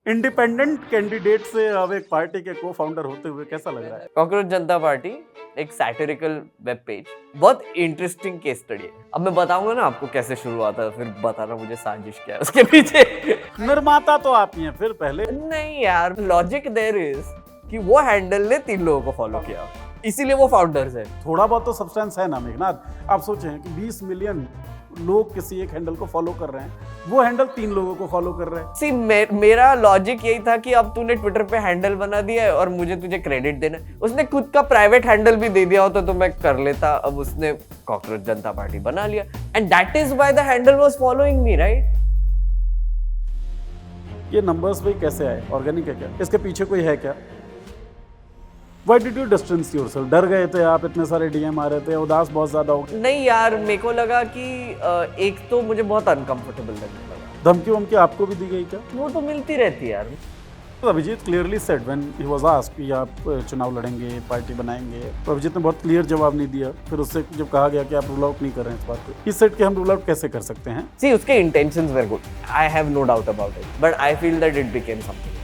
Independent candidate से अब एक पार्टी के को फाउंडर होते हुए कैसा लग रहा है? कॉकरोच जनता पार्टी एक सैटिरिकल वेब पेज, बहुत इंटरेस्टिंग केस स्टडी है। अब मैं बताऊंगा ना आपको कैसे शुरू हुआ था, फिर बताना मुझे साजिश क्या है उसके पीछे। निर्माता तो आप ही हैं, फिर पहले नहीं यार, लॉजिक देयर इज कि वो हैंडल ने 3 लोगों को फॉलो किया, इसीलिए वो फाउंडर्स है। थोड़ा बहुत तो सब्सटेंस है ना मेघनाथ। आप सोचें कि 20 मिलियन लोग किसी एक हैंडल को फॉलो कर रहे हैं, वो हैंडल 3 लोगों को फॉलो कर रहे हैं। सी मेरा लॉजिक यही था कि अब तूने ट्विटर पे हैंडल बना दिया है और मुझे तुझे क्रेडिट देना है। उसने खुद का प्राइवेट हैंडल भी दे दिया होता तो मैं कर लेता। अब उसने कॉकरोच जनता पार्टी बना लिया and that is why the handle was following me, right? ये नंबर्स भी कैसे आए? ऑर्गेनिक है क्या? इसके पीछे कोई है क्या? Why did you distance yourself? डर गए थे आप? इतने सारे डीएम आ रहे थे, उदास बहुत ज्यादा हो गए? नहीं यार, मेरे को लगा कि एक तो मुझे बहुत अनकंफर्टेबल लगने लगा। धमकी वमकी आपको भी दी गई क्या? वो तो मिलती रहती है यार। तो Abhijit clearly said when he was asked कि आप चुनाव लड़ेंगे, पार्टी बनाएंगे, तो अभिजीत ने बहुत क्लियर जवाब नहीं दिया। फिर उससे जब कहा गया कि आप रूल आउट नहीं कर रहे हैं इस बात को, ही सेड कि हम रूल आउट कैसे कर सकते हैं? सी, उसके intentions were good, I have no doubt about it, but I feel that it became something.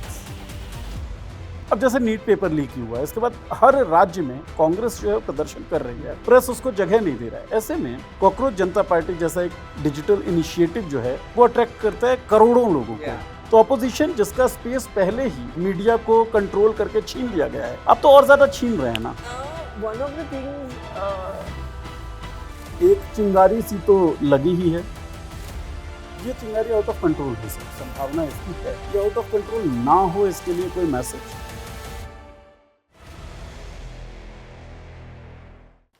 अब जैसे नीट पेपर लीक हुआ है, इसके बाद हर राज्य में कांग्रेस जो है प्रदर्शन कर रही है, प्रेस उसको जगह नहीं दे रहा है। ऐसे में कॉकरोच जनता पार्टी जैसा एक डिजिटल इनिशिएटिव जो है वो अट्रैक्ट करता है करोड़ों लोगों को। तो ऑपोजिशन जिसका स्पेस पहले ही मीडिया को कंट्रोल करके छीन लिया गया है, अब तो और ज्यादा छीन रहे हैं ना। वन ऑफ द थिंग्स, एक चिंगारी सी तो लगी ही है। ये चिंगारी आउट ऑफ कंट्रोल हो सकती, संभावना इसकी है। ये आउट ऑफ कंट्रोल ना हो, इसके लिए कोई मैसेज?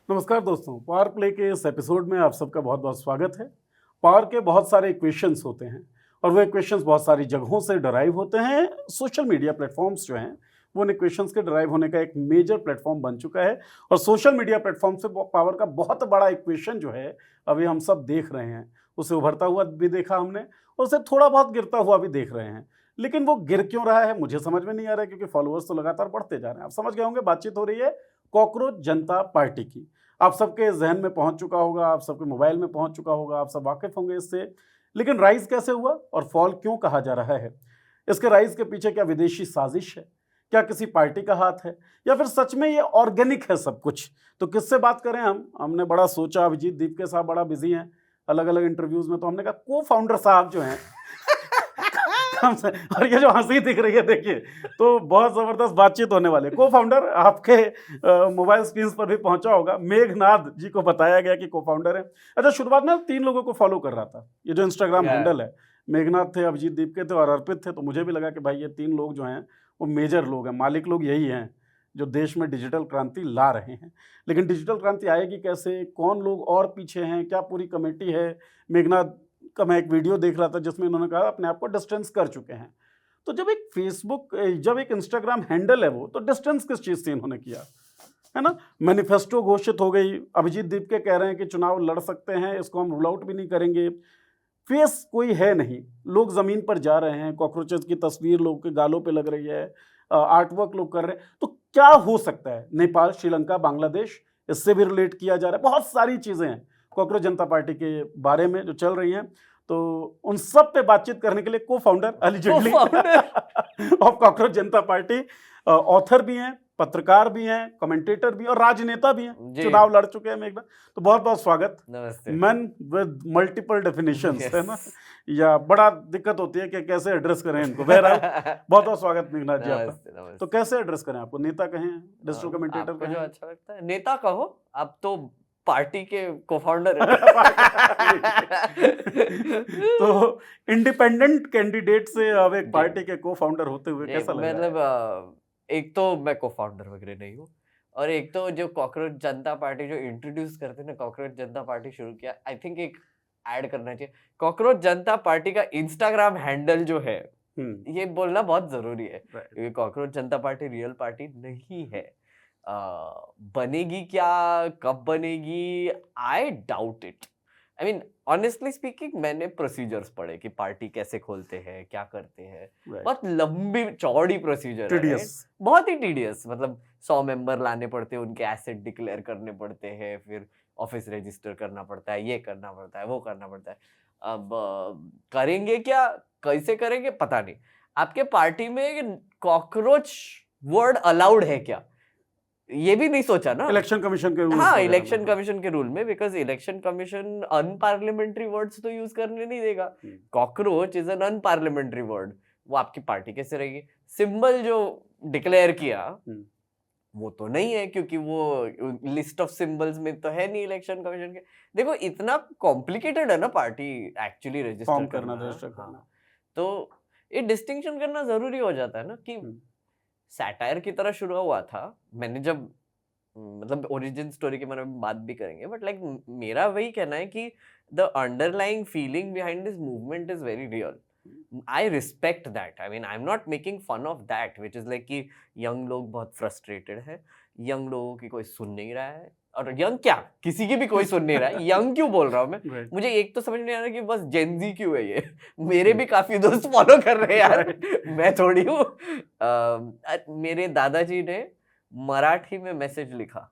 नमस्कार दोस्तों, पावर प्ले के इस एपिसोड में आप सबका बहुत बहुत स्वागत है। पावर के बहुत सारे इक्वेशंस होते हैं और वो इक्वेशंस बहुत सारी जगहों से डराइव होते हैं। सोशल मीडिया प्लेटफॉर्म्स जो हैं वो उन इक्वेशंस के डराइव होने का एक मेजर प्लेटफॉर्म बन चुका है और सोशल मीडिया प्लेटफॉर्म से पावर का बहुत बड़ा इक्वेशन जो है अभी हम सब देख रहे हैं। उसे उभरता हुआ भी देखा हमने और उसे थोड़ा बहुत गिरता हुआ भी देख रहे हैं। लेकिन वो गिर क्यों रहा है मुझे समझ में नहीं आ रहा है, क्योंकि फॉलोअर्स तो लगातार बढ़ते जा रहे हैं। आप समझ गए होंगे, बातचीत हो रही है कॉकरोच जनता पार्टी की। आप सबके जहन में पहुंच चुका होगा, आप सबके मोबाइल में पहुंच चुका होगा, आप सब वाकिफ होंगे इससे। लेकिन राइज कैसे हुआ और फॉल क्यों कहा जा रहा है? इसके राइज के पीछे क्या विदेशी साजिश है? क्या किसी पार्टी का हाथ है, या फिर सच में ये ऑर्गेनिक है सब कुछ? तो किससे बात करें हमने बड़ा सोचा। अभिजीत दीपके साहब बड़ा बिजी हैं अलग अलग इंटरव्यूज में, तो हमने कहा को फाउंडर साहब जो हैं हमसे, और ये जो हंसी दिख रही है देखिए, तो बहुत जबरदस्त बातचीत होने वाले। को फाउंडर आपके मोबाइल स्क्रीन पर भी पहुंचा होगा, मेघनाथ जी को बताया गया कि को फाउंडर है। अच्छा, शुरुआत में 3 लोगों को फॉलो कर रहा था। ये जो इंस्टाग्राम हैंडल है, मेघनाथ थे, अभिजीत दीपके थे और अर्पित थे। तो मुझे भी लगा कि भाई ये 3 लोग जो हैं वो मेजर लोग हैं, मालिक लोग यही हैं जो देश में डिजिटल क्रांति ला रहे हैं। लेकिन डिजिटल क्रांति आएगी कैसे, कौन लोग और पीछे हैं, क्या पूरी कमेटी है? मेघनाथ का मैं एक वीडियो देख रहा था जिसमें इन्होंने कहा अपने आप को डिस्टेंस कर चुके हैं। तो जब एक फेसबुक, जब एक इंस्टाग्राम हैंडल है वो, तो डिस्टेंस किस चीज़ से इन्होंने किया है ना? मैनिफेस्टो घोषित हो गई, अभिजीत दीपके कह रहे हैं कि चुनाव लड़ सकते हैं, इसको हम रूल आउट भी नहीं करेंगे। फेस कोई है नहीं, लोग ज़मीन पर जा रहे हैं, कॉकरोचेस की तस्वीर लोगों के गालों पे लग रही है, आर्ट वर्क लोग कर रहे हैं। तो क्या हो सकता है? नेपाल, श्रीलंका, बांग्लादेश, इससे भी रिलेट किया जा रहा है। बहुत सारी चीज़ें हैं कॉकरोच जनता पार्टी के बारे में जो चल रही हैं। तो उन सब पे बातचीत करने के लिए को founder allegedly of Cockroach Janata party, author भी हैं, पत्रकार भी हैं, कमेंटेटर भी हैं और राजनेता भी हैं, चुनाव लड़ चुके हैं मेघना। तो बहुत बहुत स्वागत। मैन विद मल्टीपल डेफिनेशंस, है ना, या बड़ा दिक्कत होती है कि कैसे एड्रेस करें इनको। बहरहाल बहुत बहुत स्वागत मेघनाथ जी आपका। तो कैसे एड्रेस करें आपको? नेता कहें, डिजिटल कमेंटेटर कहें? जो अच्छा लगता है नेता कहो, आप तो पार्टी के को-फाउंडर हैं। तो इंडिपेंडेंट कैंडिडेट से अब एक पार्टी के को-फाउंडर होते हुए कैसा लग रहा है? मतलब एक तो मैं को-फाउंडर वगैरह नहीं हूँ और एक तो जो कॉकरोच जनता पार्टी जो इंट्रोड्यूस करते हैं ना, कॉकरोच जनता पार्टी शुरू किया, आई थिंक एक ऐड करना चाहिए। कॉकरोच जनता पार्टी का इंस्टाग्राम हैंडल जो है, ये बोलना बहुत जरूरी है क्योंकि cockroach Janata party real party नहीं है। बनेगी क्या, कब बनेगी, I doubt it. I mean honestly speaking, मैंने प्रोसीजर्स पढ़े कि पार्टी कैसे खोलते हैं, क्या करते हैं। बहुत लंबी चौड़ी प्रोसीजर है, बहुत ही टीडियस। मतलब 100 मेंबर लाने पड़ते हैं, उनके एसेट डिक्लेयर करने पड़ते हैं, फिर ऑफिस रजिस्टर करना पड़ता है, ये करना पड़ता है, वो करना पड़ता है। अब करेंगे क्या, कैसे करेंगे, पता नहीं। आपके पार्टी में कॉकरोच वर्ड अलाउड है क्या, ये भी नहीं सोचा ना। इलेक्शन कमीशन के रूल्स हाँ, वगैरह इलेक्शन में, कमीशन के रूल में, because election commission unparliamentary words तो यूज करने नहीं देगा। Cockroach is an unparliamentary word, वो आपकी पार्टी कैसे रहेगी। सिंबल जो डिक्लेयर किया वो तो नहीं है, क्योंकि वो लिस्ट ऑफ सिंबल्स में तो है नहीं इलेक्शन कमीशन के। देखो इतना कॉम्प्लिकेटेड है ना पार्टी एक्चुअली रजिस्टर फॉर्म करना, रजिस्टर करना। हाँ, तो ये डिस्टिंक्शन करना जरूरी हो जाता है ना कि सैटायर की तरह शुरू हुआ था। मैंने जब मतलब ओरिजिन स्टोरी के बारे में बात भी करेंगे, बट लाइक मेरा वही कहना है कि the underlying feeling behind this movement is very real. I respect that, I mean I am not making fun of that, which is like कि यंग लोग बहुत फ्रस्ट्रेटेड है, यंग लोगों की कोई सुन नहीं रहा है, और यंग क्या किसी की भी कोई सुन नहीं रहा है। यंग क्यों बोल रहा हूँ मैं, मुझे एक तो समझ नहीं आ रहा कि बस जेनजी क्यों है ये। मेरे भी काफी दोस्त फॉलो कर रहे हैं यार, मैं थोड़ी हूँ। मेरे दादाजी ने मराठी में मैसेज लिखा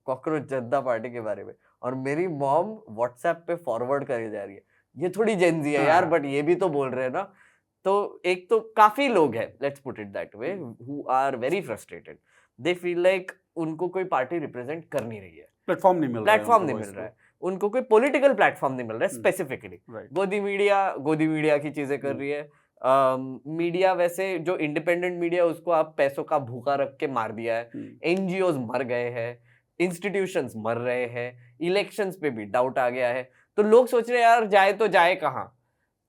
कॉकरोच जनता पार्टी के बारे में, और मेरी मॉम व्हाट्सएप पे फॉरवर्ड करे जा रही है। ये थोड़ी जेनजी है यार, बट ये भी तो बोल रहे हैं ना। तो एक तो काफी लोग हैं, let's put it that way, who are very frustrated. They feel like उनको कोई पार्टी रिप्रेजेंट कर नहीं रही है, प्लेटफॉर्म नहीं मिल रहा है, उनको कोई पॉलिटिकल प्लेटफॉर्म नहीं मिल रहा है स्पेसिफिकली। गोदी मीडिया की चीजें कर रही है। मीडिया वैसे जो इंडिपेंडेंट मीडिया उसको आप पैसों का भूखा रख के मार दिया है। एनजीओज मर गए हैं, इंस्टीट्यूशंस मर रहे हैं, इलेक्शंस पे भी डाउट आ गया है। तो लोग सोच रहे हैं यार जाए तो जाए कहाँ।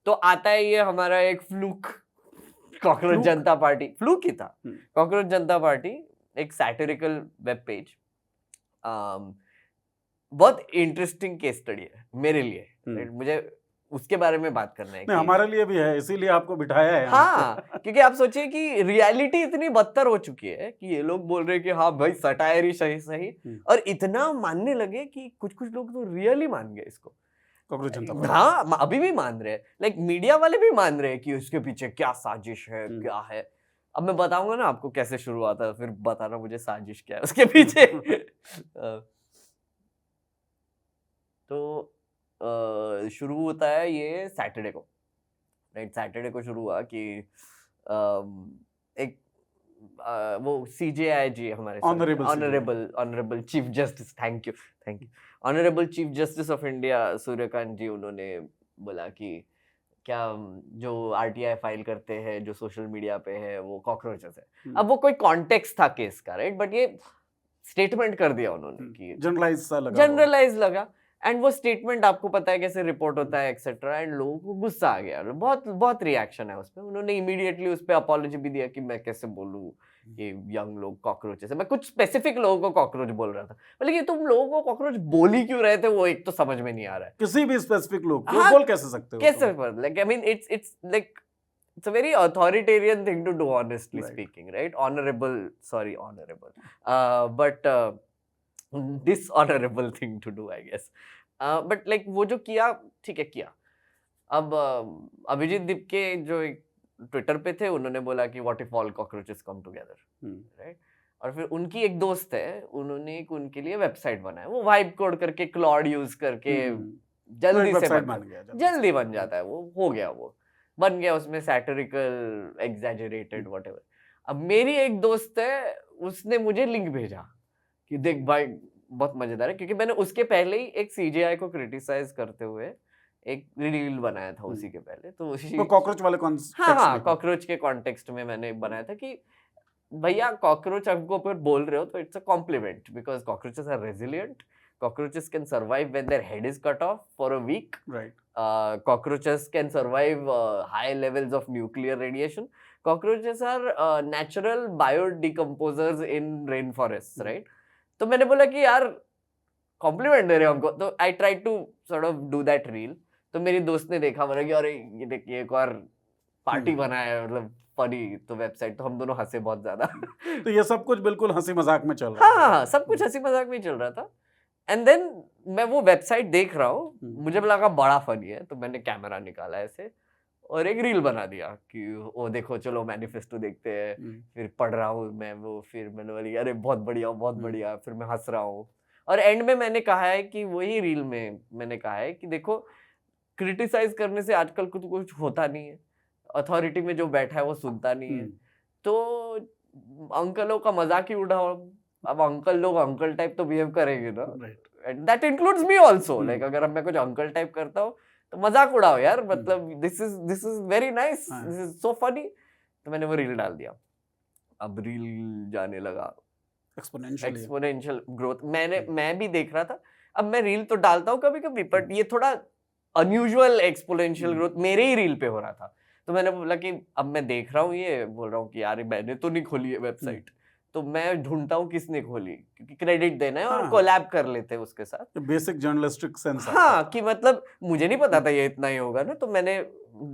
तो आता है ये हमारा एक fluke, cockroach Janata party, fluke ही था। कॉकरोच जनता पार्टी एक सैटिरिकल वेब पेज, बहुत इंटरेस्टिंग केस स्टडी है मेरे लिए। मुझे उसके बारे में बात करना है। नहीं, हमारे लिए भी है, इसीलिए आपको बिठाया है। हाँ, क्योंकि आप सोचिए कि रियलिटी इतनी बदतर हो चुकी है कि ये लोग बोल रहे हैं कि हाँ भाई सटायर ही सही, और इतना मानने लगे कि कुछ लोग तो रियली मान गए इसको। हाँ, अभी भी मान रहे हैं, लाइक मीडिया वाले भी मान रहे हैं कि उसके पीछे क्या साजिश है, क्या है। अब मैं बताऊंगा ना आपको कैसे शुरू हुआ था, फिर बताना मुझे साजिश क्या है उसके पीछे। तो शुरू होता है ये सैटरडे को, राइट। सैटरडे को शुरू हुआ कि एक वो CJI हमारे honourable chief justice, thank you honourable chief justice of India Suryakant ji, उन्होंने बोला कि क्या जो RTI फाइल करते हैं जो सोशल मीडिया पे है वो कॉकरोचेस है। अब वो कोई कॉन्टेक्स्ट था केस का, राइट, बट ये स्टेटमेंट कर दिया उन्होंने कि जनरलाइज लगा। एंड वो स्टेटमेंट आपको पता है कैसे रिपोर्ट होता है एक्सेट्रा, एंड लोगों को गुस्सा आ गया, बहुत रिएक्शन है उसपे। उन्होंने इमीडिएटली उस पे अपॉलॉजी भी दिया कि मैं कैसे बोलूं ये यंग लोग कॉकरोचेस है। मैं कुछ स्पेसिफिक लोगों को कॉकरोच बोल रहा था, लेकिन तुम लोगों को कॉकरोच बोल ही क्यों रहे थे, वो एक तो समझ में नहीं आ रहा है। किसी भी स्पेसिफिक लोग को बोल कैसे सकते हो, कैसे, like I mean it's like it's a very authoritarian thing to do, honestly speaking, right? Honorable but dishonorable thing to do, I guess. But like वो जो किया, ठीक है किया। अब अभिजीत दीप के जो ट्विटर पे थे, उन्होंने बोला कि what if all cockroaches come together, right? और फिर उनकी एक दोस्त है, उन्होंने एक उनके लिए वेबसाइट बनाया, वो वाइब कोड करके क्लॉड यूज करके जल्दी बन जाता है, वो हो गया, वो बन गया, उसमें सैटिरिकल एग्जैजरेटेड व्हाटएवर। अब मेरी एक दोस्त है, उसने मुझे लिंक भेजा कि देख भाई बहुत मजेदार है, क्योंकि मैंने उसके पहले ही एक CJI को क्रिटिसाइज करते हुए एक रील बनाया था उसी के पहले। तो उसी कॉकरोच वाले कॉकरोच के कॉन्टेक्स्ट में मैंने बनाया था कि भैया कॉकरोच आपको ऊपर बोल रहे हो तो it's a compliment, because cockroaches are resilient, cockroaches can survive when their head is cut off for a week. Right. Cockroaches can survive high levels of nuclear radiation. Cockroaches are natural biodecomposers in rainforests, right? तो मैंने बोला कि यार complement दे रहे हो हमको, तो I try to sort of do that reel. तो मेरी दोस्त ने देखा, बोला कि अरे ये देखिए एक और पार्टी बनाया है, मतलब फनी, तो वेबसाइट, तो हम दोनों हंसे बहुत ज्यादा। तो ये सब कुछ बिल्कुल हंसी मजाक में चल रहा था। हाँ, सब कुछ हंसी मजाक में चल रहा था। एंड देन मैं वो वेबसाइट देख रहा हूँ, मुझे लगा बड़ा फनी है, तो मैंने कैमरा निकाला ऐसे और एक रील बना दिया कि वो देखो चलो मैनिफेस्टो देखते हैं। फिर पढ़ रहा हूँ मैं वो, फिर मैंने बोली अरे बहुत बढ़िया, फिर मैं हंस रहा हूँ। और एंड में मैंने कहा है कि वही रील में मैंने कहा है कि देखो क्रिटिसाइज करने से आजकल कुछ होता नहीं है, अथॉरिटी में जो बैठा है वो सुनता नहीं है, तो अंकलों का मजाक ही उड़ाओ। अब अंकल लोग अंकल टाइप तो बिहेव करेंगे ना, and that includes me also. Like अगर मैं कुछ अंकल टाइप करता हूँ तो मजाक उड़ाओ यार, मतलब this is very nice, this is so funny. तो मैंने वो रील डाल दिया। अब रील जाने लगा, एक्सपोनेंशियल ग्रोथ। मैं भी देख रहा था। अब मैं रील तो डालता हूँ कभी कभी, बट ये थोड़ा अनयूजुअल एक्सपोनेंशियल ग्रोथ मेरे ही रील पे हो रहा था। तो मैंने बोला कि अब मैं देख रहा हूँ, ये बोल रहा हूँ कि यार मैंने तो नहीं खोली है वेबसाइट, तो मैं ढूंढता हूँ किसने खोली, क्योंकि क्रेडिट देना है और कोलैब कर लेते हैं उसके साथ। Basic journalistic sense. हाँ, कि मतलब मुझे नहीं पता था ये इतना ही होगा ना, तो मैंने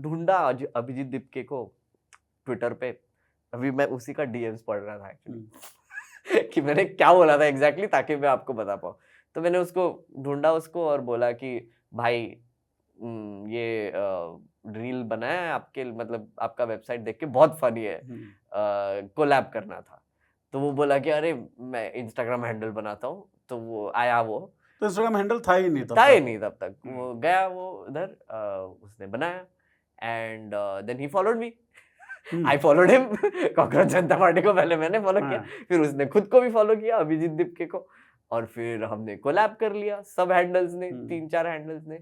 ढूंढा अभिजीत दीपके को ट्विटर पे। अभी मैं उसी का डीएम्स पढ़ रहा था एक्चुअली कि मैंने क्या बोला था एग्जैक्टली, ताकि मैं आपको बता पाऊँ। तो मैंने उसको ढूंढा उसको और बोला कि भाई ये रील बनाया है आपके, मतलब आपका वेबसाइट देख के बहुत फनी है, कोलैब करना था। तो वो बोला कि अरे मैं इंस्टाग्राम हैंडल बनाता हूँ। तो वो आया, वो तो इंस्टाग्राम हैंडल था ही नहीं तब तक। वो गया, वो उधर उसने बनाया, and then he followed me, I followed him. Cockroach Janata party को पहले मैंने फॉलो किया, फिर उसने खुद को भी फॉलो किया, अभिजीत दीपके को, और फिर हमने कोलैब कर लिया सब हैंडल्स ने, 3-4 हैंडल्स ने,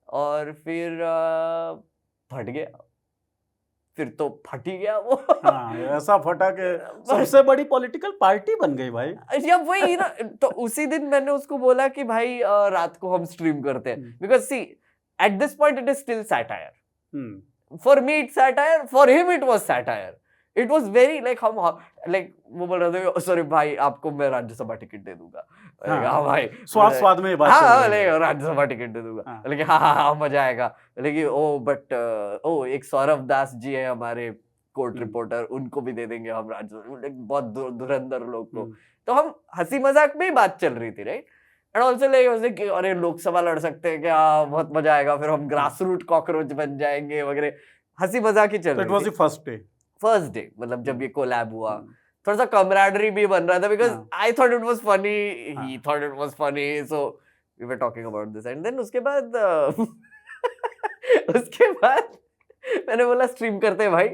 और फिर फट गया। फिर तो फट ही गया वो। हाँ, ऐसा फटा के सबसे बड़ी पॉलिटिकल पार्टी बन गई भाई। जब वही ना, तो उसी दिन मैंने उसको बोला कि भाई रात को हम स्ट्रीम करते हैं, because see at this point it is still satire. For me it's satire, for him it was satire. It was very like हम लाइक वो बोल रहे थे सॉरी भाई आपको मैं राज्यसभा टिकट दे दूंगा। हाँ भाई, स्वाद में बात हाँ राज्यसभा टिकट दे दूंगा, लेकिन हाँ मजा आएगा। लेकिन बट एक सौरभ दास जी है हमारे कोर्ट रिपोर्टर, उनको भी दे देंगे हम राज्यसभा, बहुत धुरंधर लोग को। तो हम हंसी मजाक में ही बात चल रही थी, राइट। एंड ऑल्सो लाइक अरे लोकसभा लड़ सकते हैं क्या, बहुत मजा आएगा, फिर हम ग्रास रूट कॉकरोच बन जाएंगे वगैरह, हंसी मजाक ही चल रही थी। फर्स्ट डे मतलब जब ये कोलैब हुआ, थोड़ा सा कमराडरी भी बन रहा था, because I thought it was funny, he thought it was funny, so we were talking about this. And then उसके बाद मैंने बोला स्ट्रीम करते हैं भाई,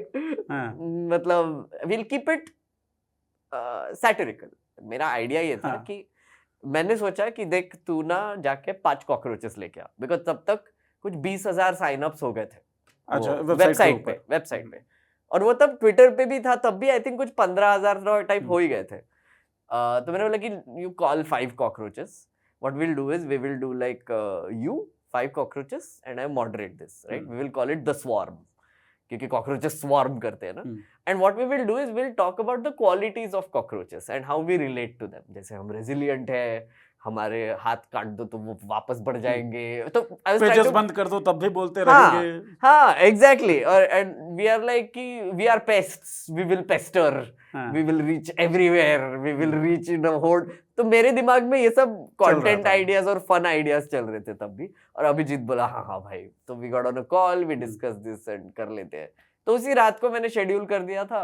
मतलब विल कीप इट सैटिरिकल। मेरा आइडिया ये था कि मैंने सोचा कि देख तू ना जाके 5 कॉकरोचेस लेके आ, बिकॉज तब तक कुछ 20,000 साइन अप्स हो गए थे वेबसाइट पे, और वो तब ट्विटर पे भी था, तब भी आई थिंक कुछ 15,000 टाइप हो ही गए थे। तो मैंने बोला कि you call 5 cockroaches, what will do is we will do like you 5 cockroaches and I moderate this, right, we will call it the swarm, क्योंकि कॉकरोचेस स्वॉर्म करते हैं ना। And what we will do is will talk about the qualities of cockroaches and how we relate to them. जैसे हम resilient है, हमारे हाथ काट दो तो वो वापस बढ़ जाएंगे, तो पेजेस बंद कर दो तब भी बोलते रहेंगे। हाँ एग्जैक्टली। और एंड वी आर लाइक कि we are pests, we will pester, we will reach everywhere, we will reach in a horde. तो मेरे दिमाग में ये सब कंटेंट आइडियाज और फन आइडियाज चल रहे थे तब भी। और अभिजीत बोला हाँ भाई, तो we got on a call, we discuss this and कर लेते हैं। तो उसी रात को मैंने शेड्यूल कर दिया था।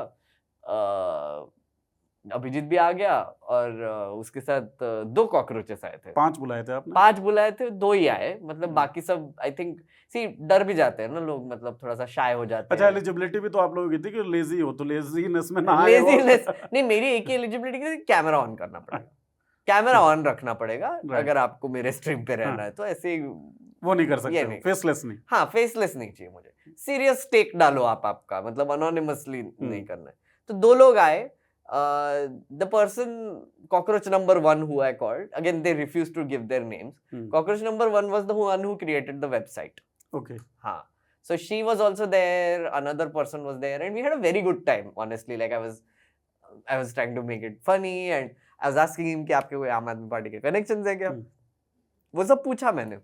अभिजीत भी आ गया, और उसके साथ 2 कॉकरोचेस आए थे। 5 बुलाए थे आपने? 5 बुलाए थे, 2 ही आए, मतलब बाकी सब आई थिंक सी डर भी जाते हैं ना लोग, मतलब थोड़ा सा शाय हो जाते हैं। अच्छा, एलिजिबिलिटी भी तो आप लोगों की थी कि लेजी हो, तो लेजीनेस में ना आए। लेजीनेस नहीं, मेरी एक ही एलिजिबिलिटी थी, कैमरा ऑन करना पड़ेगा, कैमरा ऑन रखना पड़ेगा अगर आपको मेरे स्ट्रीम पे रहना है। तो ऐसे वो नहीं कर सकते, फेसलेस नहीं। हाँ, फेसलेस नहीं चाहिए मुझे, सीरियस स्टेक डालो आपका, मतलब अनोनिमसली नहीं करना है। तो 2 लोग आए। The person, cockroach number 1 who I called, again they refused to give their names. Cockroach number 1 was the one who created the website. Okay. हाँ, so she was also there, another person was there, and we had a very good time, honestly. Like I was trying to make it funny, and I was asking him कि आपके कोई आम आदमी party के connections है क्या? वो सब पूछा मैंने,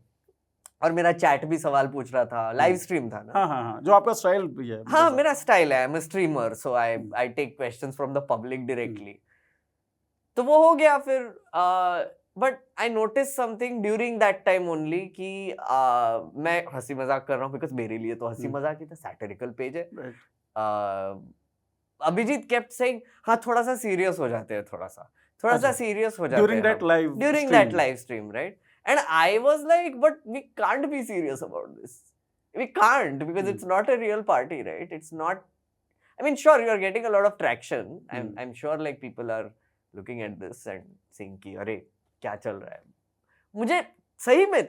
और मेरा चैट भी सवाल पूछ रहा था, लाइव स्ट्रीम था ना। हाँ, जो आपका स्टाइल भी है। हाँ, मेरा स्टाइल है, I am a streamer, so I take questions from the public directly. तो वो हो गया फिर, but I notice something during that time only कि मैं हंसी मजाक कर रहा हूँ, बिकॉज मेरे लिए तो हंसी मजाक ही था, सैटिरिकल पेज है। अभिजीत केप्ट सेइंग हाँ थोड़ा सा सीरियस हो जाते हैं, थोड़ा सा सीरियस हो जाते हैं during that live stream, right? And I was like, but we can't be serious about this. We can't because it's not a real party, right? It's not. I mean, sure, you are getting a lot of traction. I'm sure like people are looking at this and saying कि अरे क्या चल रहा है? मुझे सही में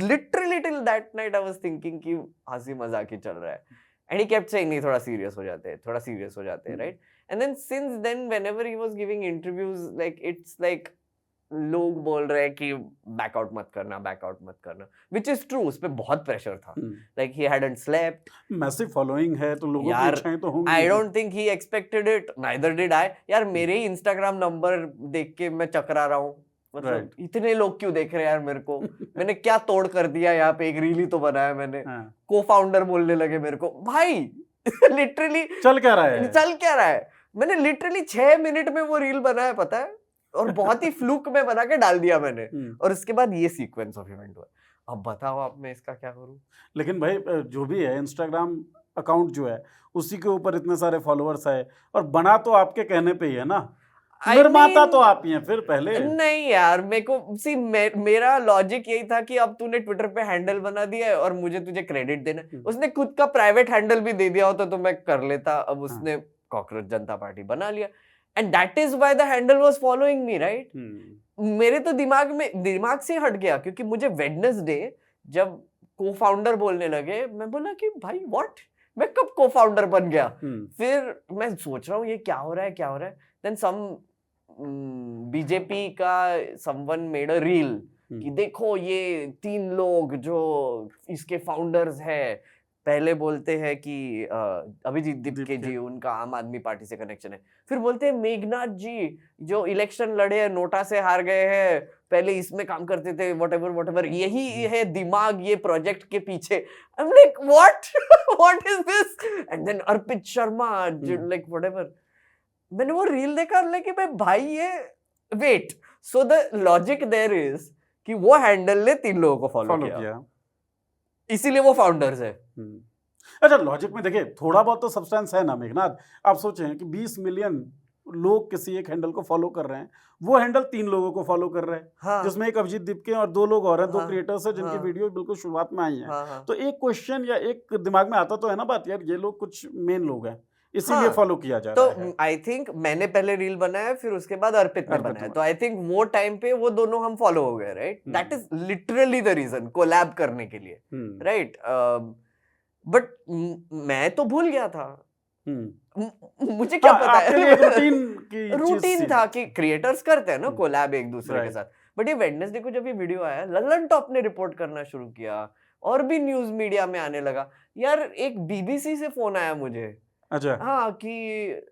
literally till that night I was thinking कि हंसी मजाक ही चल रहा है. And he kept saying नहीं थोड़ा serious हो जाते हैं, right? And then since then whenever he was giving interviews, like it's like लोग बोल रहे हैं कि बैकआउट मत करना, which is true. उस पे बहुत प्रेशर था. Like he hadn't slept. Massive following है तो लोगों की इच्छाएं तो होंगी. I don't think he expected it. Neither did I. यार मेरे ही Instagram नंबर देख के मैं चकरा रहा हूँ. मतलब इतने लोग क्यों देख रहे हैं यार मेरे को? मैंने क्या तोड़ कर दिया यहाँ पे? एक रील ही तो बनाया मैंने. को-फाउंडर बोलने लगे मेरे को. भाई लिटरली चल क्या रहा है? मैंने लिटरली 6 मिनट में वो रील बनाया, पता है? और बहुत ही फ्लूक में बना के डाल दिया मैंने. और उसके बाद ये सीक्वेंस ऑफ इवेंट हुआ. अब बताओ आप, मैं इसका क्या करूं? लेकिन भाई जो भी है, इंस्टाग्राम अकाउंट जो है उसी के ऊपर इतने सारे फॉलोअर्स है, और बना तो आपके कहने पे ही है ना. निर्माता तो आप ही हैं फिर पहले. नहीं यार, मेरे को मेरा लॉजिक यही था कि अब तूने ट्विटर पे हैंडल बना दिया है और मुझे तुझे क्रेडिट देना. उसने खुद का प्राइवेट हैंडल भी दे दिया होता तो मैं कर लेता. अब उसने कॉकरोच जनता पार्टी बना लिया. And that is why the handle was following me, right? मेरे तो दिमाग से हट गया, क्योंकि मुझे वेडनेसडे जब को-फाउंडर बोलने लगे, मैं बोला कि भाई व्हाट, मैं कब को-फाउंडर बन गया? फिर मैं सोच रहा हूँ ये क्या हो रहा है. Then some बीजेपी का someone made a reel कि देखो ये 3 लोग जो इसके फाउंडर्स है. पहले बोलते हैं कि अभिजीत दीपके जी, उनका आम आदमी पार्टी से कनेक्शन है. फिर बोलते हैं मेघनाथ जी जो इलेक्शन लड़े हैं, नोटा से हार गए हैं, पहले इसमें काम करते थे, व्हाटएवर, यही है दिमाग ये प्रोजेक्ट के पीछे. I am like what is this? And then Arpit Sharma like whatever. मैंने वो रील देखा, लाइक भाई ये wait, so the logic there is कि वो हैंडल ने 3 लोगों को फॉलो किया, इसीलिए वो फाउंडर्स है. अच्छा, लॉजिक में देखिए थोड़ा बहुत तो सब्सटेंस है ना मेघनाथ. आप सोचें कि 20 मिलियन लोग किसी एक हैंडल को फॉलो कर रहे हैं, वो हैंडल 3 लोगों को फॉलो कर रहे हैं. हाँ. जिसमें एक अभिजीत दीपके और 2 लोग और हैं. हाँ. 2 क्रिएटर्स हैं जिनकी वीडियो बिल्कुल शुरुआत में आई है. हाँ. तो एक क्वेश्चन या एक दिमाग में आता तो है ना बात, यार ये लोग कुछ मेन लोग हैं इसीलिए फॉलो किया जा रहा है. तो आई थिंक मैंने पहले रील बनाया, फिर उसके बाद अर्पित ने बनाया. तो आई थिंक वो टाइम पे वो दोनों हम फॉलो हो गए, right? That is literally the reason, collab करने के लिए, राइट? बट मैं तो भूल गया था. मुझे क्या पता है, रूटीन था कि क्रिएटर्स करते हैं ना कोलैब एक दूसरे के साथ. बट ये वेडनेसडे को जब ये वीडियो आया, ललन टॉप ने रिपोर्ट करना शुरू किया और भी न्यूज मीडिया में आने लगा. यार एक बीबीसी से फोन आया मुझे. अच्छा. हाँ, कि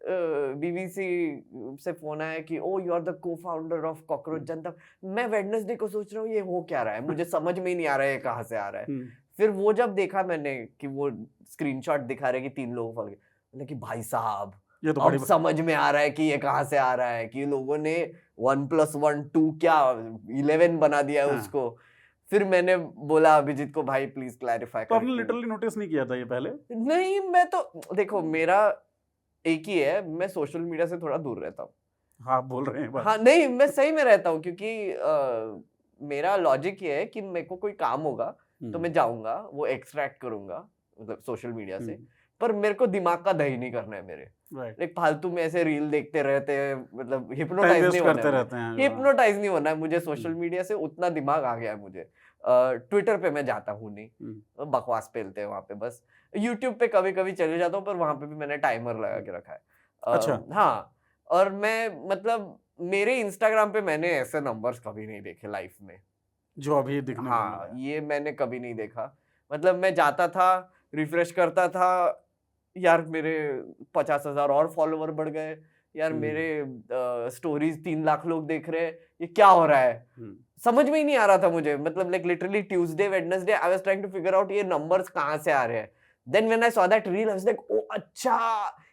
बीबीसी से फोन आया कि oh you are the co-founder of Cockroach Janta. मैं वेडनेसडे को सोच रहा हूँ ये हो क्या रहा है, मुझे समझ में ही नहीं आ रहा है कहाँ से आ रहा है. फिर वो जब देखा मैंने कि वो स्क्रीनशॉट दिखा रहे कि 3 लोग फॉलो किए, मतलब कि भाई साहब ये तो अब समझ में आ रहा है कि ये कहाँ से आ रहा है, कि लोगों ने 1+1 2 क्या 11 बना दिया है उसको. फिर मैंने बोला अभिजीत को, भाई प्लीज क्लैरिफाई कर. तो आपने लिटरली नोटिस नहीं किया था ये पहले? नहीं, मैं तो देखो मेरा एक ही है, मैं सोशल मीडिया से थोड़ा दूर रहता हूँ. हाँ, बोल रहे हैं बात. हाँ नहीं, मैं सही में रहता हूँ, क्योंकि मेरा लॉजिक ये है कि मेरे को कोई काम होगा तो मैं जाऊंगा, वो एक्सट्रैक्ट करूंगा मतलब सोशल मीडिया से. पर मेरे को दिमाग का दही नहीं करना है मेरे. एक फालतू में ऐसे रील देखते रहते हैं, मतलब हिप्नोटाइज नहीं होना है मुझे सोशल मीडिया से. उतना दिमाग आ गया है मुझे. ट्विटर पे मैं जाता हूँ नहीं, बकवास पेलते हैं वहां पे. बस यूट्यूब पे कभी कभी चले जाता हूँ, पर वहां पे भी मैंने टाइमर लगा के रखा है. अच्छा. हाँ, और मैं मतलब मेरे इंस्टाग्राम पे मैंने ऐसे नंबर्स कभी नहीं देखे लाइफ में जो अभी दिखने. हाँ, ये मैंने कभी नहीं देखा. मतलब मैं जाता था, रिफ्रेश करता था, यार मेरे 50,000 और फॉलोवर बढ़ गए, यार मेरे स्टोरीज 3 लाख लोग देख रहे हैं, ये क्या हो रहा है? समझ में ही नहीं आ रहा था मुझे. मतलब like literally Tuesday Wednesday I was trying to figure out ये नंबर्स कहाँ से आ रहे हैं. Then when I saw that reel I was like oh अच्छा,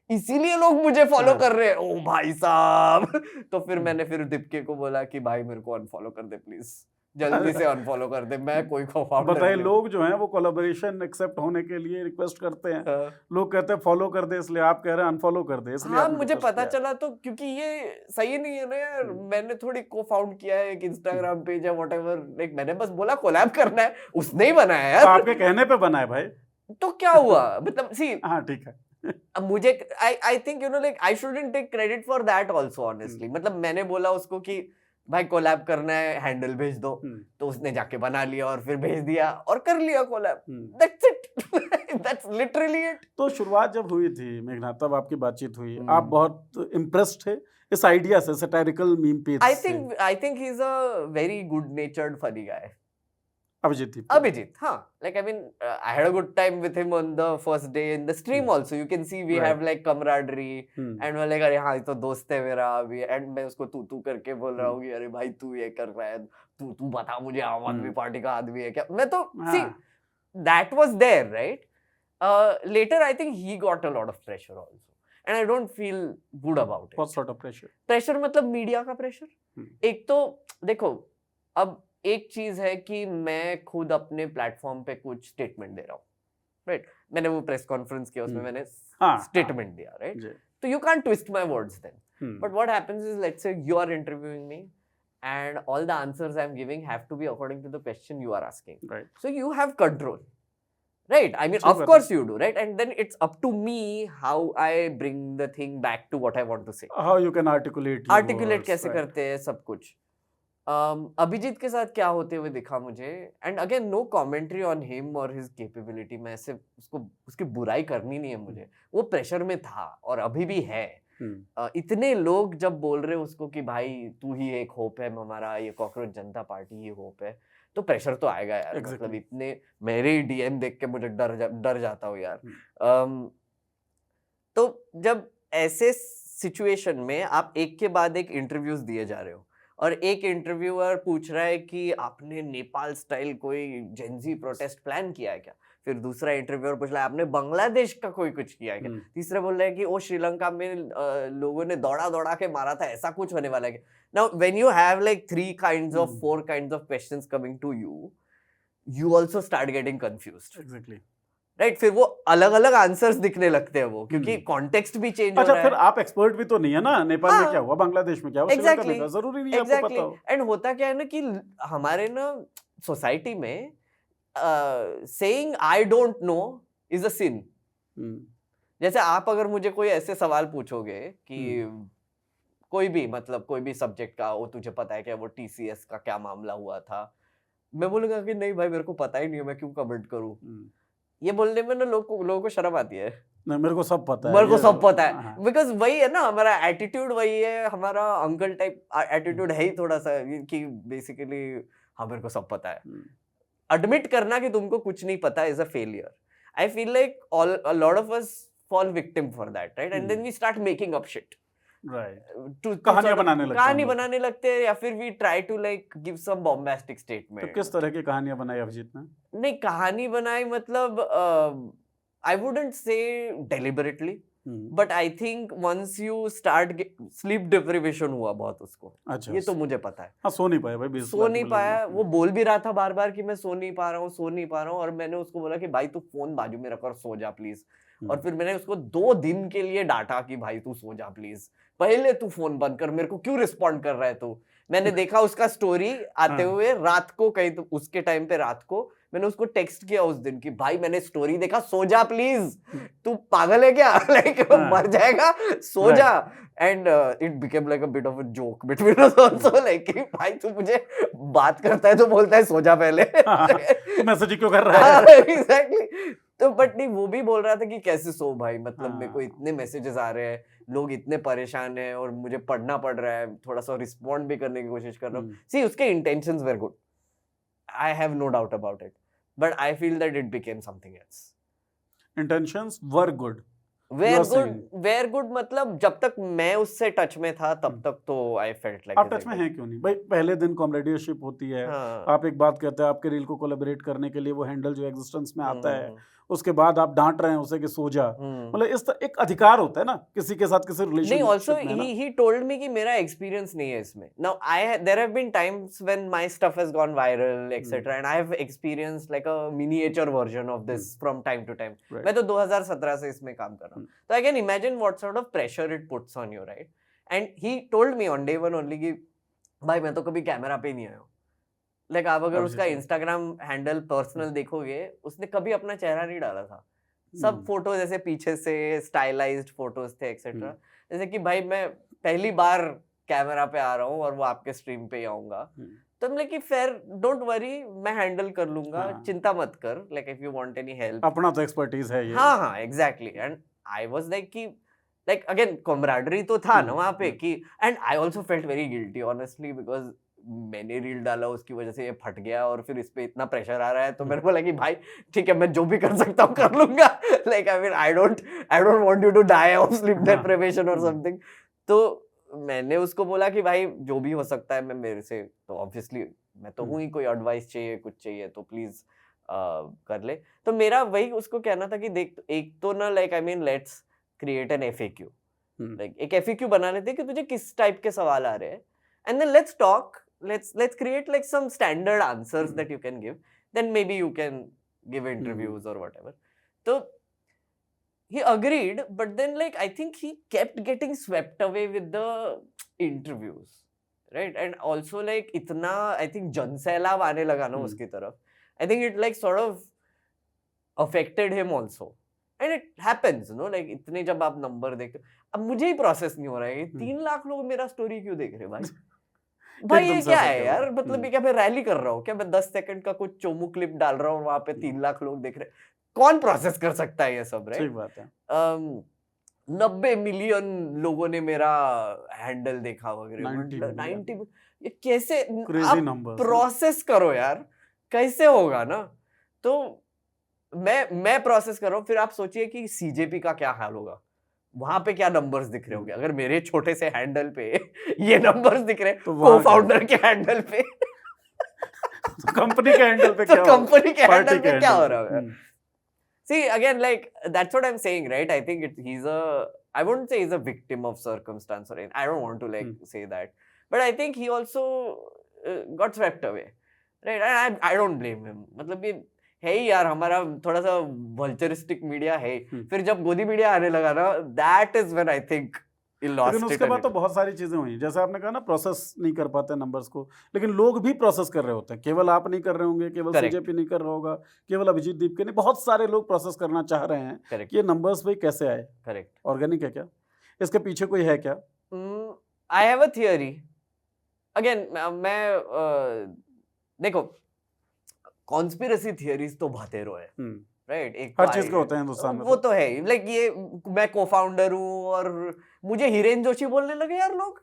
इसीलिए लोग मुझे फॉलो कर रहे हैं. ओ भाई साहब. तो फिर मैंने फिर दीपके को बोला कि भाई मेरे को अनफॉलो कर दे प्लीज, जल्दी से अनफॉलो कर दे, मैं कोई को-फाउंडर. बताइए, लोग जो हैं वो कोलैबोरेशन एक्सेप्ट होने के लिए रिक्वेस्ट करते हैं. लोग कहते हैं फॉलो कर दे, इसलिए आप कह रहे हैं अनफॉलो कर दे, इसलिए. हाँ, मुझे पता चला तो, क्योंकि ये सही नहीं है ना यार. मैंने थोड़ी को-फाउंड किया है एक इंस्टाग्राम पेज या व्हाटएवर, लाइक मैंने बस बोला कोलैब करना है, उसने ही बनाया यार. आपके कहने पे बना है भाई. तो क्या हुआ मतलब सी हाँ ठीक है। अब मुझे I think you know like I shouldn't take credit for that also honestly. मतलब मैंने बोला उसको कि भाई कोलैब करना है, हैंडल भेज दो, तो उसने जाके बना लिया और फिर भेज दिया और कर लिया collab. That's it, that's literally it. तो शुरुआत जब हुई थी मेघना, तब आपकी बातचीत हुई, आप बहुत इम्प्रेस्ड थे इस आइडिया से, सैटारिकल मीम पेज से। I think he is a very good natured funny guy. Abhijit, हाँ, like I mean, I had a good time with him on the first day in the stream also. You can see we have like camaraderie and we're like अरे हाँ ये तो दोस्त है मेरा अभी, and मैं उसको तू करके बोल रहा हूँ कि अरे भाई तू ये कर रहा है, तू बता मुझे आम आदमी पार्टी का आदमी है क्या। मैं तो see that was there, right? Later I think he got a lot of pressure also, and I don't feel good about it. What sort of pressure? Pressure मतलब मीडिया का प्रेशर। एक तो देखो, अब एक चीज है कि मैं खुद अपने प्लेटफॉर्म पे कुछ स्टेटमेंट दे रहा हूँ, राइट? मैंने वो प्रेस कॉन्फ्रेंस किया, उसमें मैंने स्टेटमेंट दिया, राइट? तो you can't twist my words then. But what happens is, let's say you are interviewing me and all the answers I'm giving have to be according to the question you are asking, right? So you have control, right? I mean, of course you do, right? And then it's up to me how I bring the thing back to what I want to say, how you can articulate कैसे करते हैं सब कुछ। अभिजीत के साथ क्या होते हुए दिखा मुझे, and again no commentary on him और हिज कैपेबिलिटी। मैं ऐसे उसकी बुराई करनी नहीं है मुझे, वो प्रेशर में था और अभी भी है। इतने लोग जब बोल रहे उसको कि भाई तू ही एक होप है हमारा, ये कॉकरोच जनता पार्टी ही होप है, तो प्रेशर तो आएगा यार। मतलब इतने मेरे डीएम देख के मुझे डर जाता हूँ यार। तो जब ऐसे सिचुएशन में आप एक के बाद एक इंटरव्यूज दिए जा रहे हो और एक इंटरव्यूअर पूछ रहा है कि आपने नेपाल स्टाइल कोई जेनजी प्रोटेस्ट प्लान किया है क्या, फिर दूसरा इंटरव्यूअर पूछ रहा है आपने बांग्लादेश का कोई कुछ किया है क्या, तीसरा बोल रहा है कि वो श्रीलंका में लोगों ने दौड़ा के मारा था, ऐसा कुछ होने वाला है क्या। Now when you have like 4 kinds of questions coming to you, you also start getting confused. Exactly. Right? फिर वो अलग अलग आंसर्स दिखने लगते हैं वो, क्योंकि कॉन्टेक्स्ट भी चेंज हो रहा है। फिर आप एक्सपर्ट भी तो नहीं है ना, नेपाल में क्या हुआ, बांग्लादेश में क्या हुआ, श्रीलंका में क्या, जरूरी नहीं है आपको पता हो। एंड होता क्या है ना कि हमारे ना सोसाइटी में saying I don't know is a sin. जैसे आप अगर मुझे कोई ऐसे सवाल पूछोगे कि कोई भी मतलब कोई भी सब्जेक्ट का, वो तुझे पता है क्या वो TCS का क्या मामला हुआ था, मैं बोलूंगा कि नहीं भाई मेरे को पता ही नहीं है, मैं क्यों कमेंट करूं। ये बोलने में ना लोगों को शर्म आती है। नहीं, मेरे को सब पता है, बिकॉज वही है ना हमारा एटीट्यूड, वही है हमारा अंकल टाइप एटीट्यूड है ही थोड़ा सा, कि बेसिकली हाँ मेरे को सब पता है। एडमिट करना कि तुमको कुछ नहीं पता is a failure. I feel like a lot of us fall victim for that, right? And then we start making up shit, right? कहानी बनाने लगते हैं, या फिर we try to like give some bombastic statement. तो किस तरह की कहानियां बनाई अभिजीत ने? नहीं, कहानी बनाई मतलब I wouldn't say deliberately, but I think once you start sleep deprivation हुआ बहुत उसको। अच्छा, ये तो मुझे पता है। हाँ, सो नहीं पाया भाई, सो नहीं पाया। वो बोल भी रहा था बार बार कि मैं सो नहीं पा रहा हूँ, और मैंने उसको बोला कि भाई तू फोन बाजू में रख और सो जा प्लीज। और फिर मैंने उसको 2 दिन के लिए डांटा कि भाई तू सो जा प्लीज, पहले तू फोन बंद कर, मेरे को क्यों रिस्पॉन्ड कर रहा है तू। मैंने देखा उसका स्टोरी आते हुए रात को, कहीं तो उसके टाइम पे रात को मैंने उसको टेक्स्ट किया उस दिन कि भाई मैंने स्टोरी देखा, सो जा प्लीज, तू पागल है क्या, लाइक मर जाएगा, सो जा। And it became like a bit of a joke between us also, like भाई तू मुझे बात करता है तो बोलता है सो जा पहले, मैसेज क्यों कर रहा है। एग्जैक्टली। तो बट नहीं, वो भी बोल रहा था कि कैसे सो भाई, मतलब मेरे को इतने मैसेजेस आ रहे हैं, लोग इतने परेशान हैं और मुझे पढ़ना पड़ रहा है, थोड़ा सा रिस्पॉन्ड भी करने की कोशिश कर रहा हूँ। सी उसके intentions were good, I have no doubt about it, but I feel that it became something else. Intentions were good. Were good मतलब जब तक मैं उससे टच में था तब तक तो I felt like। आप टच में हैं क्यों नहीं भाई? पहले दिन कॉमरेडियरशिप होती है, आप एक बात कहते हैं, आपके रील को कोलैबोरेट करने के लिए वो हैंडल जो एग्जिस्टेंस में आता है, उसके बाद आप डांट रहे हैं उसे कि सो जा, मतलब इस तरह एक अधिकार होता है ना किसी के साथ किसी रिलेशनशिप में। नहीं, also he told me कि मेरा एक्सपीरियंस नहीं है इसमें। Now there have been times when my stuff has gone viral etc, and I have experienced like a miniature version of this from time to time. मैं तो 2017 से इसमें काम कर रहा हूँ, तो I can imagine what sort of pressure it puts on you, right? And he told me on day 1 only कि भाई मैं तो कभी कैमरा पे नहीं आया हूँ। लाइक आप अगर उसका Obviously. इंस्टाग्राम हैंडल पर्सनल देखोगे, उसने कभी अपना चेहरा नहीं डाला था। सब फोटोज ऐसे पीछे से स्टाइलाइज्ड फोटोज थे एक्सेट्रा। जैसे कि भाई मैं पहली बार कैमरा पे आ रहा हूँ और वो आपके स्ट्रीम पे ही आऊंगा, तो हम कि फिर डोंट वरी, मैं हैंडल कर लूंगा, हाँ। चिंता मत कर, like if you want any help. अपना तो एक्सपर्टीज है ये। हाँ हाँ exactly. And I was like कि लाइक अगेन कॉमराडरी तो था ना वहाँ पे कि, and I also felt very guilty honestly, because मैंने रील डाला उसकी वजह से ये फट गया और फिर इस पे इतना प्रेशर आ रहा है, तो मेरे को लगा कि भाई ठीक है मैं जो भी कर सकता हूँ कर लूंगा। Like I mean I don't want you to die of sleep deprivation और समथिंग। तो मैंने उसको बोला कि भाई जो भी हो सकता है मैं मेरे से, तो ऑब्वियसली मैं तो हूँ ही, कोई एडवाइस चाहिए कुछ चाहिए तो प्लीज कर ले। तो मेरा वही उसको कहना था कि देख, एक तो ना like I mean let's create an FAQ, like एक FAQ बना लेते कि तुझे किस टाइप के सवाल आ रहे हैं, and then let's talk, let's create like some standard answers that you can give, then maybe you can give interviews or whatever. So he agreed, but then like I think he kept getting swept away with the interviews, right? And also like itna I think जनसैलाब आने लगा ना उसकी तरफ, I think it like sort of affected him also. And it happens, you know, like इतने जब आप number देखते, अब मुझे ही प्रोसेस नहीं हो रहा है 3 लाख लोग मेरा स्टोरी क्यों देख रहे भाई। भाई ये क्या है यार, मतलब ये क्या मैं रैली कर रहा हूँ क्या, मैं 10 सेकंड का कुछ चोमू क्लिप डाल रहा हूँ वहां पे 3 लाख लोग देख रहे, कौन प्रोसेस कर सकता है ये सब, राइट? ठीक बात है। 90 मिलियन लोगों ने मेरा हैंडल देखा वगैरह, 90 ये कैसे आप प्रोसेस करो यार, कैसे होगा ना। तो मैं प्रोसेस कर रहा हूँ, फिर आप सोचिए कि CJP का क्या हाल होगा, वहां पे क्या नंबर्स दिख रहे होंगे अगर मेरे छोटे से हैंडल पे ये नंबर्स दिख रहे हैं, तो को-फाउंडर के हैंडल पे तो कंपनी के हैंडल पे क्या, तो कंपनी के हैंडल पे क्या हो रहा है। See again, like that's what I'm saying, right? I think I wouldn't say he's a victim of circumstance or anything. I don't want to like say that, but I think he also got swept away, right? And I don't blame him. मतलब ये है ही यार, हमारा थोड़ा सा वल्चरिस्टिक media है। फिर जब गोदी मीडिया आने लगा ना, that is when I think he lost लेकिन उसके बाद तो बहुत सारी चीजें हुई, जैसे आपने कहा ना प्रोसेस नहीं कर पाते नंबर्स को, लेकिन लोग भी प्रोसेस कर रहे होते हैं, केवल आप नहीं कर रहे होंगे, केवल CJP नहीं कर रहा होगा, केवल अभिजीत दीप के नहीं, बहुत सारे लोग प्रोसेस करना चाह रहे हैं कि ये नंबर्स भाई कैसे आए। करेक्ट, ऑर्गेनिक है क्या, इसके पीछे कोई है क्या? I have a theory. Again मैं देखो कॉन्स्पिरेसी थियरीज तो बतेरो है, राइट? एक हर चीज के होते हैं हिंदुस्तान में, वो तो है। लाइक ये मैं को-फाउंडर हूँ और मुझे हिरेन जोशी बोलने लगे यार लोग।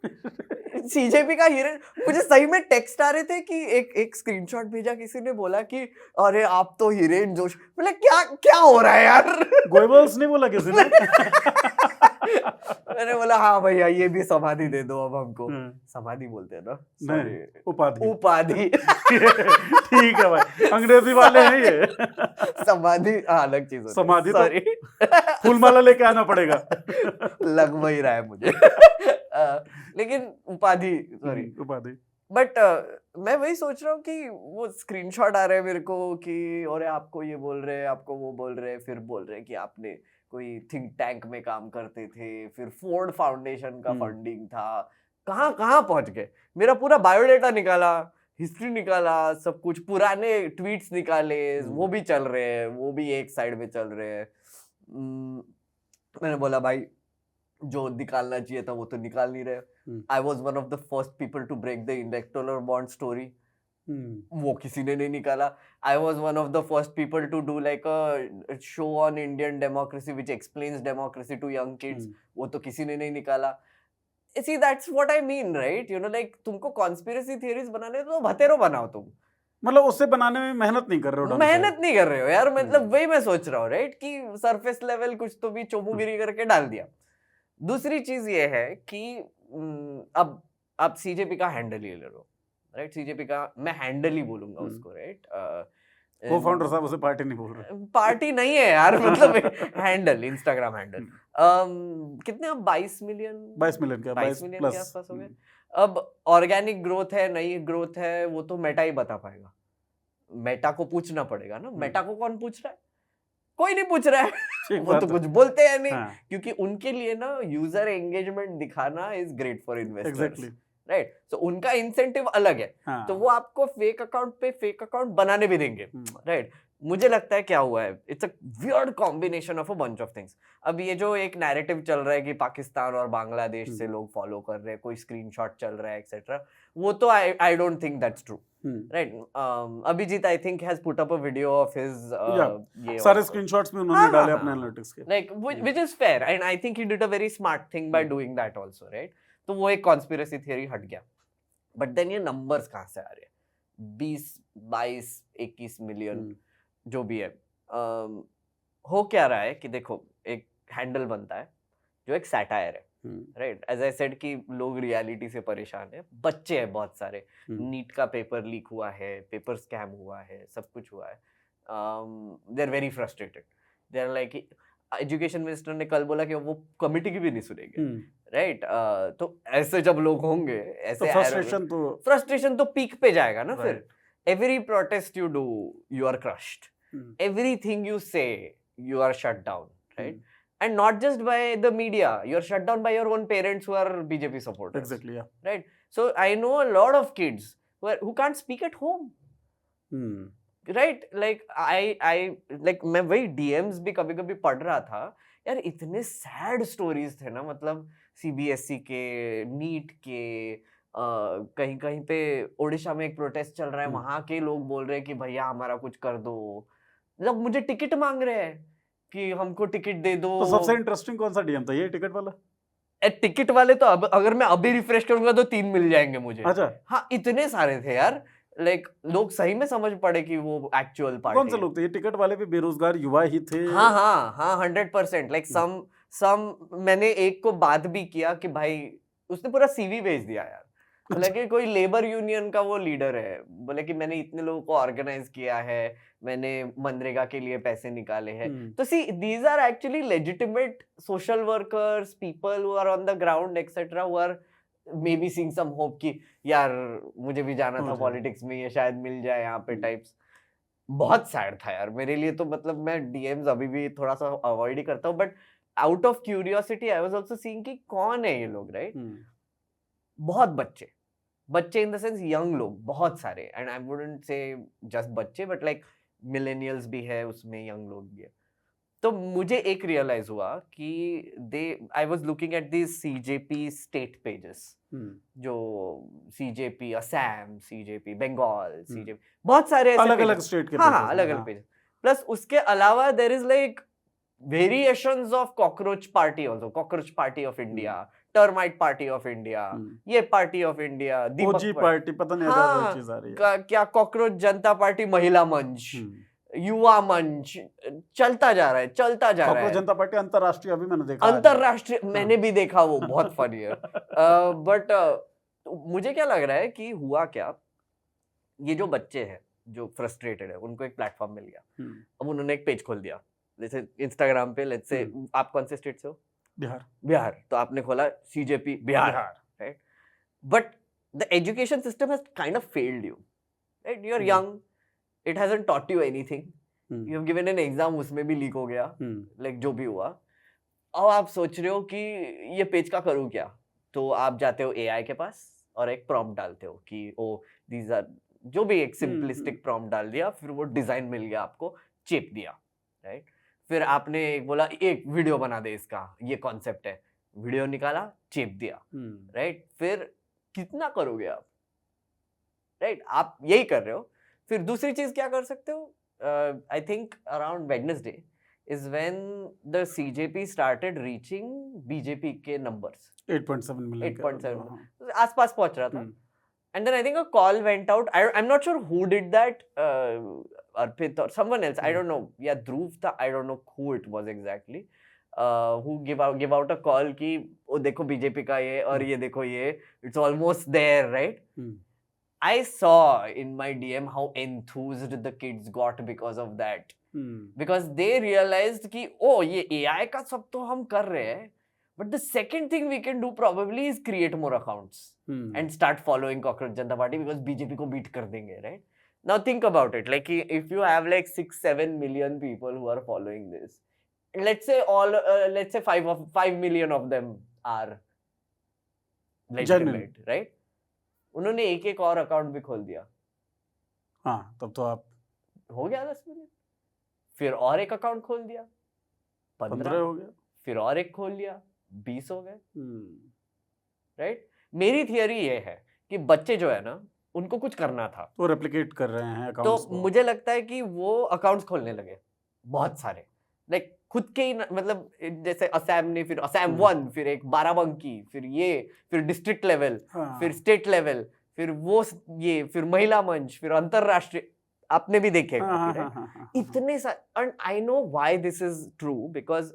CJP का हिरेन, मुझे सही में टेक्स्ट आ रहे थे कि एक स्क्रीनशॉट भेजा किसी ने, बोला कि अरे आप तो हिरेन जोशी, मतलब क्या हो रहा है यार। गोएबल्स नहीं बोला किसी ने। मैंने बोला हाँ भैया ये भी समाधि दे दो अब हमको। समाधि बोलते हैं ना, नहीं उपाधि। ठीक है भाई, अंग्रेजी वाले हैं ये। समाधि अलग चीज है, समाधि सॉरी फूलमाला लेके आना पड़ेगा। लग वही रहा है मुझे। लेकिन उपाधि, सॉरी उपाधि। बट मैं वही सोच रहा हूँ कि वो स्क्रीनशॉट आ रहे हैं मेरे को कि अरे आपको ये बोल रहे हैं, आपको वो बोल रहे हैं, फिर बोल रहे हैं कि आपने कोई थिंक टैंक में काम करते थे, फिर फोर्ड फाउंडेशन का फंडिंग था, कहाँ पहुंच गए। मेरा पूरा बायोडेटा निकाला, हिस्ट्री निकाला, सब कुछ पुराने ट्वीट्स निकाले, वो भी चल रहे हैं, वो भी एक साइड में चल रहे हैं। मैंने बोला भाई जो निकालना चाहिए था वो तो निकाल नहीं रहे। I was one of the first people to break the electoral bond story, वो किसी ने नहीं निकाला। I was one of the first people to do like a show on Indian democracy which explains democracy to young kids, वो तो किसी ने नहीं निकाला। See, that's what I mean, right? You know, like तुमको कॉन्स्पिरेसी थियरीज बनाने तो भतेरो बनाओ तुम, मतलब उससे बनाने में मेहनत नहीं कर रहे हो, मेहनत नहीं कर रहे हो यार। मतलब वही मैं सोच रहा हूँ, राइट, कि सरफेस लेवल कुछ तो भी चोमुगिरी करके डाल दिया। दूसरी चीज ये है कि अब आप CJP का हैंडल ही ले लो, राइट? CJP का मैं हैंडल ही बोलूंगा उसको, राइट? को-फाउंडर साहब उसे पार्टी नहीं बोल रहे, पार्टी नहीं है यार, मतलब हैंडल, इंस्टाग्राम हैंडल। कितने अब 22 मिलियन के आसपास हो गए। अब ऑर्गेनिक ग्रोथ है, नई ग्रोथ है, वो तो मेटा ही बता पाएगा। मेटा को पूछना पड़ेगा ना, मेटा को कौन पूछ रहा है? कोई नहीं पूछ रहा है। वो तो कुछ बोलते हैं नहीं, क्योंकि उनके लिए ना यूजर एंगेजमेंट दिखाना is great for investors, right? So उनका इंसेंटिव अलग है, हाँ, तो वो आपको फेक अकाउंट पे फेक अकाउंट बनाने भी देंगे, राइट? मुझे लगता है क्या हुआ है, it's a weird combination of a bunch of things. अब ये जो एक नैरेटिव चल रहा है कि पाकिस्तान और बांग्लादेश से लोग फॉलो कर रहे हैं, कोई स्क्रीनशॉट चल रहा है एक्सेट्रा, वो तो I don't think that's true, right? Abhijit I think has put up a video of his ये सारे स्क्रीनशॉट्स में उन्होंने डाले अपने एनालिटिक्स के, like which is fair, and I think he did a very smart thing by doing that also, right? तो वो एक conspiracy theory हट गया, but then ये numbers कहाँ से आ रहे हैं? 20, 22, 21 मिलियन जो भी है, हो क्या रहा है कि देखो एक हैंडल बनता है जो एक सैटायर है, राइट? एज आई सेड कि लोग रियलिटी से परेशान है, बच्चे हैं बहुत सारे, नीट का पेपर लीक हुआ है, पेपर स्कैम हुआ है, सब कुछ हुआ है, they are very frustrated, they are like, education minister ने कल बोला कि वो कमिटी की भी नहीं सुनेंगे, राइट? तो ऐसे जब लोग होंगे, ऐसे फ्रस्ट्रेशन तो पीक पे जाएगा ना, फिर every protest you do you are crushed, everything you say you are shut down, right? And not just by the media, you are shut down by your own parents who are BJP supporters, exactly, yeah, right? So I know a lot of kids who can't speak at home, right? Like I like मैं वही DMs भी कभी कभी पढ़ रहा था यार, इतने सैड स्टोरीज थे ना, मतलब CBSE के, नीट के, कहीं कहीं पे ओडिशा में एक प्रोटेस्ट चल रहा है, वहां के लोग बोल रहे हैं कि भैया हमारा कुछ कर दो, मतलब मुझे टिकट मांग रहे हैं कि हमको टिकट दे दो। तो सबसे इंटरेस्टिंग कौन सा डीएम था, ये टिकट वाला? टिकट वाले तो अब अगर मैं अभी रिफ्रेश करूंगा तो 3 मिल जाएंगे मुझे। अच्छा, हाँ, इतने सारे थे यार, लाइक लोग सही में समझ पड़े कि वो एक्चुअल पार्टी। कौन से लोग थे ये टिकट वाले? भी बेरोजगार युवा ही थे? हाँ हाँ हाँ, 100%। लाइक सम मैंने एक को बात भी किया कि भाई, उसने पूरा सीवी भेज दिया यार, बोला कि कोई लेबर यूनियन का वो लीडर है, बोले कि मैंने इतने लोगों को ऑर्गेनाइज किया है, मैंने मनरेगा के लिए पैसे निकाले हैं। तो see, these are actually legitimate social workers, people who are on the ground etcetera, who are maybe seeing some hope कि यार मुझे भी जाना था पॉलिटिक्स में, ये शायद मिल जाए यहाँ पे टाइप्स। बहुत सैड था यार मेरे लिए तो, मतलब मैं डीएम्स अभी भी थोड़ा सा अवॉइड ही करता हूँ, but out of curiosity I was also seeing कि कौन है ये लोग, राइट? बहुत बच्चे इन द सेंस यंग लोग बहुत सारे, and I wouldn't say just बच्चे, बट लाइक मिलेनियल्स भी है उसमें, यंग लोग भी है। तो मुझे एक रियलाइज हुआ कि I was looking at this CJP state pages, जो CJP Assam, CJP Bengal, CJP, बहुत सारे अलग अलग स्टेट के, हाँ अलग अलग पेज। प्लस उसके अलावा there is like variations of cockroach party also, cockroach party of India, termite party of India, ये party of India, Deepak party, पता नहीं हाँ, चीज आ रही है क्या कॉकरोच जनता पार्टी महिला मंच, युवा मंच, चलता जा रहा है, चलता जा रहा है। कॉकरोच जनता पार्टी अंतरराष्ट्रीय, अभी मैंने देखा, अंतरराष्ट्रीय मैंने भी देखा, वो बहुत फनी है। बट मुझे क्या लग रहा है कि हुआ क्या, ये जो बच्चे हैं जो फ्रस्ट्रेटेड है, उनको एक प्लेटफॉर्म मिल गया, अब उन्होंने एक पेज खोल दिया, जैसे इंस्टाग्राम पे, लेट्स से आप कौन से स्टेट से हो? बिहार, तो आपने खोला CJP Bihar, right? But the education system has kind of failed you, right? You are young, it hasn't taught you anything, you have given an exam, उसमें भी लीक हो गया, लाइक जो भी हुआ। अब आप सोच रहे हो कि ये पेज का करूँ क्या, तो आप जाते हो एआई के पास और एक प्रॉम्प्ट डालते हो कि ओ दीज आर, जो भी एक सिंपलिस्टिक प्रॉम्प्ट डाल दिया, फिर वो डिजाइन मिल गया आपको, चेप दिया, राइट? फिर आपने बोला एक वीडियो बना दे इसका, ये कॉन्सेप्ट है, वीडियो निकाला, चेप दिया, राइट? फिर कितना करोगे आप, राइट? आप यही कर रहे हो। फिर दूसरी चीज क्या कर सकते हो, I think around Wednesday is when the CJP started reaching BJP के numbers, 8.7 मिलियन, 8.7 आसपास पहुंच रहा था। And then I think a call went out. I'm not sure who did that, Arpit or someone else. I don't know. Yeah, Dhruv tha. I don't know who it was exactly. Who give out a call कि ओ देखो BJP का ये और ये देखो ये, it's almost there, right? I saw in my DM how enthused the kids got because of that. Because they realized कि ओ ये AI का सब तो हम कर रहे हैं, but the second thing we can do probably is create more accounts and start following Cockroach Janata Party, because BJP को beat कर देंगे, right? Now think about it, like if you have like 6-7 million people who are following this, let's say let's say 5 million of them are legitimate, right? उन्होंने एक और account भी खोल दिया। हाँ, तब तो आप हो गया 10 मिलियन। फिर और एक अकाउंट खोल दिया, 15 15। हो गया। फिर और एक खोल लिया, 20 हो गए। हम्म, राइट। मेरी थियरी ये है कि बच्चे जो है ना, उनको कुछ करना था, वो रेप्लिकेट कर रहे हैं तो अकाउंट्स को। मुझे लगता है कि वो अकाउंट्स खोलने लगे बहुत सारे, लाइक खुद के ही मतलब जैसे असैम ने, फिर असैम 1, फिर एक बाराबंकी, फिर ये, फिर डिस्ट्रिक्ट लेवल, हाँ, फिर स्टेट लेवल, फिर वो ये, फिर महिला मंच, फिर अंतरराष्ट्रीय, आपने भी देखे हाँ, काफी, हाँ, राइट? हाँ, हाँ, हाँ, इतने सारे, and I know why this is true, because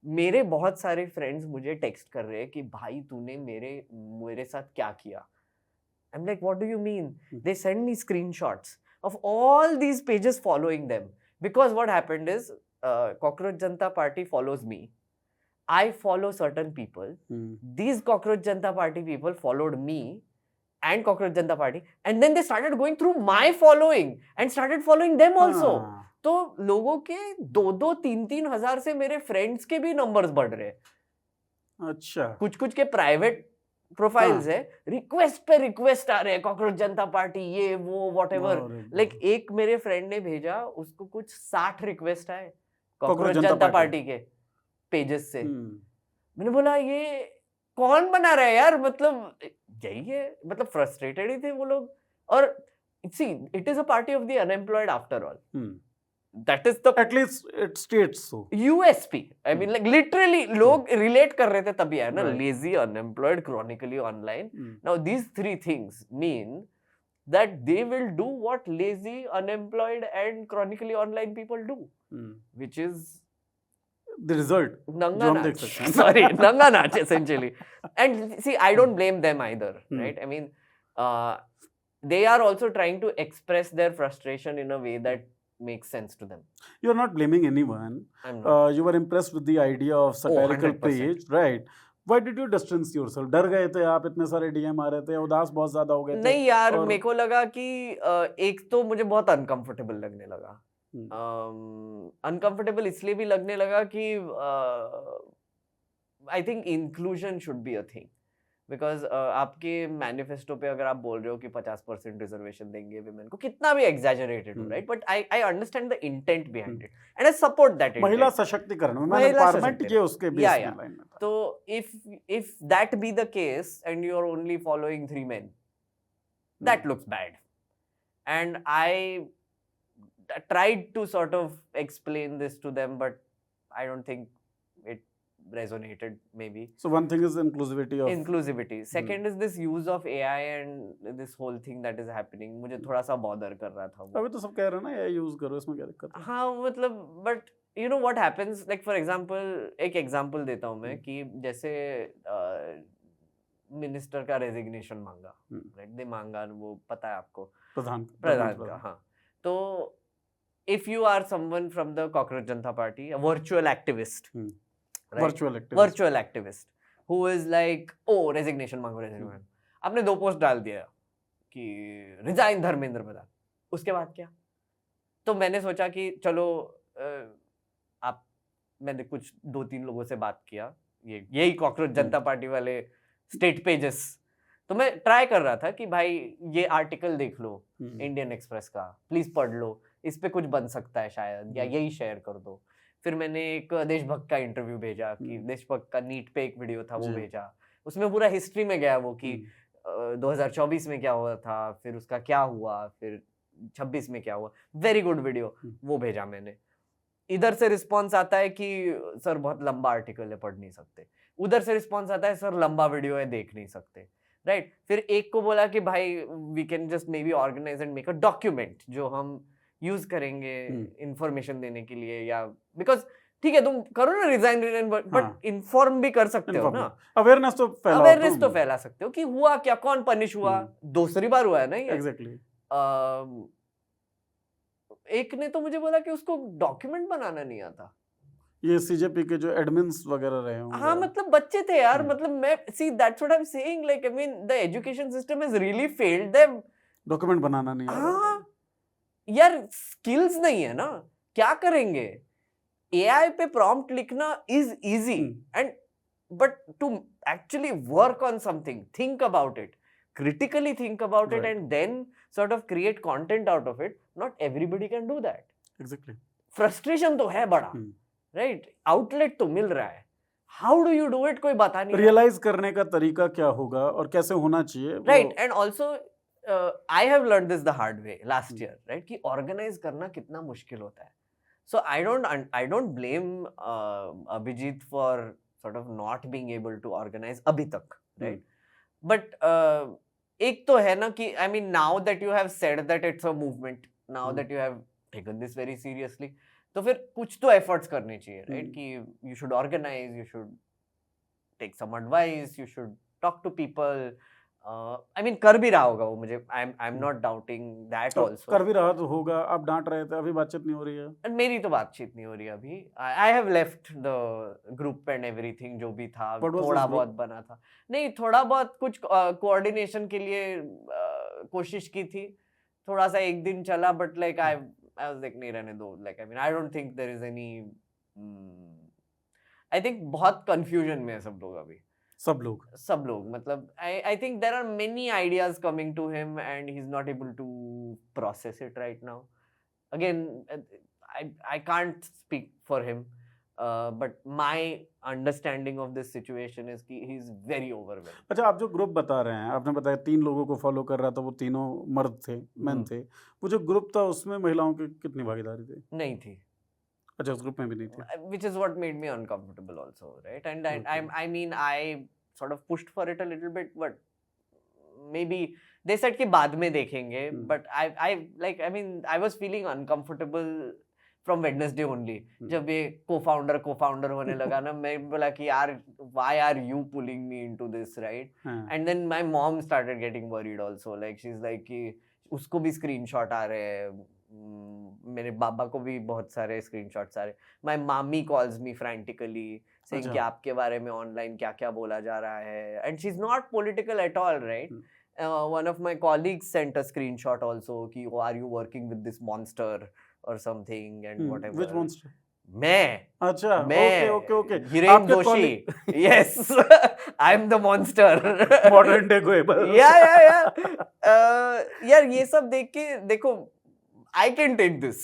मेरे बहुत सारे फ्रेंड्स मुझे टेक्स्ट कर रहे हैं कि भाई तूने मेरे साथ क्या किया। I'm like, what do you mean? They send me screenshots of all these pages following them. Because what happened is, Cockroach Janta Party follows me. I follow certain people. These Cockroach Janta Party people followed me and Cockroach Janta Party. And then they started going through my following and started following them also. तो लोगों के 2-2, 3-3 हजार से मेरे friends के भी numbers बढ़ रहे हैं। अच्छा, कुछ के प्राइवेट प्रोफाइल्स है, रिक्वेस्ट पे रिक्वेस्ट आ रहे हैं, कॉकरोच जनता पार्टी, ये वो व्हाटएवर। लाइक एक मेरे फ्रेंड ने भेजा, उसको कुछ 60 रिक्वेस्ट आए कॉकरोच जनता पार्टी के पेजेस से। मैंने बोला ये कौन बना रहा है यार, मतलब यही है, मतलब फ्रस्ट्रेटेड ही थे वो लोग। और see, it is a party of the unemployed after all. That is the at least it states so. USP. I mean, like literally, लोग relate कर रहे थे तभी है ना, Right. lazy, unemployed, chronically online. Now these 3 things mean that they will do what lazy, unemployed, and chronically online people do, which is the result. नंगा नाच. Sorry, नंगा नाच essentially. And see, I don't blame them either, right? I mean, they are also trying to express their frustration in a way that makes sense to them. You are not blaming anyone. I'm not. You were impressed with the idea of satirical 100%. page, right? Why did you distance yourself? डर गए थे आप, इतने सारे DM आ रहे थे, उदास बहुत ज्यादा हो गए थे? नहीं यार, मेरे को लगा कि एक तो मुझे बहुत अनकंफर्टेबल लगने लगा। अनकंफर्टेबल इसलिए भी लगने लगा कि I think inclusion should be a thing, because आपके मैनिफेस्टो पे अगर आप बोल रहे हो कि 50% रिजर्वेशन देंगे विमेन को, कितना भी एग्जैजरेटेड हो, right? But I understand the intent behind it and I support that. महिला सशक्तिकरण, वुमेन एम्पावरमेंट, ये उसके बेस में लाइन में था। तो if that be the case and you are only following 3 men, that looks bad. And I tried to sort of explain this to them, but I don't think it resonated, maybe. So one thing is inclusivity. Second is this use of AI and this whole thing that is happening. मुझे थोड़ा सा bother कर रहा था वो। अभी तो सब कह रहे हैं ना AI यूज करो, इसमें क्या दिक्कत है? हाँ मतलब, but you know what happens, like for example, एक example देता हूँ मैं कि जैसे मिनिस्टर का रेजिग्नेशन मांगा, राइट? दे मांगा, वो पता है आपको, प्रधान का। हाँ, तो if you are someone from the Cockroach Janta Party, a virtual activist, right? Virtual activist who is like, oh resignation मांगो, resignation। आपने 2 पोस्ट डाल दिया कि रिजाइन धर्मेंद्र प्रधान, उसके बाद क्या? तो मैंने सोचा कि चलो मैंने कुछ 2-3 लोगों से बात किया, यही कॉकरोच जनता पार्टी वाले स्टेट पेजेस, तो मैं ट्राई कर रहा था कि भाई ये आर्टिकल देख लो इंडियन एक्सप्रेस का, प्लीज पढ़ लो, इस पे कुछ बन सकता है शायद, या यही शेयर कर दो। फिर मैंने एक देशभक्त का इंटरव्यू भेजा कि देशभक्त का नीट पे एक वीडियो था, वो भेजा, उसमें पूरा हिस्ट्री में गया वो कि 2024 में क्या हुआ था, फिर उसका क्या हुआ, फिर 26 में क्या हुआ, वेरी गुड वीडियो, वो भेजा मैंने। इधर से रिस्पॉन्स आता है कि सर बहुत लंबा आर्टिकल है, पढ़ नहीं सकते। उधर से रिस्पॉन्स आता है सर लंबा वीडियो है, देख नहीं सकते, राइट? फिर एक को बोला कि भाई we can just maybe organise and make a document जो हम यूज करेंगे इंफॉर्मेशन देने के लिए, या बिकॉज ठीक है तुम करो ना रिजाइन, बट इन्फॉर्म भी कर सकते हो ना, अवेयरनेस तो फैला सकते हो कि हुआ क्या, कौन पनिश हुआ, दूसरी बार हुआ है ना ये। एग्जैक्टली। एक ने तो मुझे बोला कि उसको डॉक्यूमेंट बनाना नहीं आता। ये सीजेपी के जो एडमिन्स वगैरह रहे होंगे। हाँ मतलब बच्चे थे यार, मतलब मैं see that's what I am saying, like I mean the education system has really failed them. Document बनाना नहीं आता। हाँ यार, स्किल्स नहीं है ना, क्या करेंगे? एआई पे प्रॉम्प्ट लिखना is easy, and but to actually work on something, think about it, critically think about it Right. and then sort of create content out of it, not everybody can do that. Exactly. Frustration तो है बड़ा, right? Outlet तो मिल रहा है. How do you do it? कोई बता नहीं रहा. रियलाइज करने का तरीका क्या होगा और कैसे होना चाहिए Right, and also I have learned this the hard way last year, right? कि organize करना कितना मुश्किल होता है. So I don't blame Abhijit for sort of not being able to organize अभी तक, right? But एक तो है ना कि I mean now that you have said that it's a movement, now that you have taken this very seriously, तो फिर कुछ तो efforts करने चाहिए, right? कि you should organize, you should take some advice, you should talk to people. I mean कर भी रहा होगा वो मुझे. I'm not doubting that also. कर भी रहा तो होगा. आप डांट रहे थे, अभी बातचीत नहीं हो रही है. And मेरी तो बातचीत नहीं हो रही अभी. I have left the group and everything जो भी था. थोड़ा बहुत बना था. नहीं थोड़ा बहुत कुछ coordination के लिए कोशिश की थी. थोड़ा सा एक दिन चला but like I was like नहीं रहने दो. Like I mean I don't think there is any. I think बहुत confusion में है सब लोग अभी. सब लोग मतलब I think there are many ideas coming to him and he's not able to process it right now. Again, I can't speak for him, but my understanding of this situation is कि he's very overwhelmed. अच्छा, आप जो group बता रहे हैं, आपने बताया 3 लोगों को फॉलो कर रहा था, वो तीनों मर्द थे, मेन थे. वो जो ग्रुप था उसमें महिलाओं की कितनी भागीदारी थी? नहीं थी. अच्छा, उस ग्रुप में भी नहीं थी. Which is what made me uncomfortable also, right? And I mean I sort of pushed for it a little bit, but maybe they said कि बाद में देखेंगे. But I mean I was feeling uncomfortable from Wednesday only. जब ये co-founder होने लगा ना, मैं बोला कि यार why are you pulling me into this, right? And then my mom started getting worried also. Like she's like कि उसको भी screenshot आ रहे हैं. मेरे बाबा को भी बहुत सारे स्क्रीनशॉट्स आ रहे. माय मामी कॉल्स मी फ्रैंटिकली सेइंग कि आपके बारे में ऑनलाइन क्या क्या बोला जा रहा है. And she is not political at all, right? One of my colleagues sent a screenshot also कि are you working with this monster और something and whatever. Which monster? मैं. अच्छा, okay. Hiren Joshi. Yes, I am the monster. Modern day Goebbels. Yeah यार ये सब देख के देखो I can take this.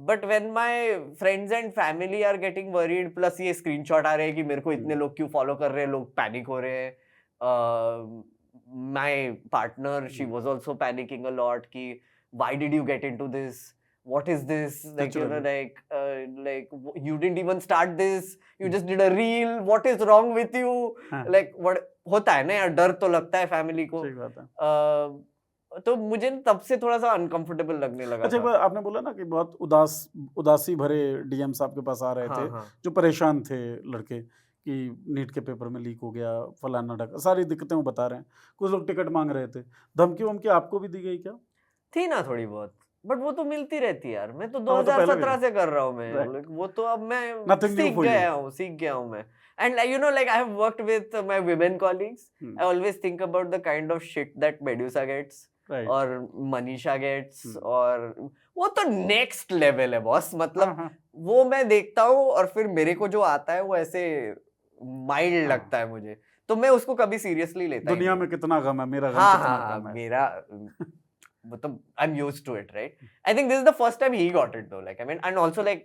But when my friends and family are getting worried, plus ये screenshot आ रहे हैं कि मेरे को इतने लोग क्यों follow कर रहे हैं, लोग panic हो रहे हैं. My partner, she was also panicking a lot कि why did you get into this? What is this? Like you know, like you didn't even start this. You just did a reel. What is wrong with you? Like what होता है ना यार, डर तो लगता है family को. सही बात है. तो मुझे तब से थोड़ा सा अनकंफर्टेबल लगने लगा. अच्छा, आपने बोला ना कि बहुत उदासी भरे डीएम्स आपके पास आ रहे थे. जो परेशान थे लड़के कि नीट के पेपर में लीक हो गया, फलाना ढका, सारी दिक्कतें वो बता रहे हैं. कुछ लोग टिकट मांग रहे थे. धमकी वमकी आपको भी दी गई क्या? थी ना थोड़ी बहुत, बट वो तो मिलती रहती है यार. मैं तो 2017 से कर रहा हूँ मैं. वो तो अब मैं सीख गया हूँ मैं. And you know, like I have worked with my women colleagues. I always think about the kind of shit that Medusa gets. Right. और मनीषा गेट्स. और वो तो नेक्स्ट लेवल है बॉस. मतलब वो मैं देखता हूँ और फिर मेरे को जो आता है वो ऐसे माइल्ड लगता है मुझे. तो मैं उसको कभी सीरियसली लेता नहीं. दुनिया में कितना गम है, मेरा गम कितना कम है. मेरा मतलब I'm used to it, right? I think this is the first time he got it though. Like I mean, and also like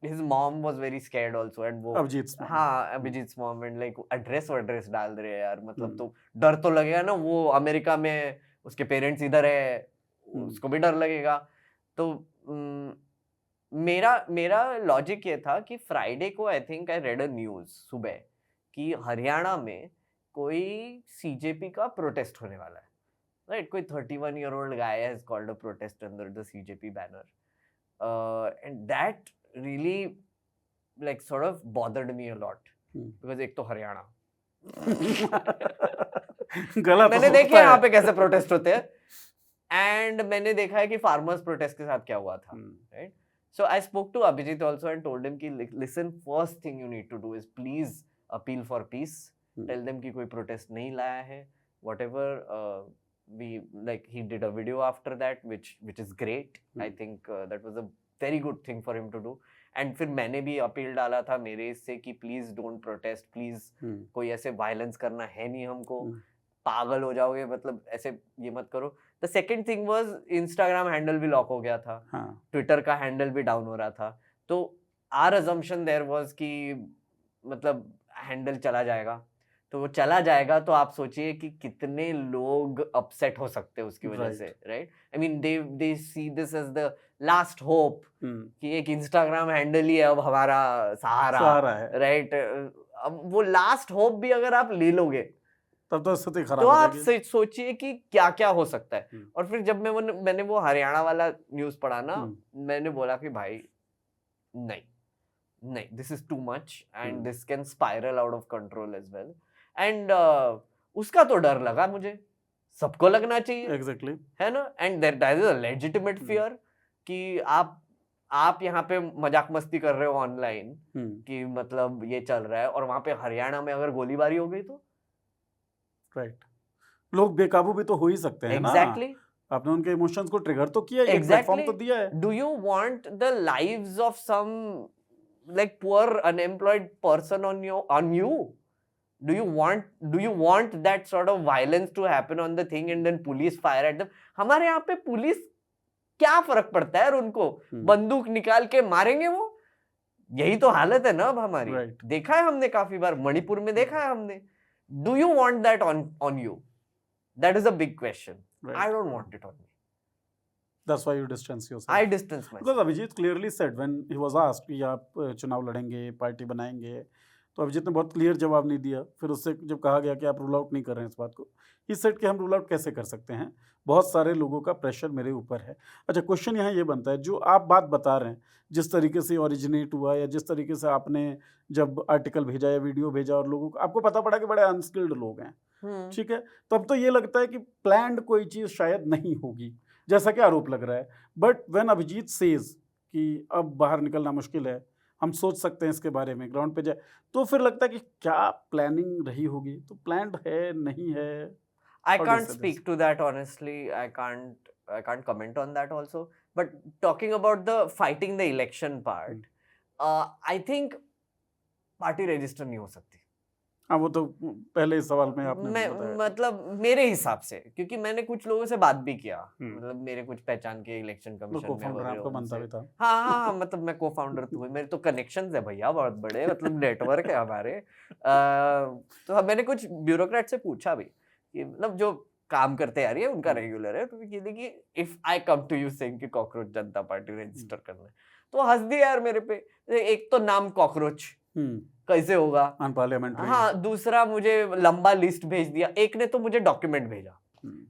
his mom was very scared also. And वो Abhijit's mom and like address डाल रहे हैं यार. मतलब तो डर तो लगेगा ना. वो अमेरिका में, उसके पेरेंट्स इधर है, उसको भी डर लगेगा. तो मेरा लॉजिक ये था कि फ्राइडे को I think I read a news सुबह कि हरियाणा में कोई सीजेपी का प्रोटेस्ट होने वाला है. Right, कोई 31-year-old guy has called a protest under the CJP banner, and that really like sort of bothered me a lot because एक तो हरियाणा. मैंने देखा यहाँ पे कैसे प्रोटेस्ट होते हैं, एंड मैंने देखा है कि फार्मर्स प्रोटेस्ट के साथ क्या हुआ था. Right. So I spoke to Abhijit also and told him कि listen, first thing you need to do is please appeal for peace. Tell them कि कोई protest नहीं लाया है. Whatever. We like he did a video after that which is great. I think that was a very good thing for him to do. And फिर मैंने भी appeal डाला था मेरे इससे कि प्लीज डोंट प्रोटेस्ट, प्लीज कोई ऐसे वायलेंस करना है नहीं हमको. पागल हो जाओगे, मतलब ऐसे ये मत करो। The second thing was Instagram handle भी लॉक हो गया था, ट्विटर का हैंडल भी डाउन हो रहा था, तो आवर अजम्पशन देयर वाज कि मतलब हैंडल चला जाएगा, तो वो चला जाएगा तो आप सोचिए कि कितने लोग अपसेट हो सकते हैं उसकी वजह से, right? I mean they see this as the last hope कि एक इंस्टाग्राम हैंडल ही अब हमारा सहारा है, राइट? अब वो लास्ट होप भी अगर आप ले लोगे तब तो स्थिति खराब तो हो आप जाएगी। सोचिए कि क्या क्या हो सकता है। और फिर जब मैंने वो हरियाणा वाला न्यूज़ पढ़ा ना, मैंने बोला कि भाई नहीं, this is too much and this can spiral out of control as well. And उसका तो डर लगा मुझे, सबको लगना चाहिए, एग्जैक्टली, है ना? And that is a legitimate fear कि आप यहाँ पे मजाक मस्ती कर रहे हो ऑनलाइन कि मतलब ये चल रहा है, और वहां पे हरियाणा में अगर गोलीबारी हो गई तो राइट, लोग बेकाबू भी तो हो ही सकते हैं एग्जैक्टली ना। आपने उनके इमोशंस को ट्रिगर तो किया, एक प्लेटफॉर्म तो दिया है। Do you want the lives of some like poor unemployed person on you? Do you want that sort of violence to happen on the thing and then police fire at them? हमारे यहाँ पे police क्या फर्क पड़ता है यार, उनको बंदूक निकाल के मारेंगे वो, यही तो हालत है ना अब हमारी। देखा है हमने काफी बार, मणिपुर में देखा है हमने। Do you want that on you? That is a big question. I don't want it on me. That's why you distance yourself. I distance myself. Because Abhijit clearly said when he was asked कि आप चुनाव लड़ेंगे, party बनाएंगे, तो अभिजीत ने बहुत clear जवाब नहीं दिया। फिर उससे जब कहा गया कि आप रूल आउट नहीं कर रहे हैं इस बात को, he said कि हम रूल आउट कैसे कर सकते हैं, बहुत सारे लोगों का प्रेशर मेरे ऊपर है। अच्छा, क्वेश्चन यहाँ ये बनता है, जो आप बात बता रहे हैं, जिस तरीके से ओरिजिनेट हुआ या जिस तरीके से आपने जब आर्टिकल भेजा या वीडियो भेजा और लोगों को आपको पता पड़ा कि बड़े अनस्किल्ड लोग हैं, ठीक है, तब तो ये लगता है कि प्लान्ड कोई चीज़ शायद नहीं होगी, जैसा कि आरोप लग रहा है। बट व्हेन अभिजीत सेज कि अब बाहर निकलना मुश्किल है, हम सोच सकते हैं इसके बारे में, ग्राउंड पे जाए, तो फिर लगता है कि क्या प्लानिंग रही होगी, तो प्लान्ड है नहीं है। I can't speak to that honestly. I can't comment on that also. But talking about the fighting the election part, I think party register नहीं हो सकती। हाँ, वो तो पहले इस सवाल में आपने बताया। मतलब मेरे हिसाब से, क्योंकि मैंने कुछ लोगों से बात भी किया, मतलब मेरे कुछ पहचान के इलेक्शन कमीशन में आपको बनता भी था। हाँ, मतलब मैं को-फाउंडर तो हूँ, मेरे तो कनेक्शंस है भैया बहुत बड़े, मतलब नेटवर्क है हमारे। तो मैंने कुछ ब्यूरोक्रेट से पूछा भी कि मतलब जो काम करते आ रही है उनका रेगुलर है, तो कि if I come to you saying कि कॉकरोच जनता पार्टी रजिस्टर करना है, तो हंस दिया यार मेरे पे। एक तो नाम कॉकरोच कैसे होगा, अनपार्लियामेंट्री। हाँ, दूसरा मुझे लंबा लिस्ट भेज दिया, एक ने तो मुझे डॉक्यूमेंट भेजा,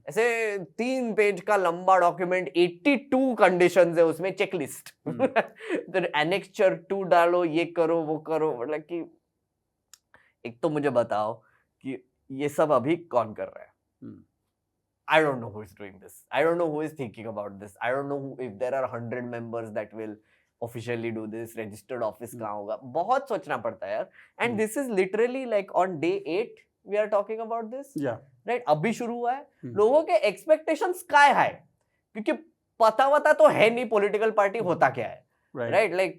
ऐसे 3 पेज का लंबा डॉक्यूमेंट, 82 कंडीशंस है उसमें, चेकलिस्ट। तो एनेक्चर 2 डालो, ये करो वो करो, मतलब कि एक तो मुझे बताओ कि ये सब अभी कौन कर रहा है? I don't know who is doing this. I don't know who is thinking about this. I don't know if there are 100 members that will officially do this. Registered office कहाँ होगा? बहुत सोचना पड़ता है यार। And this is literally like on day 8 we are talking about this. Yeah. Right? अभी शुरू हुआ है। लोगों के expectations sky high, क्योंकि पता तो है नहीं पॉलिटिकल पार्टी होता क्या है। Right? Like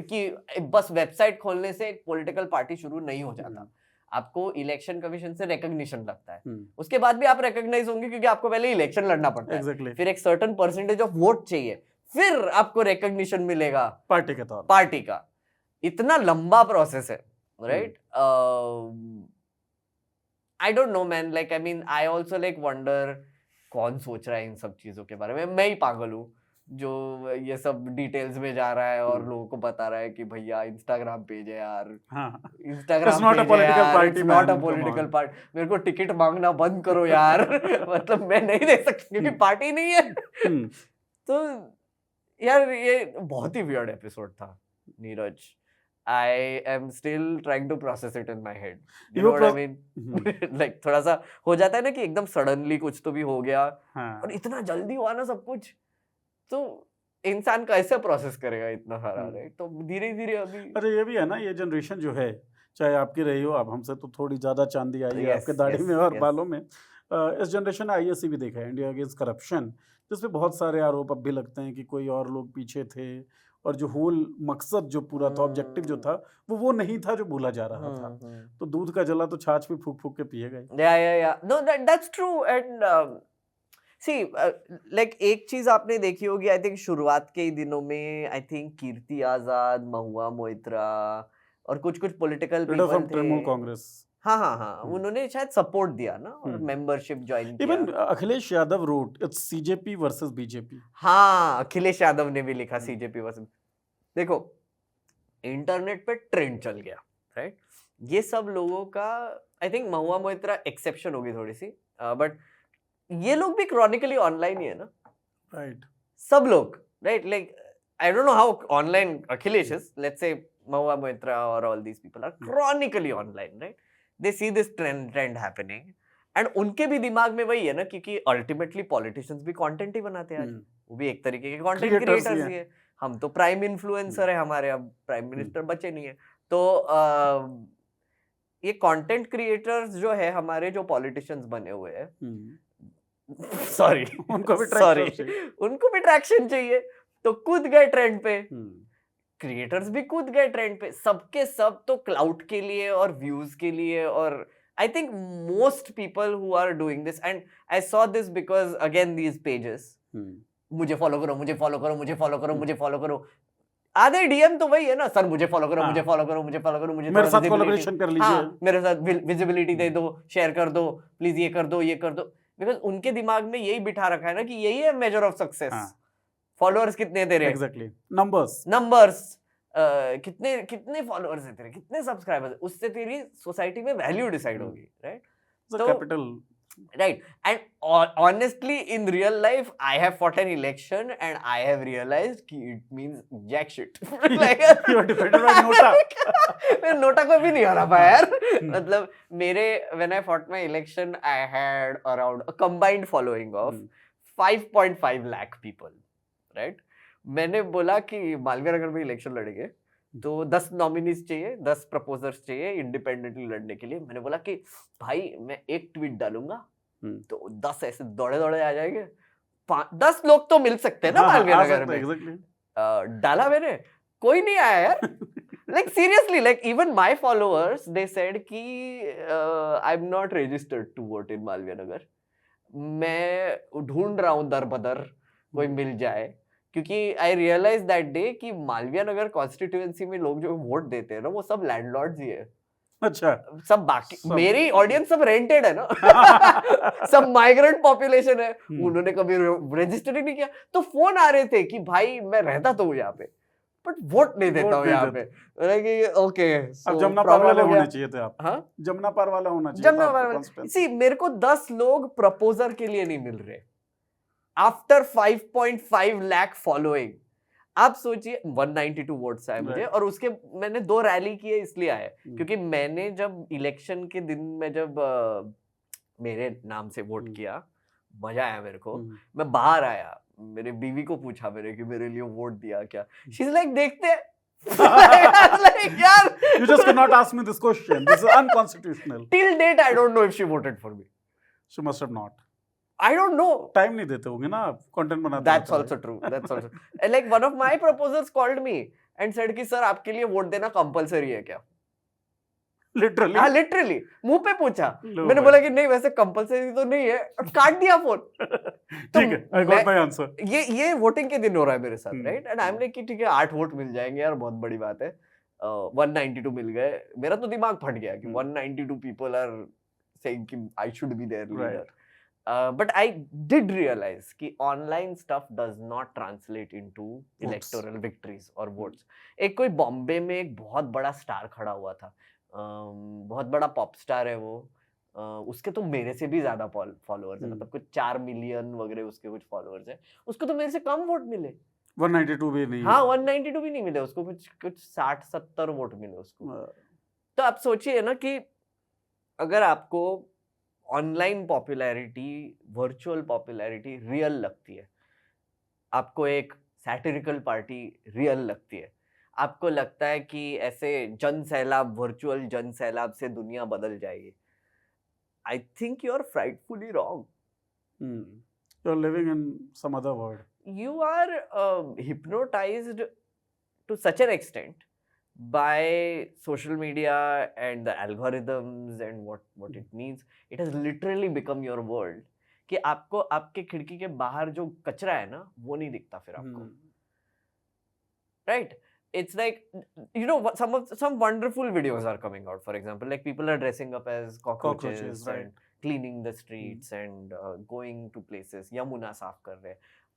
कि बस वेबसाइट खोलने से एक पॉलिटिकल पार्टी शुरू नहीं हो जाता। आपको इलेक्शन कमीशन से रिकॉग्निशन लगता है, उसके बाद भी आप रिकॉग्नाइज होंगे क्योंकि आपको पहले इलेक्शन लड़ना पड़ता है, फिर एक सर्टेन परसेंटेज ऑफ वोट चाहिए, फिर आपको रिकॉग्निशन मिलेगा पार्टी के तौर, पार्टी का। इतना लंबा प्रोसेस है, right? I don't no man, like I mean I also like wonder कौन सोच रहा है इन सब चीजों के बारे में। मैं ही पागल हूँ जो ये सब डिटेल्स में जा रहा है और लोगों को बता रहा है कि भैया इंस्टाग्राम पेज है यार, इंस्टाग्राम पेज है यार, it's not a political party, मेरे को टिकट मांगना बंद करो यार। मतलब मैं नहीं दे सकती क्योंकि पार्टी नहीं है। तो यार ये बहुत ही वियर्ड एपिसोड था Neeraj. I am still trying to process it in my head. You know what I mean? Like थोड़ा सा हो जाता है ना कि एकदम सडनली कुछ तो भी हो गया और इतना जल्दी हुआ ना सब कुछ, तो इंसान कैसे प्रोसेस करेगा इतना सारा, राइट? तो धीरे धीरे अभी। अरे ये भी है ना, ये जनरेशन जो है, चाहे आपकी रही हो, आप हमसे तो थोड़ी ज्यादा चांदी आई है आपके दाढ़ी में और बालों में। इस जनरेशन ने ISC भी देखा है, इंडिया अगेंस्ट करप्शन, जिसपे बहुत सारे आरोप अब भी लगते हैं कि कोई और लोग पीछे थे और जो होल मकसद जो पूरा था, ऑब्जेक्टिव जो था, वो नहीं था जो बोला जा रहा था। तो दूध का जला तो छाछ भी फूक फूक के पिएगा ही। yeah. No, that's true. And see, like एक चीज आपने देखी होगी, आई थिंक शुरुआत के ही दिनों में, आई थिंक कीर्ति आजाद, महुआ मोइत्रा और कुछ political leader people from the. Trinamool Congress. हाँ, उन्होंने शायद सपोर्ट दिया ना, और मेंबरशिप ज्वाइन किया। Even Akhilesh Yadav wrote it's CJP versus BJP. हाँ, अखिलेश यादव ने भी लिखा सीजेपी वर्सेस। देखो, इंटरनेट पे ट्रेंड चल गया, राइट? ये सब लोगों का, I think Mahua Moitra exception होगी थोड़ी सी, बट ये लोग भी क्रॉनिकली ऑनलाइन ही है ना, राइट? सब लोग, right? Like I don't know how online Akhilesh is, let's से Mahua Moitra or all these people are chronically online, right? They see this trend happening, and उनके भी दिमाग में वही है ना, क्योंकि अल्टीमेटली पॉलिटिशियंस भी कंटेंट ही बनाते हैं आज, वो भी एक तरीके के कंटेंट क्रिएटर्स ही है। हम तो प्राइम इन्फ्लुएंसर है हमारे, अब प्राइम मिनिस्टर बचे नहीं है, तो ये कंटेंट क्रिएटर्स जो है हमारे, जो पॉलिटिशियंस बने हुए हैं, सॉरी उनको भी ट्रैक्शन चाहिए, तो कूद गए ट्रेंड पे। क्रिएटर्स भी कूद गए ट्रेंड पे, सबके सब तो क्लाउड के लिए और व्यूज के लिए। और I think most people who are doing this, and I saw this because again these pages, मुझे फॉलो करो, मुझे फॉलो करो, मुझे फॉलो करो, मुझे फॉलो करो। आधे डीएम तो वही है ना, सर मुझे फॉलो करो, मुझे फॉलो करो, मुझे फॉलो करो, मुझे मेरे साथ कोलैबोरेशन कर लीजिए, हाँ, मेरे साथ विजिबिलिटी दे दो, शेयर कर दो प्लीज, ये कर दो, ये कर दो। बिकॉज उनके दिमाग में यही बिठा रखा है ना कि यही है मेजर ऑफ सक्सेस, फॉलोअर्स कितने दे रहे हैं, एग्जैक्टली, नंबर्स, कितने फॉलोअर्स है तेरे, कितने सब्सक्राइबर्स, उससे तेरी सोसाइटी में वैल्यू डिसाइड होगी, राइट? तो capital, right. And honestly in real life I have fought an election and I have realised कि it means jack shit. Like you are dependent on NOTA. मैं NOTA को भी नहीं हरा पाया यार। मतलब मेरे when I fought my election I had around a combined following of 5.5 lakh people, right? मैंने बोला कि मालवीय नगर में इलेक्शन लड़ेंगे तो 10 नॉमिनीज चाहिए, 10 प्रपोजर्स चाहिए इंडिपेंडेंटली लड़ने के लिए। मैंने बोला कि भाई मैं एक ट्वीट डालूंगा तो 10 ऐसे दौड़े दौड़े आ जाएंगे, 10 लोग तो मिल सकते हैं ना मालवीय नगर में। डाला मैंने, कोई नहीं आया यार। Like seriously, like even my followers they said कि I am not registered to vote in Malviya Nagar. मैं ढूंढ रहा हूं दर बदर कोई मिल जाए, क्योंकि आई रियलाइज दैट डे कि मालवीय नगर कॉन्स्टिट्यूएंसी में लोग जो वोट देते हैं ना वो सब लैंडलॉर्ड्स ही है। अच्छा, सब बाकी मेरी ऑडियंस सब रेंटेड है ना। सब माइग्रेंट पॉपुलेशन है, उन्होंने कभी रजिस्टर ही नहीं किया। तो फोन आ रहे थे कि भाई मैं रहता तो हूँ यहाँ पे बट वोट नहीं देता हूँ यहाँ पे। ओके, अब जमुना पार वाले होने चाहिए थे आप। हाँ, जमुना पार वाला होना चाहिए। जमुना पार वाला। सी, मेरे को 10 लोग प्रपोजर के लिए नहीं मिल रहे आफ्टर 5.5 लाख फॉलोइंग। आप सोचिए 192 वोट्स आए मुझे, और उसके मैंने 2 रैली किए इसलिए आए क्योंकि मैंने जब इलेक्शन के दिन में जब मेरे नाम से वोट किया, मजा आया मेरे को। मैं बाहर आया, मेरे बीवी को पूछा मेरे कि मेरे लिए वोट दिया क्या। शी इज लाइक देखते हैं। like, yaar, you just cannot ask me this question. This is unconstitutional. Till date, I don't know if she voted for me. She must have not. I don't know. Time नहीं देते होंगे ना आप content बनाते। That's also true. That's also. And like one of my proposers called me and said कि sir आपके लिए vote देना कंपलसरी है क्या? लिटरली? हाँ, लिटरली मुंह पे पूछा। मैंने बोला कि नहीं वैसे कंपलसरी तो नहीं है, काट दिया फोन। ठीक है, I got my answer. ये वोटिंग के दिन हो रहा है मेरे साथ, right? And I am like कि ठीक है 8 वोट मिल जाएंगे यार, बहुत बड़ी बात है। 192 मिल गए, मेरा तो दिमाग फट गया कि 192 पीपल आर सेइंग कि I should be there leader. But I did realize कि online stuff does not translate into electoral victories or votes. एक कोई बॉम्बे में एक बहुत बड़ा स्टार खड़ा हुआ था, बहुत बड़ा पॉप स्टार है वो, उसके तो मेरे से भी ज्यादा फॉलोअर्स है, मतलब कुछ 4 मिलियन वगैरह उसके कुछ फॉलोअर्स है। उसको तो मेरे से कम वोट मिले, 192 भी नहीं। हाँ, 192 भी नहीं मिले उसको, कुछ 60-70 वोट मिले उसको। तो आप सोचिए ना कि अगर आपको online popularity, virtual popularity real लगती है, आपको एक सैटिरिकल पार्टी रियल लगती है, आपको लगता है कि ऐसे जन सैलाब, वर्चुअल जन सैलाब से दुनिया बदल जाएगी, I think you are frightfully wrong. You are living in some other world. You are hypnotised to such an extent by social media and the algorithms and what it needs. It has literally become your world कि आपको आपके खिड़की के बाहर जो कचरा है ना वो नहीं दिखता फिर आपको, right? It's like, you know, some wonderful videos are coming out. For example, like people are dressing up as cockroaches right. and cleaning the streets and going to places. Yamuna saaf kar rahe.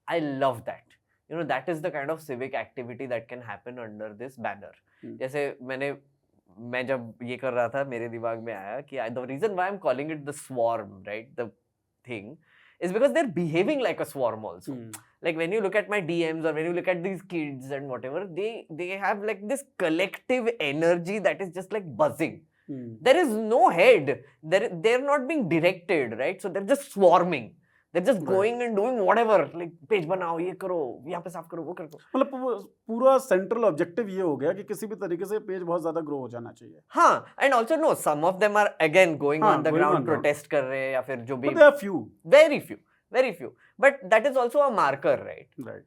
I love that. You know, that is the kind of civic activity that can happen under this banner. जैसे मैं जब ये कर रहा था मेरे दिमाग में आया कि the reason why I'm calling it the swarm, right? The thing is because they're behaving like a swarm also. Like when you look at my DMs or when you look at these kids and whatever, they have like this collective energy that is just like buzzing. There is no head. They're not being directed, right? So they're just swarming. They're just going and doing whatever. Like page बनाओ, ये करो, यहाँ पे साफ करो, वो करो. मतलब पूरा सेंट्रल ऑब्जेक्टिव ये हो गया कि किसी भी तरीके से पेज बहुत ज्यादा ग्रो हो जाना चाहिए. हाँ, and also no, some of them are again going on the ground protest कर रहे हैं या फिर जो भी. But there are few. Very few. But that is also a marker, right? Right.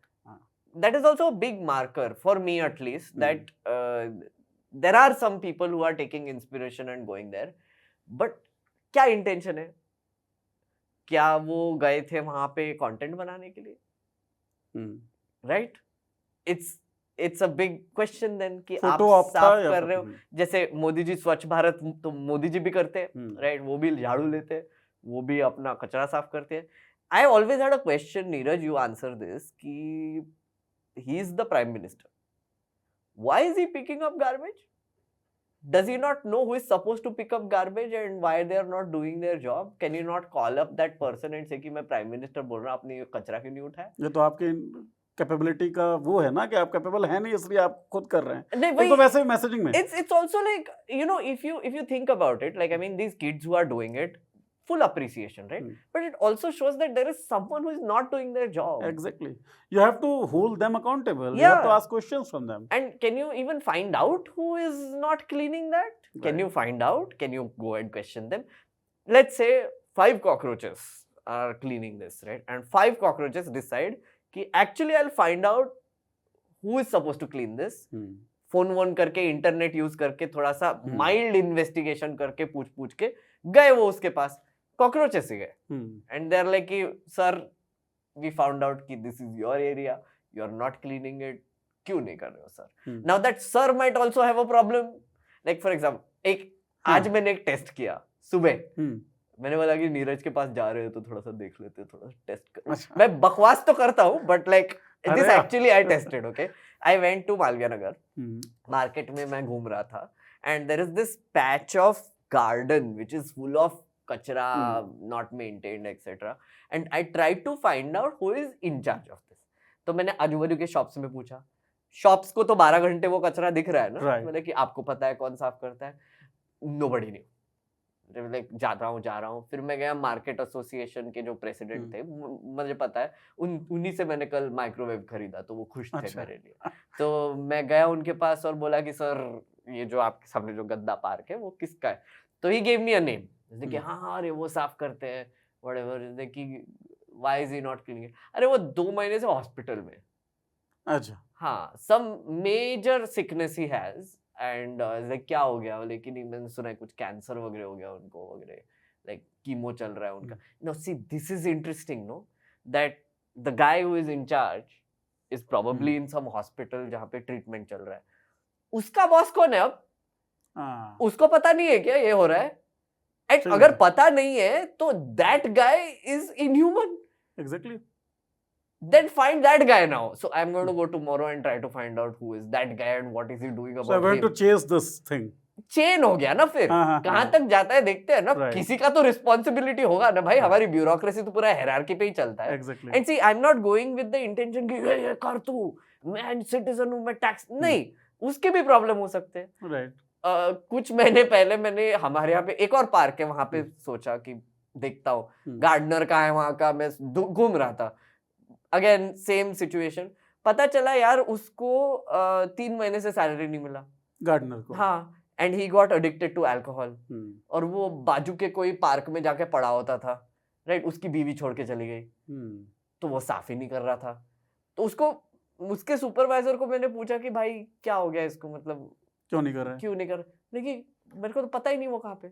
That is also a big marker for me at least that there are some people who are taking inspiration and going there. But क्या intention है? क्या वो गए थे वहां पे content बनाने के लिए? Right? It's a big question then कि आप साफ कर रहे हो. जैसे मोदी जी स्वच्छ भारत तो मोदी जी भी करते हैं, राइट? वो भी झाड़ू लेते हैं, वो भी अपना कचरा साफ करते हैं. I always had a question, Neeraj, you answer this, कि he is the prime minister. Why is he picking up garbage? Does he not know who is supposed to pick up garbage and why they are not doing their job? Can you not call up that person and say कि मैं prime minister बोल रहा हूँ, आपने कचरा क्यों नहीं उठाया? ये तो आपके कैपेबिलिटी का वो है ना कि आप कैपेबल है नहीं इसलिए आप खुद कर रहे हैं. नहीं, तो वैसे मैसेजिंग में it's also like, you know, if you think about it, like I mean these kids who are doing it, full appreciation, right? But it also shows that there is someone who is not doing their job. Exactly. You have to hold them accountable. Yeah. You have to ask questions from them. And can you even find out who is not cleaning that? Right. Can you find out? Can you go and question them? Let's say 5 cockroaches are cleaning this, right? And 5 cockroaches decide कि actually I'll find out who is supposed to clean this. Phone वोन करके, internet use करके, थोड़ा सा mild investigation करके पूछ के गए वो उसके पास, कॉकरोचेस ही गए. एंड दे आर लाइक कि सर वी फाउंड आउट कि this is your area, you are not cleaning it, क्यों नहीं कर रहे हो sir? Now that sir might also have a problem. Like for example, आज मैंने एक टेस्ट किया सुबह. मैंने बोला कि नीरज के पास जा रहे हो तो थोड़ा सा देख लेते, थोड़ा सा टेस्ट कर. मैं बकवास तो करता हूँ but like this actually I tested. Okay, I went to Malviya Nagar. Market में मैं घूम रहा था and there is this patch of garden which is full of kachra, not maintained, etc. And I tried to find out who is in charge of this. तो मैंने आजू बाजू के शॉप्स में पूछा. शॉप्स को तो 12 घंटे वो कचरा दिख रहा है ना. मैंने कि आपको पता है कौन साफ करता है? Nobody knew. लाइक जा रहा हूँ. फिर मैं गया मार्केट एसोसिएशन के जो प्रेसिडेंट थे, मुझे पता है उन्हीं से मैंने कल माइक्रोवेव खरीदा, तो वो खुश थे मेरे लिए. तो मैं गया उनके पास और बोला कि सर ये जो आपके सामने जो गद्दा पार्क है वो किसका है? तो he gave me a name. जैसे कि हाँ अरे वो साफ करते हैं व्हाटएवर. जैसे कि why is he not cleaning? अरे वो 2 महीने से हॉस्पिटल में. अच्छा. हाँ, सम मेजर सिकनेस ही हैज. एंड लाइक क्या हो गया? लेकिन मैंने सुना है कुछ कैंसर वगैरह हो गया उनको वगैरह, लाइक कीमो चल रहा है उनका. No see this is interesting, no, that the guy who is in charge is probably in some hospital जहाँ पे ट्रीटमेंट चल रहा है. उसका बॉस कौन है अब? उसको पता नहीं है क्या ये हो रहा है? एंड अगर पता नहीं है तो that guy is inhuman. Exactly. Then find that guy now. So I'm going to go tomorrow and try to find out who is that guy and what is he doing about him. So I'm going to chase this thing. Chain हो गया ना फिर. कहाँ तक जाता है देखते हैं ना. किसी का तो रिस्पॉन्सिबिलिटी होगा ना भाई. हमारी ब्यूरोक्रेसी तो पूरा हायरार्की पे ही चलता है. Exactly. And see, I'm not going with the intention कि ये कर तू, मैं सिटीजन हूँ, मैं टैक्स नहीं. उसके भी प्रॉब्लम हो सकते हैं. Right. कुछ महीने पहले मैंने हमारे यहाँ पे एक और पार्क है, वहां पे सोचा कि देखता हूँ गार्डनर कहाँ है वहां का. मैं घूम रहा था. Again same situation. पता चला यार उसको 3 महीने से सैलरी नहीं मिला गार्डनर को. हाँ. And he got addicted to alcohol. और वो बाजू के कोई पार्क में जाके पड़ा होता था, राइट? उसकी बीवी छोड़ के चली गई. तो वो साफ ही नहीं कर रहा था. तो उसको उसके सुपरवाइजर को मैंने पूछा कि भाई क्या हो गया इसको, मतलब क्यों नहीं कर रहे हैं? क्यों नहीं कर, लेकिन मेरे को तो पता ही नहीं वो कहाँ पे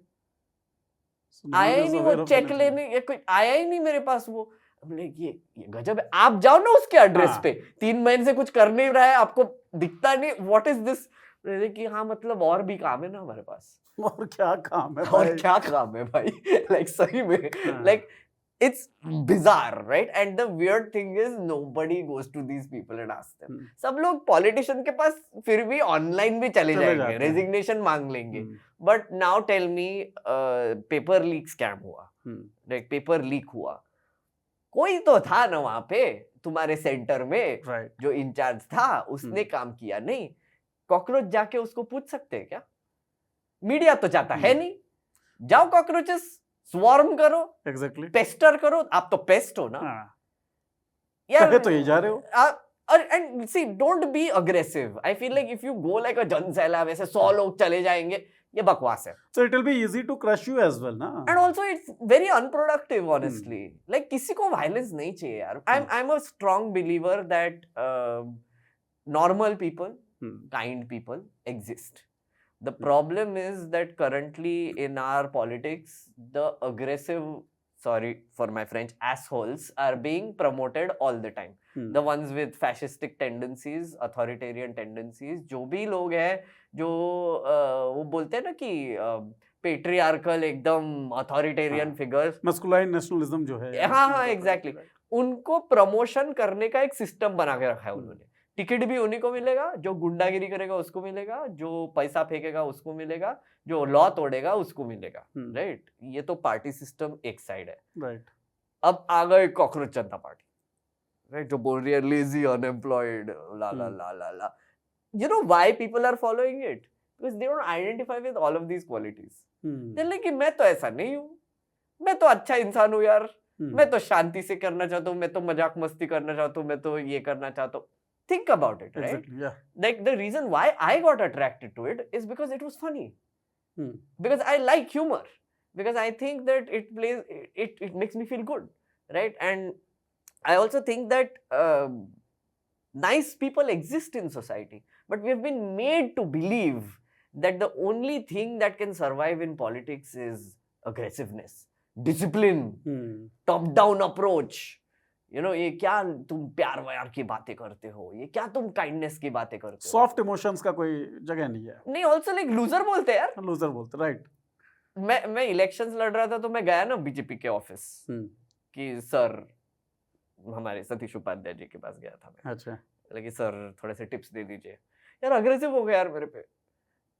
So no one आया ही is नहीं, aware वो of चेक anything. लेने या कोई आया ही नहीं मेरे पास वो। हमने ये गजब है, आप जाओ ना उसके एड्रेस हाँ। पे, 3 महीने से कुछ कर नहीं रहा है, आपको दिखता नहीं, व्हाट इज दिस? कि हाँ मतलब और भी काम है ना हमारे पास। और क्या काम है और भाई? क्या काम है भाई लाइक सही में हाँ। Like it's bizarre, right? And the weird thing is nobody goes to these people and asks them. सब लोग पॉलिटिशियन के पास फिर भी ऑनलाइन भी चले चले जाएंगे, जाते हैं। रेजिग्नेशन मांग लेंगे। Hmm, but now tell me, paper leak scam हुआ, हम्म, लाइक पेपर लीक हुआ, कोई तो था ना वहां पे तुम्हारे सेंटर में right. जो इंचार्ज था, उसने काम किया नहीं। कॉकरोच जाके उसको पूछ सकते हैं क्या? मीडिया तो जाता है नहीं। जाओ कॉकरोचेस स्वार्म करो, Exactly. पेस्टर करो, आप तो पेस्ट हो ना हाँ, यार। कहे तो ये जा रहे हो। and see, don't be aggressive. I feel like if you go like a जन सैलाब, ऐसे 100 लोग चले जाएंगे, ये बकवास है। So it will be easy to crush you as well, ना? And also it's very unproductive, honestly. Like किसी को violence नहीं चाहिए यार। I'm a strong believer that normal people, kind people exist. The problem is that currently in our politics, the aggressive, sorry for my French, assholes are being promoted all the time. The ones with fascistic tendencies, authoritarian tendencies, जो भी लोग हैं जो वो बोलते हैं ना कि पेट्रियार्कल एकदम अथॉरिटेरियन फिगर्स, मस्कुलाइन नेशनलिज्म जो है। हाँ एग्जैक्टली, उनको प्रमोशन करने का एक सिस्टम बना के रखा है उन्होंने। टिकट भी उन्हीं को मिलेगा, जो गुंडागिरी करेगा उसको मिलेगा, जो पैसा फेंकेगा उसको मिलेगा, जो लॉ तोड़ेगा उसको मिलेगा, राइट? ये तो पार्टी सिस्टम एक साइड है, राइट। अब आ गए कॉकरोच जनता पार्टी, राइट, जो बोल रही है लेजी, अनएम्प्लॉयड, ला ला ला ला ला। You know why people are following it? Because they don't identify with all of these qualities. They're like कि मैं तो ऐसा नहीं हूँ, मैं तो अच्छा इंसान हूँ यार, मैं तो शांति से करना चाहता हूँ, मैं तो मजाक मस्ती करना चाहता हूँ, मैं तो ये करना चाहता हूँ। Think about it, right? Exactly, yeah. Like the reason why I got attracted to it is because it was funny. Because I like humor. Because I think that it makes me feel good, right? And I also think that nice people exist in society, but we have been made to believe that the only thing that can survive in politics is aggressiveness, discipline, top-down approach. You know, ये क्या तुम प्यार व्यार की बातें करते हो, ये क्या तुम काइंडनेस की बातें करते हो, सॉफ्ट इमोशंस का कोई जगह नहीं है। नहीं, ऑल्सो लाइक लूजर बोलते हैं यार, लूजर बोलते, राइट। मैं इलेक्शंस लड़ रहा था तो मैं गया ना बीजेपी के ऑफिस कि सर, हमारे सतीश उपाध्याय जी के पास गया था मैं। अच्छा, लेकिन सर थोड़े से टिप्स दे दीजिए यार, अग्रेसिव हो गया यार मेरे पे।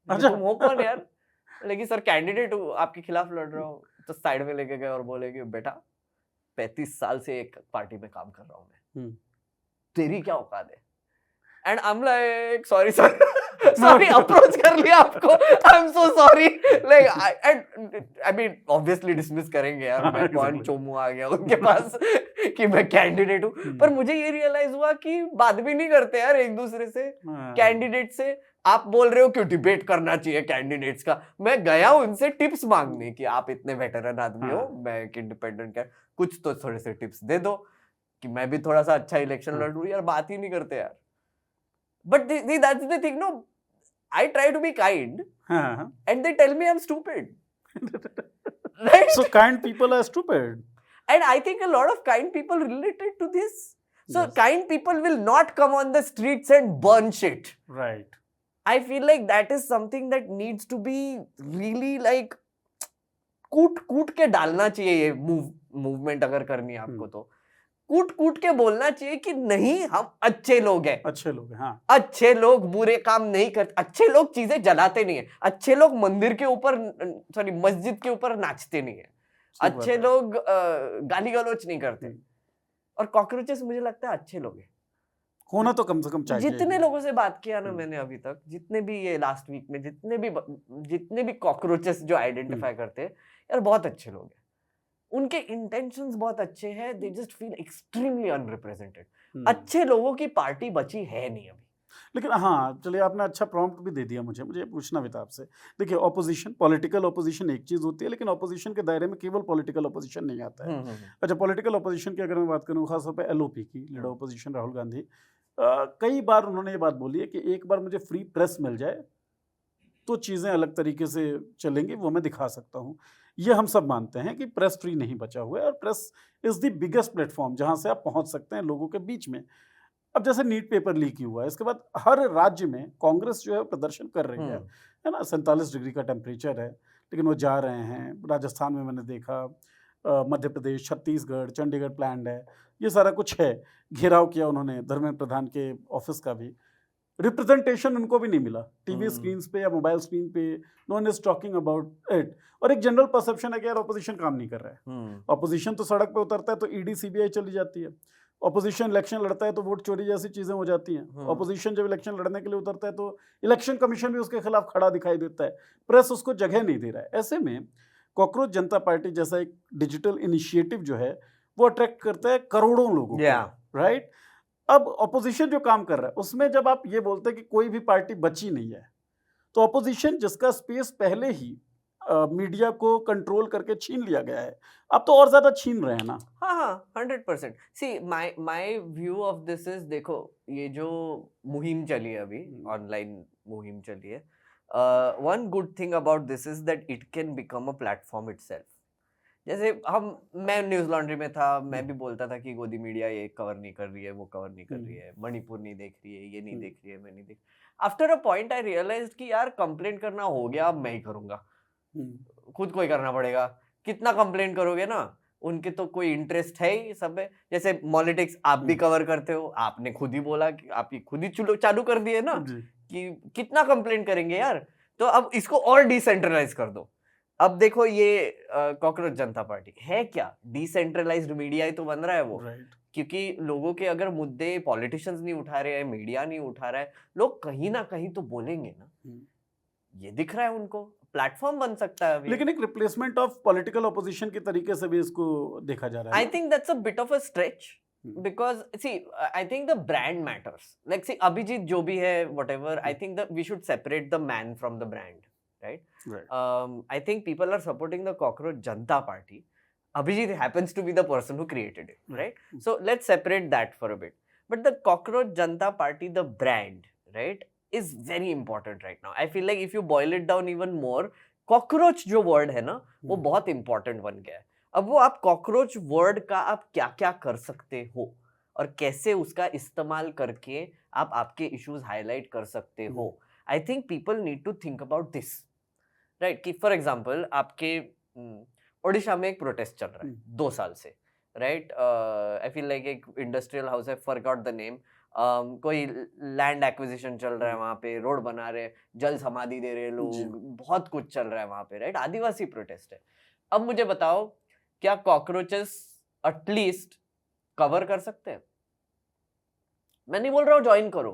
अच्छा, तुम हो कौन यार? लेकिन सर कैंडिडेट हूँ, आपके खिलाफ लड़ रहा हूँ। तो साइड में लेके गए और बोले कि बेटा 35 साल से एक पार्टी में काम कर रहा हूँ मैं, तेरी क्या औकात है? And I am like sorry sir, sorry approach कर लिया आपको, I am so sorry, like I mean obviously dismiss करेंगे यार, मैं कौन चोमू आ गया उनके पास कि मैं कैंडिडेट हूँ। पर मुझे ये रियलाइज हुआ कि बात भी नहीं करते यार एक दूसरे से, कैंडिडेट से। आप बोल रहे हो कि डिबेट करना चाहिए कैंडिडेट्स का, मैं गया उनसे टिप्स मांगने कि आप इतने वेटरन आदमी हो, मैं एक इंडिपेंडेंट क्या, कुछ तो थोड़े से टिप्स दे दो कि मैं भी थोड़ा सा अच्छा इलेक्शन लड़ूं। यार बात ही नहीं करते यार। But that's the thing, no, I try to be kind, and they tell me I'm stupid. Right? So kind people are stupid. And I think a lot of kind people related to this. So Yes. kind people will not come on the streets and burn shit. Right. I feel like that is something that needs to be really like कूट के डालना चाहिए ये movement अगर करनी है आपको तो कूट के बोलना चाहिए कि नहीं, हम अच्छे लोग हैं, अच्छे लोग हैं, हाँ। अच्छे लोग बुरे काम नहीं करते, अच्छे लोग चीजें जलाते नहीं है, अच्छे लोग मंदिर के ऊपर, सॉरी मस्जिद के ऊपर नाचते नहीं है, अच्छे लोग गाली गलौच नहीं करते। और कॉकरोचेस मुझे लगता है अच्छे लोग हैं, होना तो कम से कम चाहिए। जितने लोगों से बात किया ना मैंने अभी तक, जितने भी ये लास्ट वीक में जितने भी कॉकरोचेस जो आइडेंटिफाई करते हैं यार, बहुत अच्छे लोग हैं, उनके इंटेंशंस बहुत अच्छे हैं, they just feel extremely unrepresented. अच्छे लोगों की पार्टी बची है नहीं अभी। लेकिन हाँ, चलिए आपने अच्छा प्रॉम्प्ट भी दे दिया मुझे पूछना भी था आपसे। देखिए, ऑपोजिशन, पॉलिटिकल ऑपोजिशन एक चीज़ होती है, लेकिन ऑपोजिशन के दायरे में केवल पॉलिटिकल ऑपोजिशन नहीं आता है। अच्छा, पॉलिटिकल ऑपोजिशन की अगर मैं बात करूँ, खासतौर पर LOP की, लीडर ऑपोजिशन राहुल गांधी, कई बार उन्होंने ये बात बोली है कि एक बार मुझे फ्री प्रेस मिल जाए तो चीज़ें अलग तरीके से चलेंगी, वो मैं दिखा सकता हूँ। ये हम सब मानते हैं कि प्रेस फ्री नहीं बचा हुआ है और press is the biggest platform जहाँ से आप पहुँच सकते हैं लोगों के बीच में। अब जैसे नीट पेपर लीक ही हुआ है, इसके बाद हर राज्य में कांग्रेस जो है वो प्रदर्शन कर रही है ना? 47 डिग्री का टेम्परेचर है, लेकिन वो जा रहे हैं। राजस्थान में मैंने देखा, मध्य प्रदेश, छत्तीसगढ़, चंडीगढ़ प्लान्ड है, ये सारा कुछ है। घेराव किया उन्होंने धर्मेंद्र प्रधान के ऑफ़िस का भी। रिप्रेजेंटेशन उनको भी नहीं मिला टीवी स्क्रीन्स पे या मोबाइल स्क्रीन पे। No one is talking about it. और एक जनरल परसेप्शन है कि यार ऑपोजिशन काम नहीं कर रहा है। ऑपोजिशन तो सड़क पे उतरता है तो ईडी सीबीआई चली जाती है। ऑपोजिशन इलेक्शन लड़ता है तो वोट चोरी जैसी चीजें हो जाती हैं। ऑपोजिशन जब इलेक्शन लड़ने के लिए उतरता है तो इलेक्शन कमीशन भी उसके खिलाफ खड़ा दिखाई देता है। प्रेस उसको जगह नहीं दे रहा है। ऐसे में कॉकरोच जनता पार्टी जैसा एक डिजिटल इनिशिएटिव जो है वो अट्रैक्ट करता है करोड़ों लोगों को, राइट? अब ऑपोजिशन जो काम कर रहा है उसमें जब आप ये बोलते हैं कि कोई भी पार्टी बची नहीं है, तो ऑपोजिशन जिसका स्पेस पहले ही मीडिया को कंट्रोल करके छीन लिया गया है, अब तो और ज्यादा छीन रहे हैं ना। हाँ 100%। See my view of this is, देखो ये जो मुहिम चली है अभी, ऑनलाइन मुहिम चली है, one good thing about this is that it can become a platform itself. जैसे मैं न्यूज लॉन्ड्री में था, मैं भी बोलता था कि गोदी मीडिया ये कवर नहीं कर रही है, वो कवर नहीं कर रही है, मणिपुर नहीं देख रही है, ये नहीं देख रही है, मैं नहीं देख। After a point I realised कि यार कंप्लेंट करना हो गया, अब मैं ही करूंगा, खुद को ही करना पड़ेगा। कितना कंप्लेंट करोगे ना, उनके तो कोई इंटरेस्ट है ही सब है। जैसे पॉलिटिक्स आप भी कवर करते हो, आपने खुद ही बोला कि आप ही खुद ही चालू कर दिए ना कि कितना कंप्लेंट करेंगे यार। तो अब इसको और डिसेंट्रलाइज कर दो। अब देखो ये कॉकरोच जनता पार्टी है क्या, डिसेंट्रलाइज्ड मीडिया ही तो बन रहा है वो। क्योंकि लोगों के अगर मुद्दे पॉलिटिशियंस नहीं उठा रहे हैं, मीडिया नहीं उठा रहा है, लोग कहीं ना कहीं तो बोलेंगे ना। ये दिख रहा है उनको, प्लेटफॉर्म बन सकता है अभी। लेकिन एक रिप्लेसमेंट ऑफ पॉलिटिकल ऑपोजिशन के तरीके से भी इसको देखा जा रहा है। I think that's a bit of a stretch, because see I think the brand matters. Like see Abhijit जो भी है whatever, I think that we should separate the man from the brand, right? I think people are supporting the Cockroach Janta Party. Abhijit happens to be the person who created it, right? So let's separate that for a bit. But the Cockroach Janta Party, the brand, right, is very important right now. I feel like if you boil it down even more, cockroach जो word है ना, वो बहुत important बन गया है। अब वो आप कॉकरोच वर्ड का आप क्या क्या कर सकते हो और कैसे उसका इस्तेमाल करके आप आपके इश्यूज हाईलाइट कर सकते हो। I think people need to think about this, right? कि फॉर एग्जांपल आपके ओडिशा में एक प्रोटेस्ट चल रहा है 2 साल से, राइट? आई फील लाइक एक इंडस्ट्रियल हाउस है, फॉरगॉट द नेम, कोई लैंड एक्विजिशन चल रहा है वहां पे, रोड बना रहे, जल समाधि दे रहे लोग, बहुत कुछ चल रहा है वहां पे, राइट? आदिवासी प्रोटेस्ट है। अब मुझे बताओ, क्या कॉकरोचेस एटलीस्ट कवर कर सकते हैं? मैं नहीं बोल रहा हूँ ज्वाइन करो,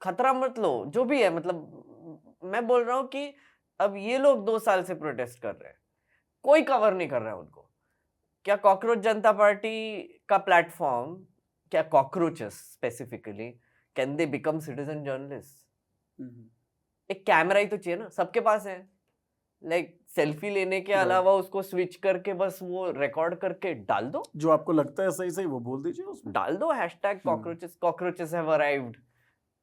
खतरा मत लो, जो भी है, मतलब मैं बोल रहा हूँ कि अब ये लोग 2 साल से प्रोटेस्ट कर रहे हैं, कोई कवर नहीं कर रहा है उनको। क्या कॉकरोच जनता पार्टी का प्लेटफॉर्म, क्या cockroaches specifically, can they become citizen journalist? एक कैमरा ही तो चाहिए ना, सबके पास है। लाइक सेल्फी लेने के अलावा उसको स्विच करके बस वो रिकॉर्ड करके डाल दो, जो आपको लगता है सही सही वो बोल दीजिए, उसमें डाल दो #cockroaches, cockroaches have arrived,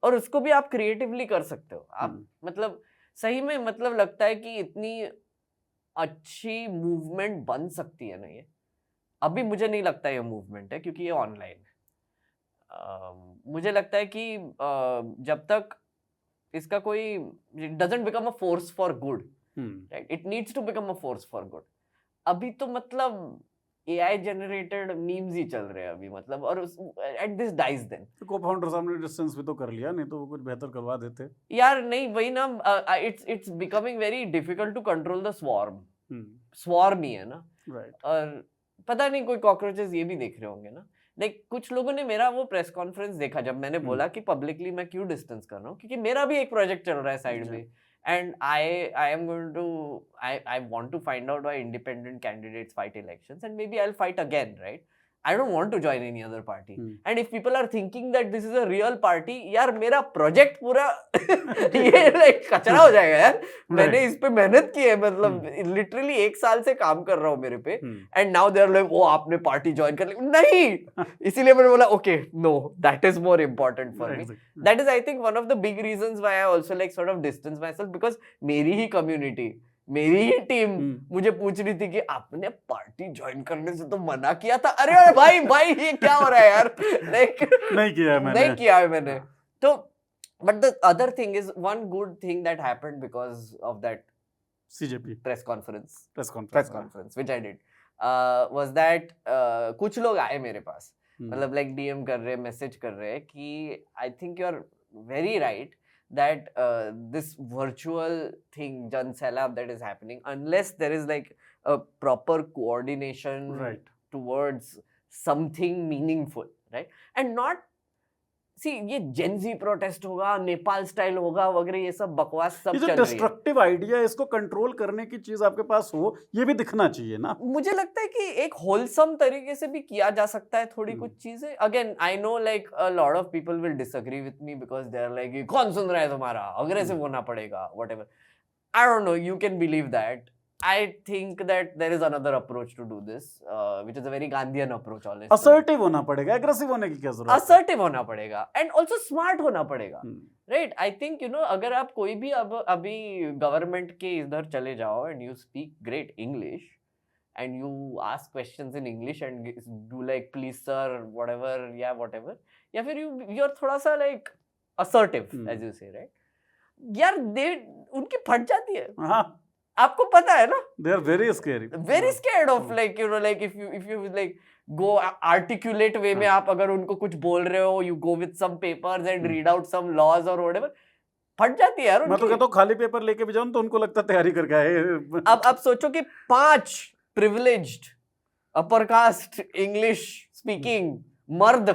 और उसको भी आप क्रिएटिवली कर सकते हो आप। मतलब सही में, मतलब लगता है कि इतनी अच्छी मूवमेंट बन सकती है ना ये। अभी मुझे नहीं लगता ये मूवमेंट है क्योंकि ये ऑनलाइन है। मुझे लगता है कि जब तक इसका कोई doesn't become a force for good, right, it needs to become a force for good. अभी तो मतलब AI जनरेटेड मीम्स ही चल रहे हैं अभी, मतलब, और एट दिस डाइज देन। तो को-फाउंडर सामने डिस्टेंस भी तो कर लिया, नहीं तो वो कुछ बेहतर करवा देते यार। नहीं, वही ना, it's becoming very difficult to control the swarm ही है ना, राइट? और पता नहीं कोई कॉकरोचेस ये भी देख रहे होंगे ना। लाइक कुछ लोगों ने मेरा वो प्रेस कॉन्फ्रेंस देखा जब मैंने बोला कि पब्लिकली मैं क्यों डिस्टेंस कर रहा हूँ, क्योंकि मेरा भी एक प्रोजेक्ट चल रहा है साइड में, and I am going to I want to find out why independent candidates fight elections, and maybe I'll fight again, right? I don't want to join any other party. And if people are thinking that this is a real party, यार मेरा project पूरा ये like कचरा हो जाएगा यार. मैंने इस पे मेहनत की है, मतलब literally 1 साल से काम कर रहा हूँ मेरे पे. And now they are like, oh आपने party join कर ली. नहीं, इसीलिए मैंने बोला okay, no, that is more important for me. That is I think one of the big reasons why I also like sort of distance myself, because मेरी ही community, मेरी ही team मुझे पूछ रही थी कि आपने पार्टी ज्वाइन करने से तो मना किया था. अरे भाई ये क्या हो रहा है यार. Like, नहीं किया है मैंने. तो but the other thing is, one good thing that happened because of that CJP press conference which I did was that कुछ लोग आए मेरे पास, मतलब like DM कर रहे, मैसेज कर रहे कि I think you are very right that this virtual thing, Jan Sailab, that is happening, unless there is like a proper coordination towards something meaningful, right? And not, see, ये Gen Z protest होगा, Nepal style होगा वगैरह, ये सब बकवास सब चल रही है. डिस्ट्रक्टिव आइडिया, इसको कंट्रोल करने की चीज आपके पास हो, ये भी दिखना चाहिए ना. मुझे लगता है कि एक होलसम तरीके से भी किया जा सकता है थोड़ी कुछ चीजें. Again I know like a lot of people will disagree with me because they are like कौन सुन रहा है तुम्हारा, अग्रेसिव होना पड़ेगा, whatever. I don't know, you can believe that. I think that there is another approach to do this, which is a very Gandhian approach. Honestly, assertive होना पड़ेगा, aggressive होने की क्या जरूरत है? Assertive होना पड़ेगा, and also smart होना पड़ेगा, right? I think you know, अगर आप कोई भी अभी government के इधर चले जाओ and you speak great English and you ask questions in English and do like please sir whatever, yeah whatever, या फिर you're थोड़ा सा like assertive as you say, right? यार उनकी फट जाती है. हाँ, आपको पता है ना, they are very scared of like you know like if you like go articulate way में आप अगर उनको कुछ बोल रहे हो, you go with some papers and read out some laws or whatever, फट जाती है यार उनकी. मैं तो कहता हूँ खाली पेपर लेके भी जाऊँ तो उनको लगता है तैयारी करके आए. अब सोचो कि 5 privileged upper caste English speaking मर्द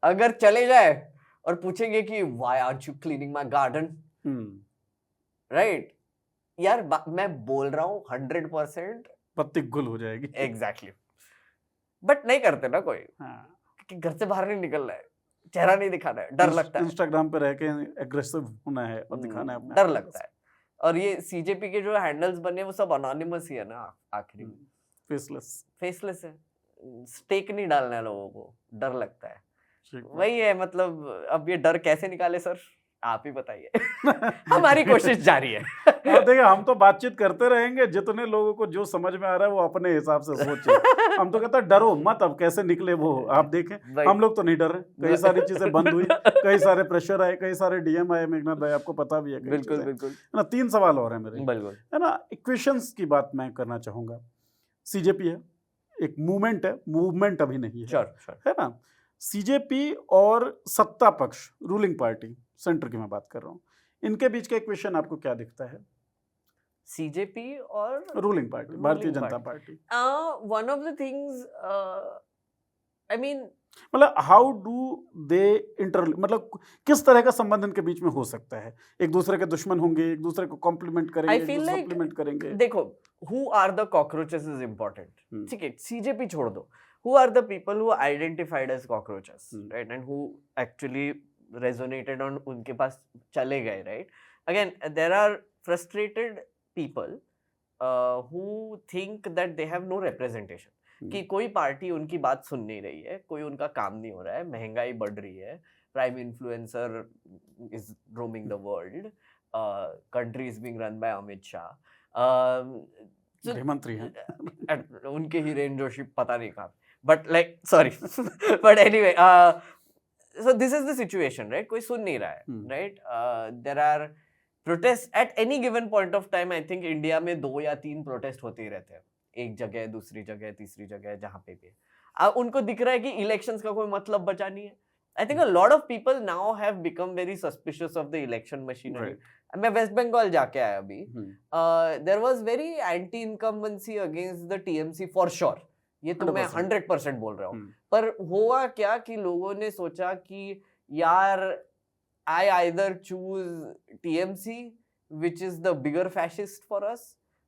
अगर चले जाए और पूछेंगे कि why aren't you cleaning my garden, right? यार मैं बोल रहा हूँ 100% पत्ती गुल हो जाएगी. एग्जैक्टली. बट नहीं करते ना कोई, कि घर से बाहर नहीं निकलना है, चेहरा नहीं दिखाना है, डर लगता है. इंस्टाग्राम पे रह के एग्रेसिव होना है और दिखाना है अपना, डर लगता है. और ये सीजेपी के जो हैंडल्स बने वो सब अनोनिमस ही है ना आखिरी में, फेसलेस है. स्टेक नहीं डालना है लोगों को, डर लगता है. वही है, मतलब अब ये डर कैसे निकाले सर, आप ही बताइए. हमारी कोशिश जारी है. देखिए, हम तो बातचीत करते रहेंगे, जितने लोगों को जो समझ में आ रहा है वो अपने हिसाब से सोचे. हम तो कहते हैं डरो मत, अब कैसे निकले वो आप देखें. हम लोग तो नहीं डर रहे. कई सारी चीजें बंद हुई, कई सारे प्रेशर आए, कई सारे डीएम आए. मेघनाथ भाई आपको पता भी है. बिल्कुल है ना. 3 सवाल और हैं मेरे, है ना. इक्वेशंस की बात मैं करना चाहूंगा. सीजेपी है, एक मूवमेंट है, मूवमेंट अभी नहीं है, है ना. सीजेपी और सत्ता पक्ष, रूलिंग पार्टी, सेंटर की मैं बात कर रहा हूँ, इनके बीच का इक्वेशन आपको क्या दिखता है? सीजेपी और ruling party, Bharatiya Janata party. One of the things, I mean, मतलब हाउ डू दे इंटर, मतलब किस तरह का संबंध इनके बीच में हो सकता है? एक दूसरे के दुश्मन होंगे, एक दूसरे को कॉम्प्लीमेंट करेंगे, एक दूसरे को सप्लीमेंट करेंगे. देखो, who are the cockroaches is important. ठीक है, सीजेपी छोड़ दो. Who are the people who identified as cockroaches, right? And who actually resonated on उनके पास चले गए, right? Again, there are frustrated people who think that they have no representation. कि कोई party उनकी बात सुन नहीं रही है, कोई उनका काम नहीं हो रहा है, महंगाई बढ़ रही है, prime influencer is roaming the world, country is being run by Amit Shah. गृहमंत्री हैं, उनके ही रेंजरशिप पता नहीं कहाँ. But like, sorry, but anyway, so this is the situation, right? कोई सुन नहीं रहा है, right? There are protests at any given point of time. I think India में 2 या 3 प्रोटेस्ट होते ही रहते हैं, एक जगह, दूसरी जगह, तीसरी जगह, जहाँ पे भी. उनको दिख रहा है कि इलेक्शंस का कोई मतलब बचा नहीं है. I think a lot of people now have become very suspicious of the election machinery. मैं वेस्ट बंगाल जाके आया अभी. There was very anti-incumbency against the TMC for sure. ये तो मैं 100% बोल रहा हूँ. पर हुआ क्या कि लोगों ने सोचा कि यार I either choose TMC which is the bigger fascist for us,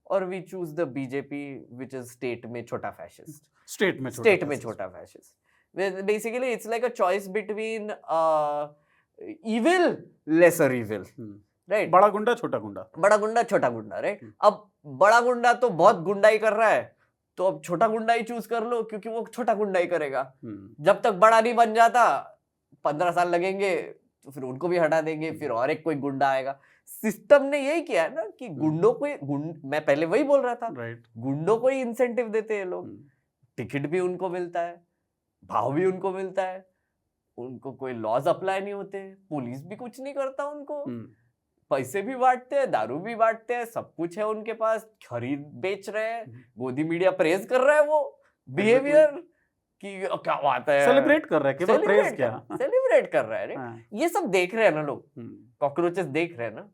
और we choose the BJP which is state में छोटा फैशिस्ट, स्टेट में छोटा fascist. Basically it's like a choice between evil lesser evil, right? बड़ा गुंडा छोटा गुंडा, बड़ा गुंडा छोटा गुंडा, राइट? अब बड़ा गुंडा तो बहुत गुंडाई कर रहा है, तो अब छोटा गुंडा ही चूज कर लो, क्योंकि वो छोटा गुंडाई करेगा। जब तक बड़ा नहीं बन जाता 15 साल लगेंगे, तो फिर उनको भी हटा देंगे, फिर और एक कोई गुंडा आएगा। सिस्टम ने यही किया है ना कि गुंडों को मैं पहले वही बोल रहा था, गुंडों को ही इंसेंटिव देते हैं लोग, टिकट भी उनको मिलता है, भाव भी उनको मिलता है, उनको कोई लॉज अप्लाई नहीं होते, पुलिस भी कुछ नहीं करता उनको, पैसे भी बांटते हैं, दारू भी बांटते हैं, सब कुछ है उनके पास, खरीद बेच रहे हैं, गोदी मीडिया प्रेज कर रहा है वो बिहेवियर कि क्या बात है, सेलिब्रेट कर रहा है, केवल प्रेज क्या, सेलिब्रेट कर रहा है। ये सब देख रहे हैं ना लोग, कॉकरोचेस देख रहे हैं ना।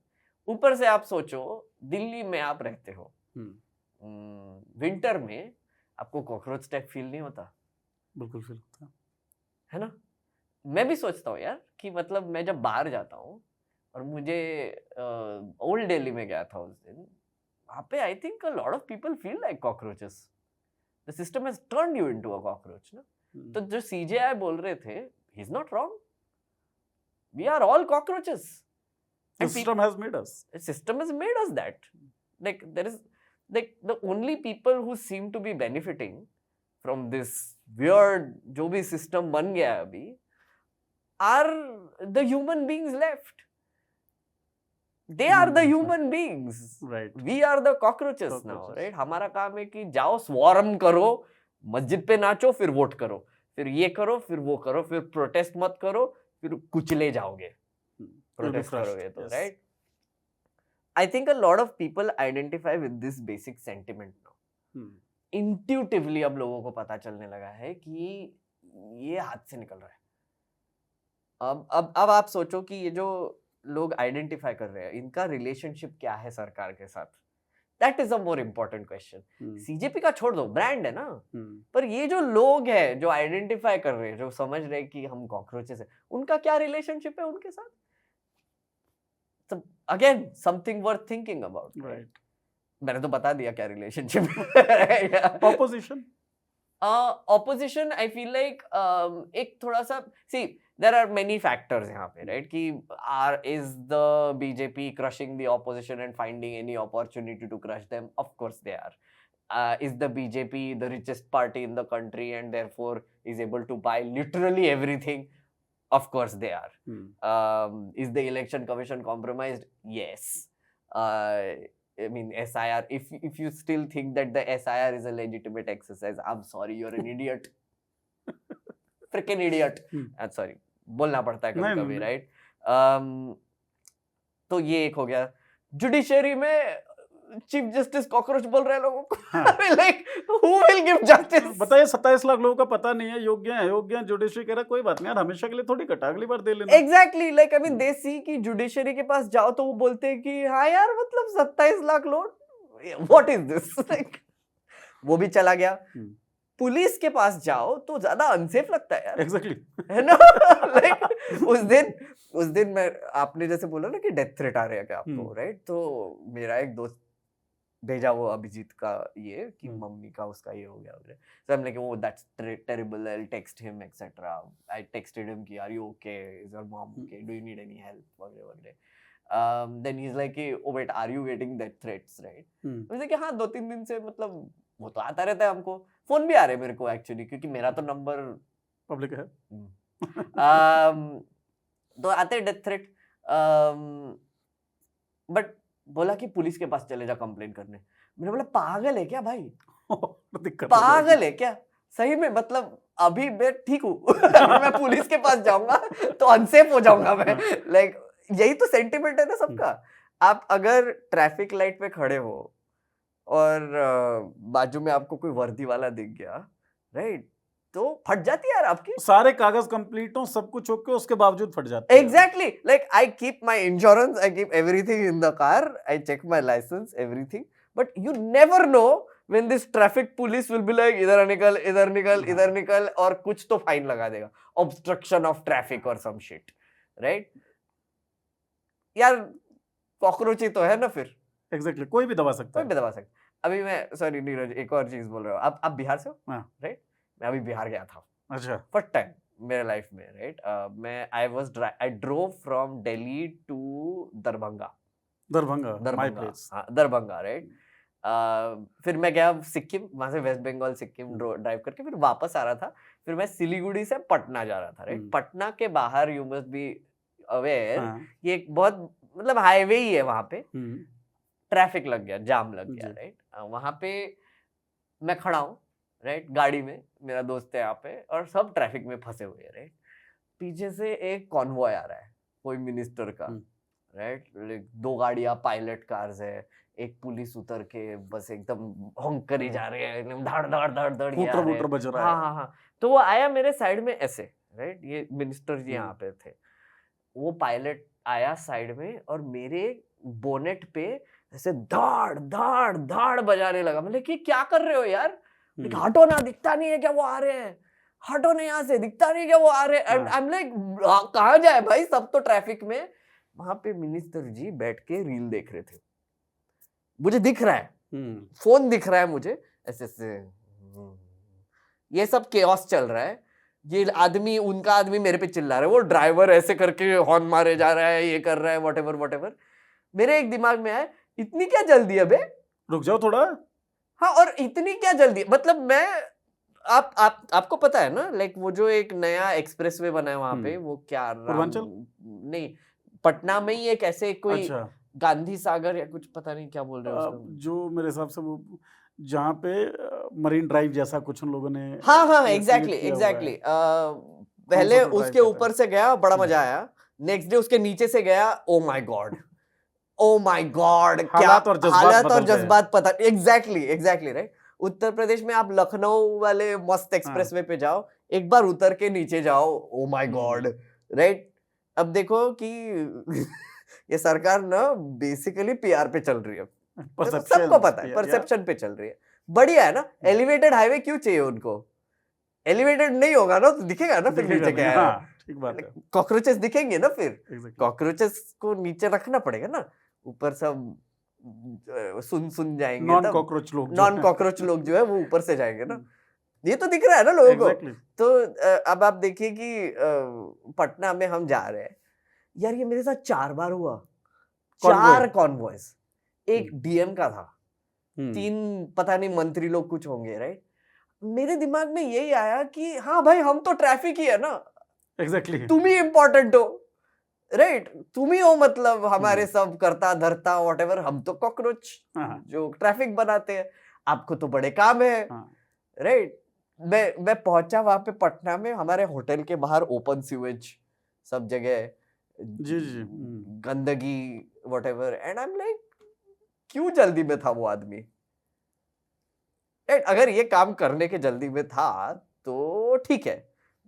ऊपर से आप सोचो, दिल्ली में आप रहते हो, विंटर में आपको कॉकरोच टाइप फील नहीं होता? बिल्कुल फील होता है ना। मैं भी सोचता हूँ यार कि मतलब मैं जब बाहर जाता हूँ, और मुझे ओल्ड दिल्ली में गया था उस दिन, वहाँ पे I think a lot of people feel like cockroaches. The system has turned you into a cockroach ना। तो जो सीजेआई बोल रहे थे, he is not wrong, we are all cockroaches. System has made us. System has made us that. Like there is, like the only people who seem to be benefiting from this weird जो भी system बन गया है अभी, are the human beings left. They are the human beings. Right. We are the cockroaches now, right? हमारा काम है कि जाओ swarm करो, मस्जिद पे नाचो, फिर वोट करो, फिर ये करो, फिर वो करो, फिर प्रोटेस्ट मत करो, फिर कुचले जाओगे, प्रोटेस्ट करोगे तो, right? I think a lot of people identify with this basic sentiment now. Intuitively अब लोगों को पता चलने लगा है कि ये हाथ से निकल रहा है। अब आप सोचो कि ये जो लोग आइडेंटिफाई कर रहे हैं, इनका रिलेशनशिप क्या है सरकार के साथ? That is a more important question. CJP का छोड़ दो, ब्रांड है ना, पर ये जो लोग हैं जो आइडेंटिफाई कर रहे हैं, जो समझ रहे हैं कि हम कॉकरोचेस हैं, उनका क्या रिलेशनशिप है उनके साथ? Again, something worth thinking about. Right. मैंने तो बता दिया क्या रिलेशनशिप है। Opposition. Opposition, I feel like एक थोड़ा सा, see, there are many factors यहाँ पे, right? कि is the BJP crushing the opposition and finding any opportunity to crush them? Of course they are. Is the BJP the richest party in the country and therefore is able to buy literally everything? Of course they are. Is the election commission compromised? Yes. I mean, SIR, if you still think that the SIR is a legitimate exercise, I'm sorry, you're an idiot. Freaking idiot. I'm sorry. बोलना पड़ता है कभी-कभी, right? तो ये एक हो गया। Judiciary में चीफ जस्टिस कॉकरोच बोल रहे हैं लोगों को। Like who will give justice? बताइए, 27 लाख लोगों का पता नहीं है, योग्य है अयोग्य, जुडिशरी कह रहा कोई बात नहीं यार, हमेशा के लिए थोड़ी कटा, अगली बार दे लेना। Exactly, like I mean they see कि जुडिशरी के पास जाओ तो वो बोलते हैं कि हाँ यार मतलब 27 लाख लोग, व्हाट इज दिस? लाइक वो भी चला गया। पुलिस के पास जाओ तो ज्यादा अनसेफ लगता है यार। एग्जैक्टली, है ना? लाइक उस दिन मैं, आपने जैसे बोला ना कि डेथ थ्रेट आ रहे हैं क्या आपको, राइट? तो मेरा एक दोस्त भेजा वो अभिजीत का ये कि मम्मी का उसका ये हो गया वगैरह। So I'm like, oh that's terrible, I'll text him etc. I texted him कि are you okay, is your mom okay, do you need any help वगैरह वगैरह। Then he's like, oh wait, are you getting death threats, right? मुझे कि हाँ 2-3 दिन से, मतलब वो तो आता रहता है, हमको फोन भी आ रहे हैं मेरे को एक्चुअली, क्योंकि मेरा तो नंबर पब्लिक है। तो आते डेथ थ्रेट, बट बोला कि पुलिस के पास चले जा कंप्लेन करने। मैंने बोला पागल है क्या भाई? पागल है क्या सही में? मतलब अभी मैं ठीक हूँ मैं पुलिस के पास जाऊंगा तो अनसेफ हो जाऊंगा मैं। लाइक यही तो सेंटिमेंट है ना सबका। आप अगर ट्रैफिक लाइट पे खड़े हो और बाजू में आपको कोई वर्दी वाला दिख गया, राइट, तो फट जाती है यार आपकी। सारे कागज कंप्लीट हो, सब कुछ ओके, उसके बावजूद फट जाती है। Exactly, like I keep my insurance, I keep everything in the car, I check my licence, everything, but you never know when this traffic police will be like इधर निकल, इधर निकल, इधर निकल, और कुछ तो फाइन लगा देगा, ऑब्स्ट्रक्शन ऑफ ट्रैफिक और सम शिट, राइट? यार कॉकरोच ही तो है ना फिर। एग्जैक्टली, कोई भी दबा सकता है। कोई भी दबा सकता है। अभी मैं सॉरी नीरज एक और चीज बोल रहा हूँ, आप बिहार से हो हाँ। राइट? मैं अभी बिहार गया था अच्छा। फर्स्ट टाइम मेरे लाइफ में राइट। मैं I drove from Delhi to Darbhanga. Darbhanga my Darbhanga place. हाँ दरभंगा राइट। फिर मैं गया सिक्किम, वहां से वेस्ट बंगाल सिक्किम ड्राइव करके फिर वापस आ रहा था। फिर मैं सिलीगुड़ी से पटना जा रहा था राइट। पटना के बाहर यू मस्ट बी अवेयर ये एक बहुत मतलब हाईवे ही है, वहां पे ट्रैफिक लग गया, जाम लग गया राइट। वहां पे मैं खड़ा हूँ राइट गाड़ी में, मेरा दोस्त है यहाँ पे और सब ट्रैफिक में फंसे हुए हैं राइट। पीछे से एक कॉन्वॉय आ रहा है कोई मिनिस्टर का राइट। दो गाड़ियां पायलट कार्स है, एक पुलिस उतर के बस एकदम होंक करी जा रहे हैं, एकदम धड़ धड़ धड़ धड़ के आ रहे हैं। बज रहा है। हाँ हाँ हाँ। तो वो आया मेरे साइड में ऐसे राइट, ये मिनिस्टर जी यहाँ पे थे। वो पायलट आया साइड में और मेरे बोनेट पे ऐसे धाड़ धाड़ धाड़ बजाने लगा। मतलब कि क्या कर रहे हो यार, हटो ना, दिखता नहीं है क्या वो आ रहे हैं, हटो ना यहाँ से, दिखता नहीं क्या वो आ रहे हैं। एंड आई एम लाइक कहाँ जाए भाई, सब तो ट्रैफिक में। वहां पे मिनिस्टर जी बैठ के रील देख रहे थे, मुझे दिख रहा है, फोन दिख रहा है मुझे ऐसे ऐसे, ये सब केओस चल रहा है। ये आदमी उनका आदमी मेरे पे चिल्ला रहा है, वो ड्राइवर ऐसे करके हॉर्न मारे जा रहा है, ये कर रहा है, व्हाटएवर। मेरे एक दिमाग में आया इतनी क्या जल्दी है बे, रुक जाओ थोड़ा। हाँ, और इतनी क्या जल्दी, मतलब मैं आपको पता है ना लाइक वो जो एक नया एक्सप्रेसवे बना है वहां पे, वो क्या पूर्वांचल नहीं पटना में ही एक ऐसे कोई अच्छा गांधी सागर या कुछ पता नहीं क्या बोल रहे हो उसको, जो मेरे हिसाब से वो जहाँ पे मरीन ड्राइव जैसा कुछ उन लोगों ने हाँ एग्जैक्टली पहले उसके ऊपर से गया, बड़ा मजा आया। नेक्स्ट डे उसके नीचे से गया, ओ माय गॉड क्या हालात और जज्बात पता। Exactly right. उत्तर प्रदेश में आप लखनऊ वाले मस्त एक्सप्रेसवे पे जाओ, एक बार उतर के नीचे जाओ, ओ माय गॉड राइट। अब देखो कि ये सरकार ना बेसिकली पीआर पे चल रही है, सबको पता है, परसेप्शन पे चल रही है। बढ़िया है ना, एलिवेटेड हाईवे क्यों चाहिए उनको, एलिवेटेड नहीं होगा ना तो दिखेगा ना फिर नीचे क्या है, ठीक बात है, कॉकरोचेस दिखेंगे ना फिर, कॉकरोचेस को नीचे रखना पड़ेगा ना, ऊपर सब सुन जाएंगे, नॉन कॉकरोच लोग जो है वो ऊपर से जाएंगे ना, ये तो दिख रहा है ना लोगों को। तो अब आप देखिए कि पटना में हम जा रहे हैं यार, ये मेरे साथ 4 बार हुआ, 4 कॉन्वॉयस, एक डीएम का था, 3 पता नहीं मंत्री लोग कुछ होंगे राइट। मेरे दिमाग में यही आया कि हाँ भाई हम तो ट्रैफिक ही है ना, तुम ही इम्पोर्टेंट हो राइट, तुम ही हो, मतलब हमारे सब करता धरता व्हाटएवर, हम तो कॉकरोच जो ट्रैफिक बनाते हैं, आपको तो बड़े काम है राइट। मैं पहुंचा वहां पे पटना में, हमारे होटल के बाहर ओपन सीवेज सब जगह, जी गंदगी whatever, and I am like क्यों जल्दी में था वो आदमी। अगर ये काम करने के जल्दी में था तो ठीक है,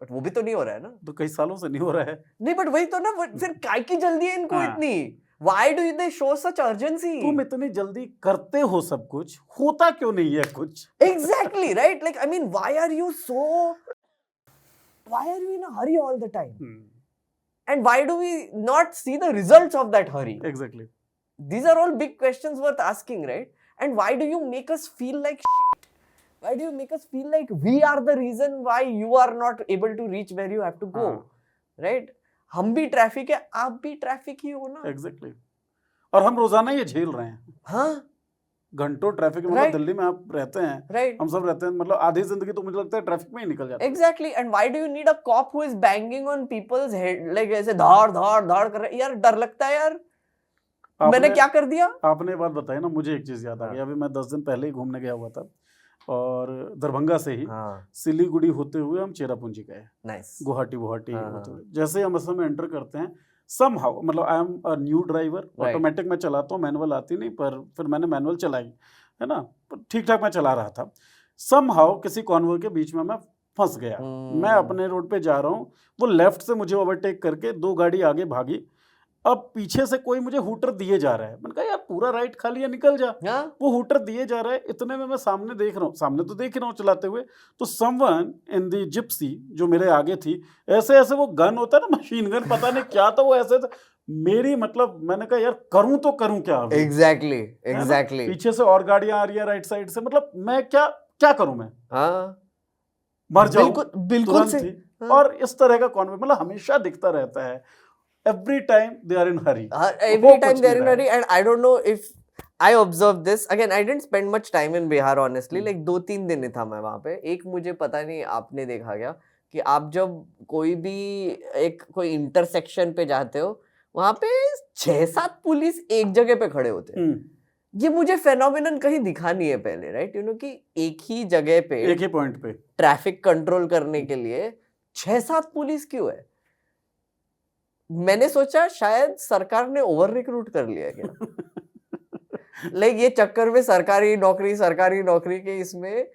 बट वो भी तो नहीं हो रहा है ना, तो कई सालों से नहीं हो रहा है। नहीं बट वही तो ना, फिर काय की जल्दी है इनको इतनी, why do they show such urgency? तुम इतनी जल्दी करते हो सब कुछ, होता क्यों नहीं है कुछ? Exactly right, like I mean why are you in a hurry all the time? And why do we not see the results of that hurry? Exactly. These are all big questions worth asking, right? And why do you make us feel like shit? Why do you make us feel like we are the reason why you are not able to reach where you have to go? Right? हम भी traffic है, आप भी traffic ही हो ना। Exactly. और हम रोजाना ये झेल रहे हैं। हाँ, घंटों ट्रैफिक में, मतलब दिल्ली में आप रहते हैं, right. हम सब रहते हैं, मतलब आधी जिंदगी तो मुझे लगता है ट्रैफिक में ही निकल जाती है। Exactly. And why do you need a cop who is banging on people's head, like ऐसे धाड़ कर रहे हैं? यार डर लगता है यार, मैंने क्या कर दिया? आपने बात बताई ना, मुझे एक चीज याद आ गई। अभी मैं 10 दिन पहले ही घूमने गया हुआ था, और दरभंगा से ही सिलीगुड़ी होते हुए हम चेरापूंजी गए, गुवाहाटी होते हुए। जैसे ही हम असम में एंटर करते हैं, समहाउ, मतलब आई am a new driver, automatic मैं चलाता हूँ, मैनुअल आती नहीं, पर फिर मैंने मैनुअल चलाई है ना, ठीक ठाक मैं चला रहा था। समहाउ किसी कॉन्वॉय के बीच में मैं फंस गया। मैं अपने रोड पे जा रहा हूँ, वो लेफ्ट से मुझे ओवरटेक करके 2 गाड़ी आगे भागी। अब पीछे से कोई मुझे हूटर दिए जा रहा है, मैंने कहा यार पूरा राइट खा लिया, निकल जा। वो हूटर दिए जा रहा है, इतने में मैं सामने देख रहा हूँ, सामने तो देख रहा हूँ चलाते हुए, तो समवन इन दी जिप्सी जो मेरे आगे थी, ऐसे ऐसे वो गन होता है ना, मशीन गन, पता नहीं क्या था वो, ऐसे मेरी मतलब मैंने कहा यार करूं तो करूं क्या अभी, एग्जैक्टली है ना? एग्जैक्टली पीछे से और गाड़ियां आ रही है राइट साइड से, मतलब मैं क्या क्या करूं मैं, हाँ मर जाऊं बिल्कुल बिल्कुल तुरंत से ही। हाँ और इस तरह का कॉन्वेंट मतलब हमेशा दिखता रहता है, every time they are in hurry, every हो time कुछ they're नहीं in रहा hurry, है। and I don't know if I observed this again. I didn't spend much time in Bihar honestly. Hmm, like 2-3 दिन ही था मैं वहां पे। एक मुझे पता नहीं आपने देखा क्या कि आप जब कोई भी एक कोई इंटरसेक्शन पे जाते हो वहां पे 6-7 पुलिस एक जगह पे खड़े होते हैं। ये मुझे फेनोमेनन कहीं दिखा नहीं है पहले, राइट? यू नो कि एक ही जगह पे एक ही पॉइंट पे। ट्रैफिक कंट्रोल करने के लिए 6-7 पुलिस क्यों है? मैंने सोचा शायद सरकार ने ओवर रिक्रूट कर लिया है क्या। लाइक ये चक्कर में सरकारी नौकरी के इसमें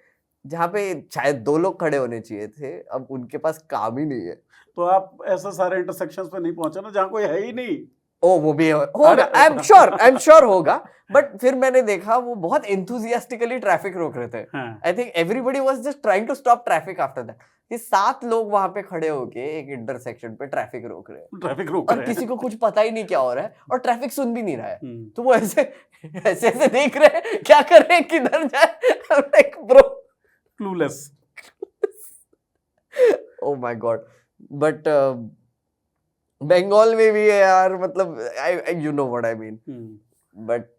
जहाँ पे शायद 2 लोग खड़े होने चाहिए थे, अब उनके पास काम ही नहीं है। तो आप ऐसे सारे इंटरसेक्शंस पे नहीं पहुंचे ना जहां कोई है ही नहीं। ओ वो भी होगा, अरे आई एम श्योर होगा। बट फिर मैंने देखा वो बहुत एंथुसियास्टिकली ट्रैफिक रोक रहे थे। हाँ, I think everybody was just trying to stop traffic after that. ये 7 लोग वहां पे खड़े होके एक इंटरसेक्शन पे ट्रैफिक रोक रहे हैं ट्रैफिक रोक और रहे किसी हैं। को कुछ पता ही नहीं क्या हो रहा है और ट्रैफिक सुन भी नहीं रहा है। हम्म, तो वो ऐसे ऐसे ऐसे देख रहे हैं क्या कर रहे हैं, किधर जाए। Like bro, clueless. Oh my god. But Bengal में भी है यार, मतलब you know what I mean. But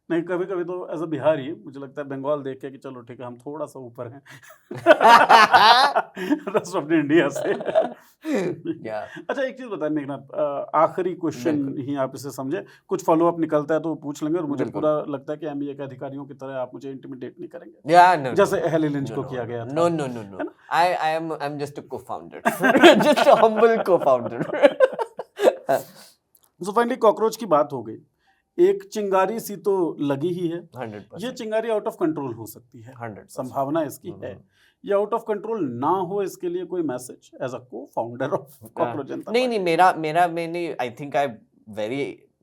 नहीं, कभी कभी तो एज अ बिहारी मुझे लगता है बंगाल देख के कि चलो ठीक है हम थोड़ा सा ऊपर हैं रेस्ट ऑफ इंडिया से। क्या अच्छा एक चीज बताइए मेघनाथ, आखिरी क्वेश्चन बिल्कुल ही आप इसे समझे, कुछ फॉलो अप निकलता है तो पूछ लेंगे, और मुझे बिल्कुल पूरा लगता है कि एमबीए के अधिकारियों की तरह आप मुझे इंटिमिडेट नहीं करेंगे या नो जैसे हेली लिंच को किया गया नो था, नो नो नो है ना? I am just a co-founder just a humble co-founder. So finally cockroach की बात हो गई, एक चिंगारी सी तो लगी ही है। 100% ये चिंगारी आउट ऑफ कंट्रोल हो सकती है, 100% संभावना इसकी है। ये आउट ऑफ कंट्रोल ना हो, इसके लिए कोई मैसेज एज अ को फाउंडर ऑफ कॉकरोच जनता नहीं नहीं, पार्टी? मैंने I think I very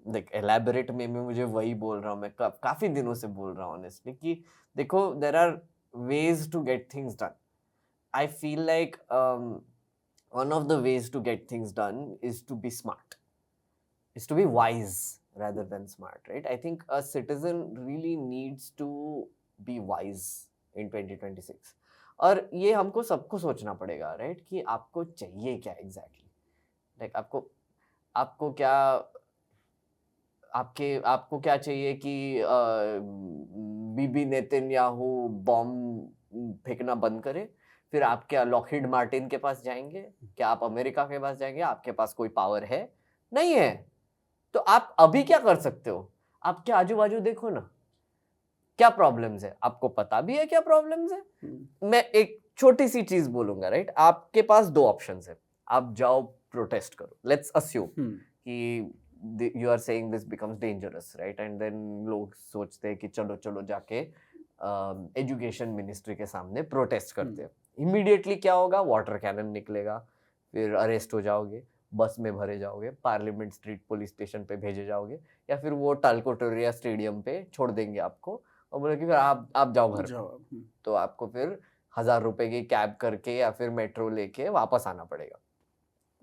like elaborate में मैं मुझे वही बोल रहा हूँ। मैं काफी दिनों से बोल रहा हूँ ऑनेस्टली कि देखो there are ways to get things done. I feel like one of the ways to get things done is to be smart, is to be wise rather than smart, right? I think a citizen really needs to be wise in 2026। और ये हमको सबको सोचना पड़ेगा, right? कि आपको चाहिए क्या एग्जैक्टली, लाइक आपको क्या आपको क्या चाहिए कि बीबी नेतन्याहू बॉम्ब फेंकना बंद करे? फिर आप क्या लॉकहीड मार्टिन के पास जाएंगे? क्या आप अमेरिका के पास जाएंगे? आपके पास कोई पावर है? नहीं है। तो आप अभी क्या कर सकते हो? आपके आजू बाजू देखो ना, क्या प्रॉब्लम्स है? आपको पता भी है क्या प्रॉब्लम्स है? मैं एक छोटी सी चीज बोलूंगा, राइट? आपके पास 2 ऑप्शंस है। आप जाओ प्रोटेस्ट करो, लेट्स अस्यूम कि you are saying this becomes dangerous, right? And then लोग सोचते हैं कि चलो चलो जाके एजुकेशन मिनिस्ट्री के सामने प्रोटेस्ट करते हैं। इमीडिएटली क्या होगा? वाटर कैनन निकलेगा, फिर अरेस्ट हो जाओगे, बस में भरे जाओगे, पार्लियामेंट स्ट्रीट पुलिस स्टेशन पे भेजे जाओगे, या फिर वो टालकोटोरिया स्टेडियम पे छोड़ देंगे आपको और बोले कि फिर आप जाओ घर। तो आपको फिर 1000 रुपए की कैब करके या फिर मेट्रो लेके वापस आना पड़ेगा।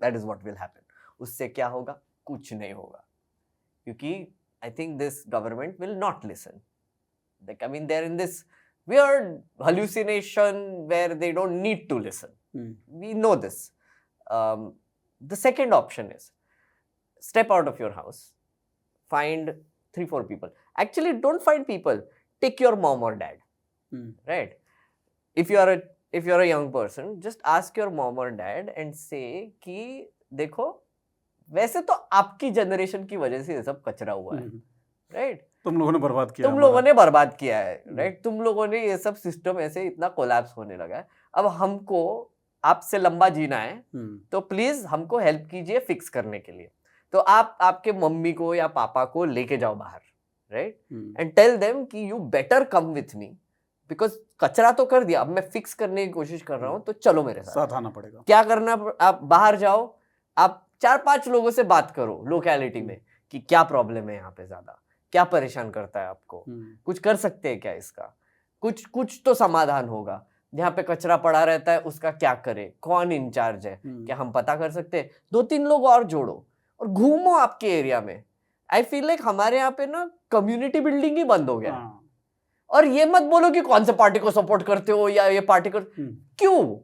That is what will happen. उससे क्या होगा? कुछ नहीं होगा, क्योंकि I think this government will not listen. Like, I mean, they're in this weird hallucination where they don't need to listen. We know this. The second option is step out of your house, find 3-4 people. Actually, don't find people. Take your mom or dad, right? If you are a young person, just ask your mom or dad and say कि देखो, वैसे तो आपकी generation की वजह से ये सब कचरा हुआ है, राइट? तुम लोगों ने बर्बाद किया, तुम लोगों ने बर्बाद किया है, राइट? तुम लोगों ने ये सब सिस्टम ऐसे इतना कोलैप्स होने लगा है। अब हमको आपसे लंबा जीना है, तो प्लीज हमको हेल्प कीजिए फिक्स करने के लिए। तो आप आपके मम्मी को या पापा को लेके जाओ बाहर, राइट? एंड टेल देम कि you better come with me, because कचरा तो कर दिया, अब मैं फिक्स करने की कोशिश कर रहा हूँ, तो चलो मेरे साथ आना पड़ेगा। क्या करना? आप बाहर जाओ, आप 4-5 लोगों से बात करो लोकेलिटी में कि क्या प्रॉब्लम है यहाँ पे, ज्यादा क्या परेशान करता है आपको, कुछ कर सकते हैं क्या इसका? कुछ तो समाधान होगा। जहाँ पे कचरा पड़ा रहता है उसका क्या करे, कौन इंचार्ज है, क्या हम पता कर सकते हैं? 2-3 लोग और जोड़ो और घूमो आपके एरिया में। आई फील लाइक हमारे यहाँ पे ना कम्युनिटी बिल्डिंग ही बंद हो गया। और ये मत बोलो कि कौन से पार्टी को सपोर्ट करते हो या ये पार्टी को, क्यों?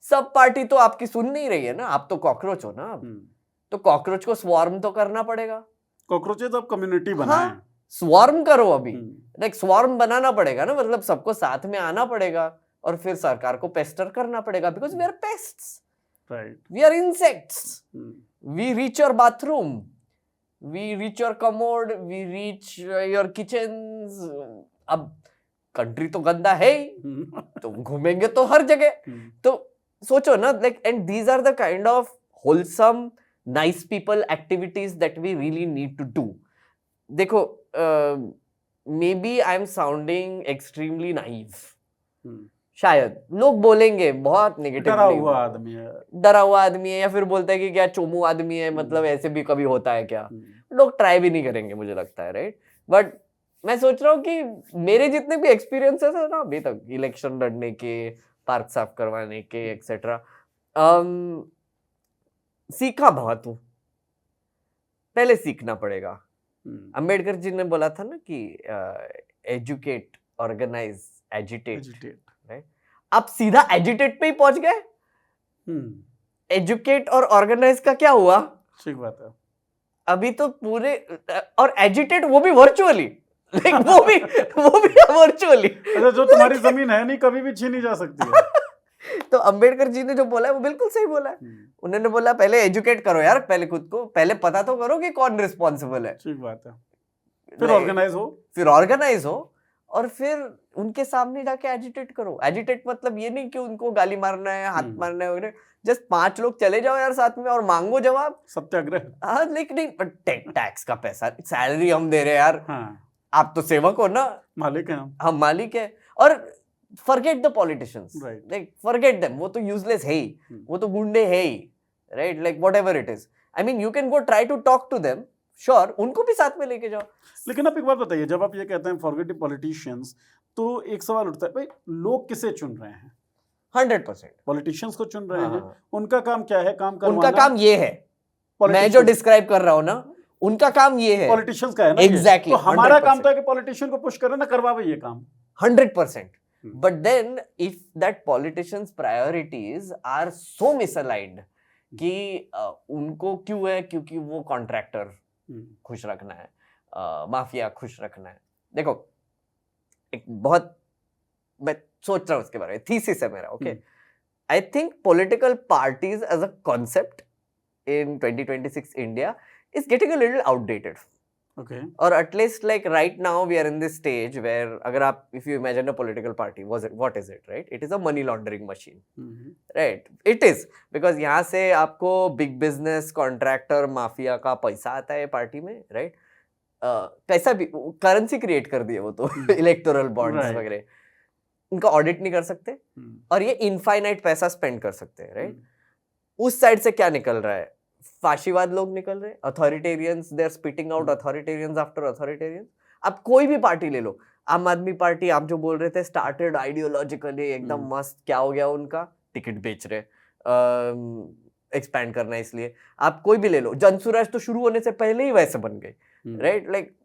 सब पार्टी तो आपकी सुन नहीं रही है ना, आप तो कॉकरोच हो ना अब। तो कॉकरोच को स्वॉर्म तो करना पड़ेगा। कॉकरोचेस अब कम्युनिटी बनाएं। हाँ, स्वॉर्म करो अभी, लाइक स्वॉर्म बनाना पड़ेगा ना, मतलब सबको साथ में आना पड़ेगा और फिर सरकार को पेस्टर करना पड़ेगा, because we are pests, right, we are insects, we reach your bathroom, we reach your commode, we reach your kitchen. अब कंट्री तो गंदा है ही, तो घूमेंगे तो हर जगह। तो सोचो ना, like, and these are the kind of wholesome nice people activities that we really need to do. देखो, maybe I am sounding extremely naive, शायद लोग बोलेंगे बहुत नेगेटिव, डरा हुआ आदमी है, डरा हुआ आदमी है, या फिर बोलता है कि क्या चोमू आदमी है, मतलब ऐसे भी कभी होता है क्या? लोग ट्राई भी नहीं करेंगे मुझे लगता है, राइट? बट मैं सोच रहा हूँ कि मेरे जितने भी एक्सपीरियंसेस है ना अभी तक, इलेक्शन लड़ने के, पार्क साफ करवाने के, एक्सेट्रा, सीखा बहुत हूँ। पहले सीखना पड़ेगा। अंबेडकर जी ने बोला था ना कि एजुकेट, ऑर्गेनाइज, एजिटेट, राइट? आप सीधा एजिटेट पे ही पहुंच गए। एजुकेट और ऑर्गेनाइज का क्या हुआ? ठीक बात है। अभी तो पूरे, और एजिटेट वो भी वर्चुअली, लाइक वो भी वर्चुअली। अच्छा, जो तुम्हारी जमीन है नहीं कभी भी छीनी जा सकती है। तो अंबेडकर जी ने जो बोला है वो बिल्कुल सही बोला है। उन्होंने बोला पहले एजुकेट करो यार, पहले खुद को, पहले पता तो करो कि कौन रिस्पॉन्सिबल है। ठीक बात है। फिर ऑर्गेनाइज हो, और फिर उनके सामने जाके एजिटेट करो। एजिटेट मतलब ये नहीं कि उनको गाली मारना है, हाथ मारना है वगैरह, जस्ट 5 लोग चले जाओ यार साथ में और मांगो जवाब, सत्याग्रह। हाँ, लेकिन नहीं, टैक्स का पैसा, सैलरी हम दे रहे हैं यार। हाँ, आप तो सेवक हो ना, मालिक है हम मालिक है। और forget the politicians, Right. Like forget them, वो तो यूजलेस है ही, वो तो गुंडे है ही, right? Like whatever it is, I mean you can go try to talk to them, sure, उनको भी साथ में लेके जाओ। लेकिन आप एक बात बताइए, जब आप ये कहते हैं फॉरगेट द पॉलिटिशियंस, तो एक सवाल उठता है, भाई लोग किसे चुन रहे हैं? 100% पॉलिटिशियंस को चुन रहे हैं। उनका काम क्या है? काम करवाना। उनका काम ये है, मैं जो डिस्क्राइब कर रहा हूँ ना, उनका काम ये है। पॉलिटिशियंस का है ना, एग्जैक्टली। तो हमारा काम था कि पॉलिटिशियन को पुश करें ना, करवावे ये काम। 100%. But then if that politicians priorities are so misaligned कि उनको क्यों है, क्योंकि वो कॉन्ट्रैक्टर खुश रखना है, माफिया खुश रखना है। देखो, एक बहुत, मैं सोच रहा हूँ उसके बारे में, थीसिस है मेरा, okay? I think political parties as a concept in 2026 India is getting a little outdated. Okay. Or at least like right now we are in this stage where अगर आप, if you imagine a political party, what is it, right? It is a money laundering machine, right? It is, because यहाँ से आपको big business, contractor, mafia का पैसा आता है party में, right? पैसा भी, currency create कर दिए वो तो, electoral bonds वगैरह, उनका audit नहीं कर सकते और ये infinite पैसा spend कर सकते हैं, right? उस साइड से क्या निकल रहा है? फाशीवाद लोग निकल रहे हैं, authoritarians, they are spitting out authoritarians after authoritarians. आप कोई भी पार्टी ले लो, आम आदमी पार्टी, आप जो बोल रहे थे स्टार्टेड आइडियोलॉजिकली एकदम मस्त, क्या हो गया उनका? टिकट बेच रहे, एक्सपैंड करना है इसलिए। आप कोई भी ले लो, जनसुराज तो शुरू होने से पहले ही वैसे बन गए, राइट? लाइक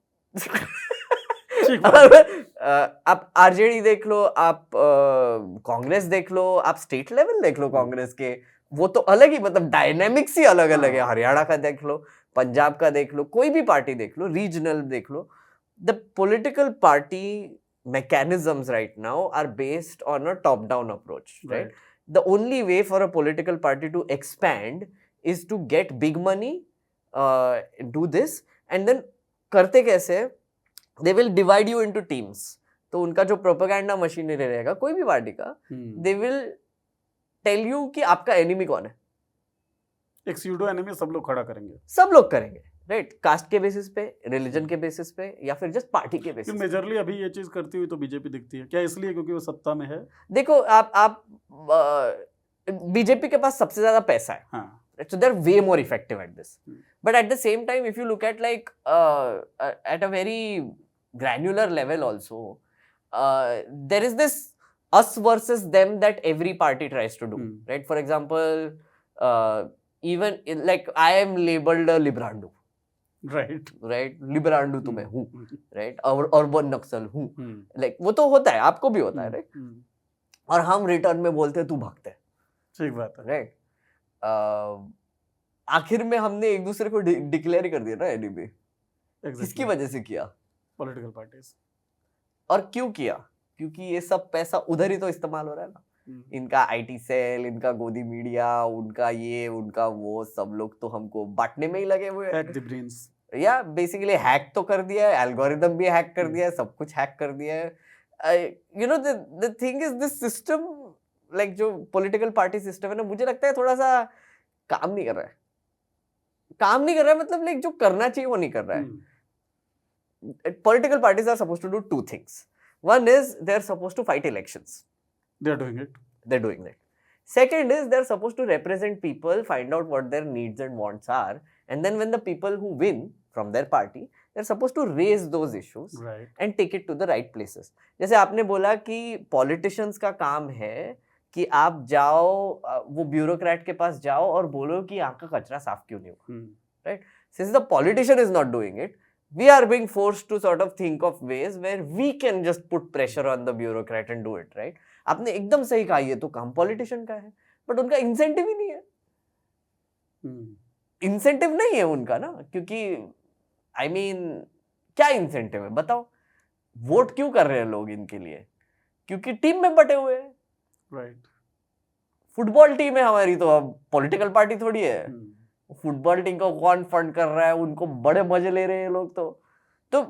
आप आरजेडी देख लो, आप कांग्रेस देख लो, आप स्टेट लेवल देख लो कांग्रेस के, वो तो अलग ही, मतलब डायनेमिक्स ही अलग अलग है। हरियाणा का देख लो, पंजाब का देख लो, कोई भी पार्टी देख लो, रीजनल देख लो, the political party mechanisms right now are based on a top down approach, right? The only way for a political party to expand is to get big money, do this, and then करते कैसे? They will divide you into teams. तो उनका जो propaganda machinery रहेगा कोई भी party का, they will tell you कि आपका एनिमी कौन है। एक स्यूडो एनिमी सब लोग खड़ा करेंगे, सब लोग करेंगे, राइट? कास्ट के बेसिस पे, रिलीजन के बेसिस पे, या फिर जस्ट पार्टी के बेसिस पे। मेजरली अभी ये चीज करती हुई तो बीजेपी दिखती है, क्या इसलिए क्योंकि वो सत्ता में है? देखो, आप बीजेपी के पास सबसे ज्यादा पैसा है, हाँ, so they're way more effective at this. But at the same time, if you look at like at a very granular level also, there is this us versus them that every party tries to do, right? For example, even like I am labeled a Librandu, right right? Librandu तो मैं हूँ, right? और urban नक्सल हूँ, like वो तो होता है, आपको भी होता है, right? और हम रिटर्न में बोलते हैं तू भक्त है, ठीक बात है, राइट? आखिर में हमने एक दूसरे को डिक्लेयर कर दिया ना एनिमी। किसकी वजह से किया? Political parties. और क्यों किया? क्योंकि ये सब पैसा उधर ही तो इस्तेमाल हो रहा है ना। इनका आईटी सेल, इनका गोदी मीडिया, उनका ये उनका वो, सब लोग तो हमको बांटने में ही लगे हुए हैं। Hack the brains. या बेसिकली हैक तो कर दिया है, एल्गोरिदम भी हैक कर दिया है, सब कुछ हैक कर दिया है। You know the thing is this system, like जो पॉलिटिकल पार्टी सिस्टम है ना, मुझे लगता है थोड़ा सा काम नहीं कर रहा है। काम नहीं कर रहा है मतलब लाइक जो करना चाहिए वो नहीं कर रहा है। Political parties are supposed to do two things. One is they're supposed to fight elections. They're doing it. They're doing that. Second is they're supposed to represent people, find out what their needs and wants are, and then when the people who win from their party, they're supposed to raise those issues Right. and take it to the right places. जैसे आपने बोला कि politicians का काम है कि आप जाओ वो ब्यूरोक्रेट के पास जाओ और बोलो कि यहाँ का कचरा साफ क्यों नहीं हुआ, right? Since the politician is not doing it, we are being forced to sort of think of ways where we can just put pressure on the bureaucrat and do it, right? आपने एकदम सही कहा, ये तो काम politician का है, but उनका इंसेंटिव ही नहीं है। इंसेंटिव नहीं है उनका ना, क्योंकि आई मीन क्या इंसेंटिव है बताओ? वोट क्यों कर रहे हैं लोग इनके लिए? क्योंकि टीम में बटे हुए हैं, राइट। फुटबॉल टीम है हमारी, तो अब पॉलिटिकल पार्टी थोड़ी है। फुटबॉल टीम को कौन फंड कर रहा है? उनको बड़े मजे ले रहे हैं लोग। तो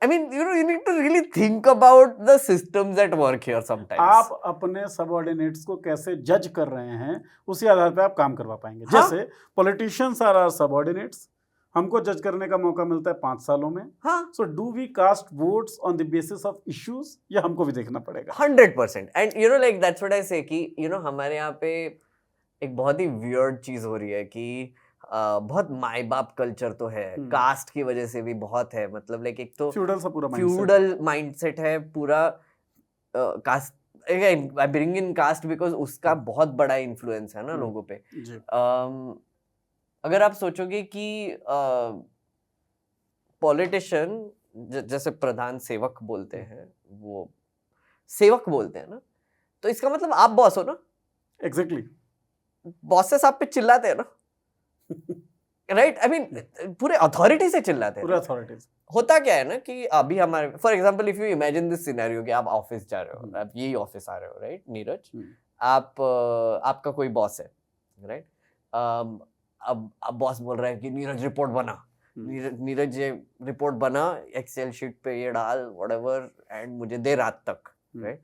I mean, you need to really think about the systems at work here sometimes. आप अपने सबऑर्डिनेट्स को कैसे जज कर रहे हैं, उसी आधार पे आप काम करवा पाएंगे। हाँ? जैसे पॉलिटिशियंस आर आवर सबऑर्डिनेट्स, हमको जज करने का मौका मिलता है 5 सालों में। हाँ? So do we cast votes on the basis of issues, ये हमको भी देखना पड़ेगा। 100%। And you know like that's what I say कि यू नो हमारे यहाँ पे एक बहुत ही वियर्ड चीज हो रही है कि बहुत माई बाप कल्चर तो है, कास्ट की वजह से भी बहुत है। मतलब लाइक एक तो फ्यूडल माइंडसेट है पूरा। Caste, I bring in caste because उसका बहुत बड़ा इन्फ्लुएंस है ना लोगों पे। अगर आप सोचोगे कि पॉलिटिशियन जैसे प्रधान सेवक बोलते हैं, वो सेवक बोलते हैं ना, तो इसका मतलब आप बॉस हो ना। एग्जैक्टली। बॉसेस आप पे चिल्लाते हैं ना, राइट? आई मीन पूरे अथॉरिटी से चिल्लाते हैं। पूरे अथॉरिटीज। होता क्या है ना कि अभी हमारे, for example if you imagine this scenario कि आप ऑफिस जा रहे हो, आप यही ऑफिस आ रहे हो, राइट नीरज? आप आपका कोई बॉस है, राइट? अब बॉस बोल रहा है कि नीरज रिपोर्ट बना, नीरज ये रिपोर्ट बना, एक्सेल शीट पे ये डाल, व्हाटएवर, एंड मुझे दे रात तक, right?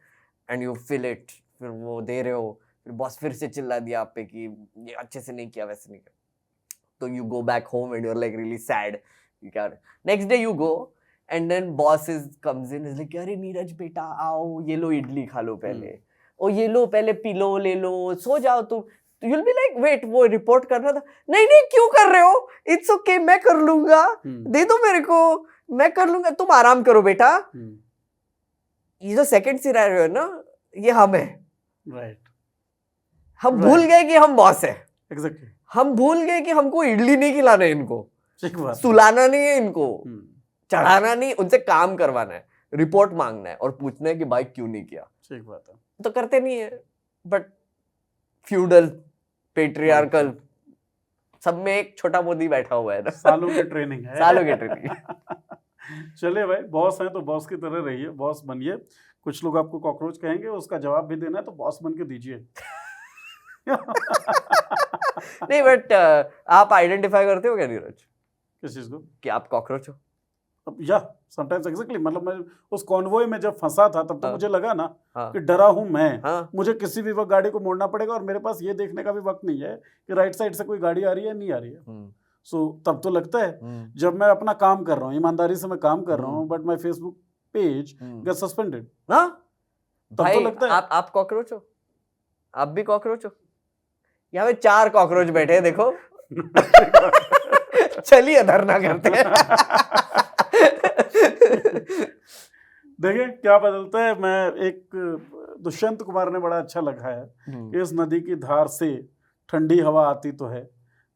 And you fill it, फिर वो दे रहे हो, फिर बॉस फिर से चिल्ला दिया आप पे कि ये अच्छे से नहीं किया, वैसे नहीं किया, तो you go back home and you're like really sad. You can't. Next day you go and then boss comes in, is like, अरे नीरज बेटा आओ, ये लो इडली खा लो पहले, और ये लो पहले पी लो, ले लो, सो जाओ तुम। You'll be like, wait, वो रिपोर्ट करना था? नहीं नहीं, क्यों कर रहे हो? It's okay, मैं कर लूंगा, दे दो मेरे को, मैं कर लूंगा, तुम आराम करो बेटा। ये जो सेकंड सिनेरियो है ना, ये हम है, राइट? हम भूल गए कि हम बॉस है। एग्जैक्टली। हम भूल गए कि हमको इडली नहीं खिलाना है इनको, सुलाना नहीं है इनको, चढ़ाना नहीं, उनसे काम करवाना है, रिपोर्ट मांगना है और पूछना है कि भाई क्यों नहीं किया। ठीक बात है। तो करते नहीं है। बट फ्यूडल, पेट्रियार्कल, सब में एक छोटा मोदी बैठा हुआ है ना। सालों की ट्रेनिंग है। सालों की ट्रेनिंग। चलिए भाई, बॉस हैं तो बॉस की तरह रहिए, बॉस बनिए। कुछ लोग आपको कॉकरोच कहेंगे, उसका जवाब भी देना है तो बॉस बन के दीजिए। नहीं, बट आप आइडेंटिफाई करते हो क्या नीरज किस चीज को, कि आप कॉकरोच हो? या समटाइम्स एग्जैक्टली। मतलब मैं उस कॉन्वॉय में जब फंसा था तब तो मुझे लगा ना हाँ। कि डरा हूं मैं। हाँ। मुझे किसी भी वक्त गाड़ी को मोड़ना पड़ेगा और मेरे पास ये देखने का भी वक्त नहीं है कि राइट साइड से कोई गाड़ी आ रही है नहीं आ रही है। सो तब तो लगता है जब मैं अपना काम कर रहा हूँ, ईमानदारी से मैं काम कर रहा हूँ, but my Facebook page get suspended, तब तो लगता है आप कॉकरोच हो, आप भी कॉकरोच हो। यहाँ पे 4 कॉकरोच बैठे हैं, देखो। चलिए धरना करते हैं। देखिए क्या बदलता है। मैं एक दुष्यंत कुमार ने बड़ा अच्छा लिखा है, इस नदी की धार से ठंडी हवा आती तो है,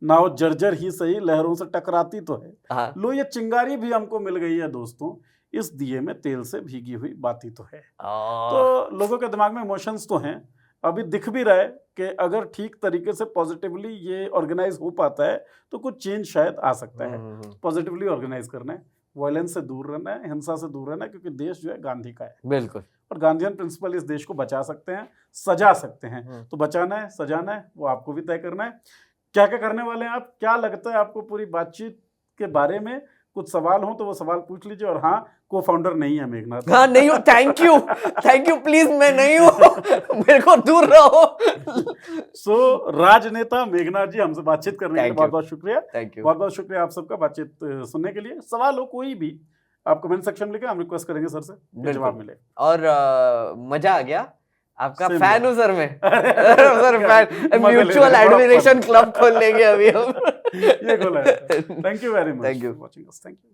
नाव जर्जर ही सही लहरों से टकराती तो है, हाँ लो ये चिंगारी भी हमको मिल गई है दोस्तों, इस दिए में तेल से भीगी हुई बाती तो है। तो लोगों के दिमाग में इमोशंस तो हैं, अभी दिख भी रहा है कि अगर ठीक तरीके से पॉजिटिवली ये ऑर्गेनाइज हो पाता है तो कुछ चेंज शायद आ सकता है। पॉजिटिवली ऑर्गेनाइज करना है, वायलेंस से दूर रहना है, हिंसा से दूर रहना है, क्योंकि देश जो है गांधी का है बिल्कुल। और गांधीयन प्रिंसिपल इस देश को बचा सकते हैं, सजा सकते हैं। तो बचाना है, सजाना है, वो आपको भी तय करना है। क्या क्या करने वाले हैं आप, क्या लगता है आपको पूरी बातचीत के बारे में? कुछ सवाल हो तो वो सवाल पूछ लीजिए। और हाँ, को फाउंडर नहीं है मेघनाथ। हाँ नहीं हूँ, थैंक यू प्लीज, मैं नहीं हूँ, मेरे को दूर रहो। सो राजनेता मेघनाथ जी, हमसे बातचीत करने के लिए बहुत बहुत शुक्रिया। Thank you. बहुत बहुत शुक्रिया आप सबका बातचीत सुनने के लिए। सवाल हो कोई भी, आप कमेंट सेक्शन में लिखें, हम रिक्वेस्ट करेंगे सर से कि जवाब मिले। और मजा आ गया, आपका Same फैन here. हूँ सर मैं। Sir fan, mutual admiration club खोल लेंगे अभी हम। ये खोला है। Thank you very much Thank you. For watching us. Thank you.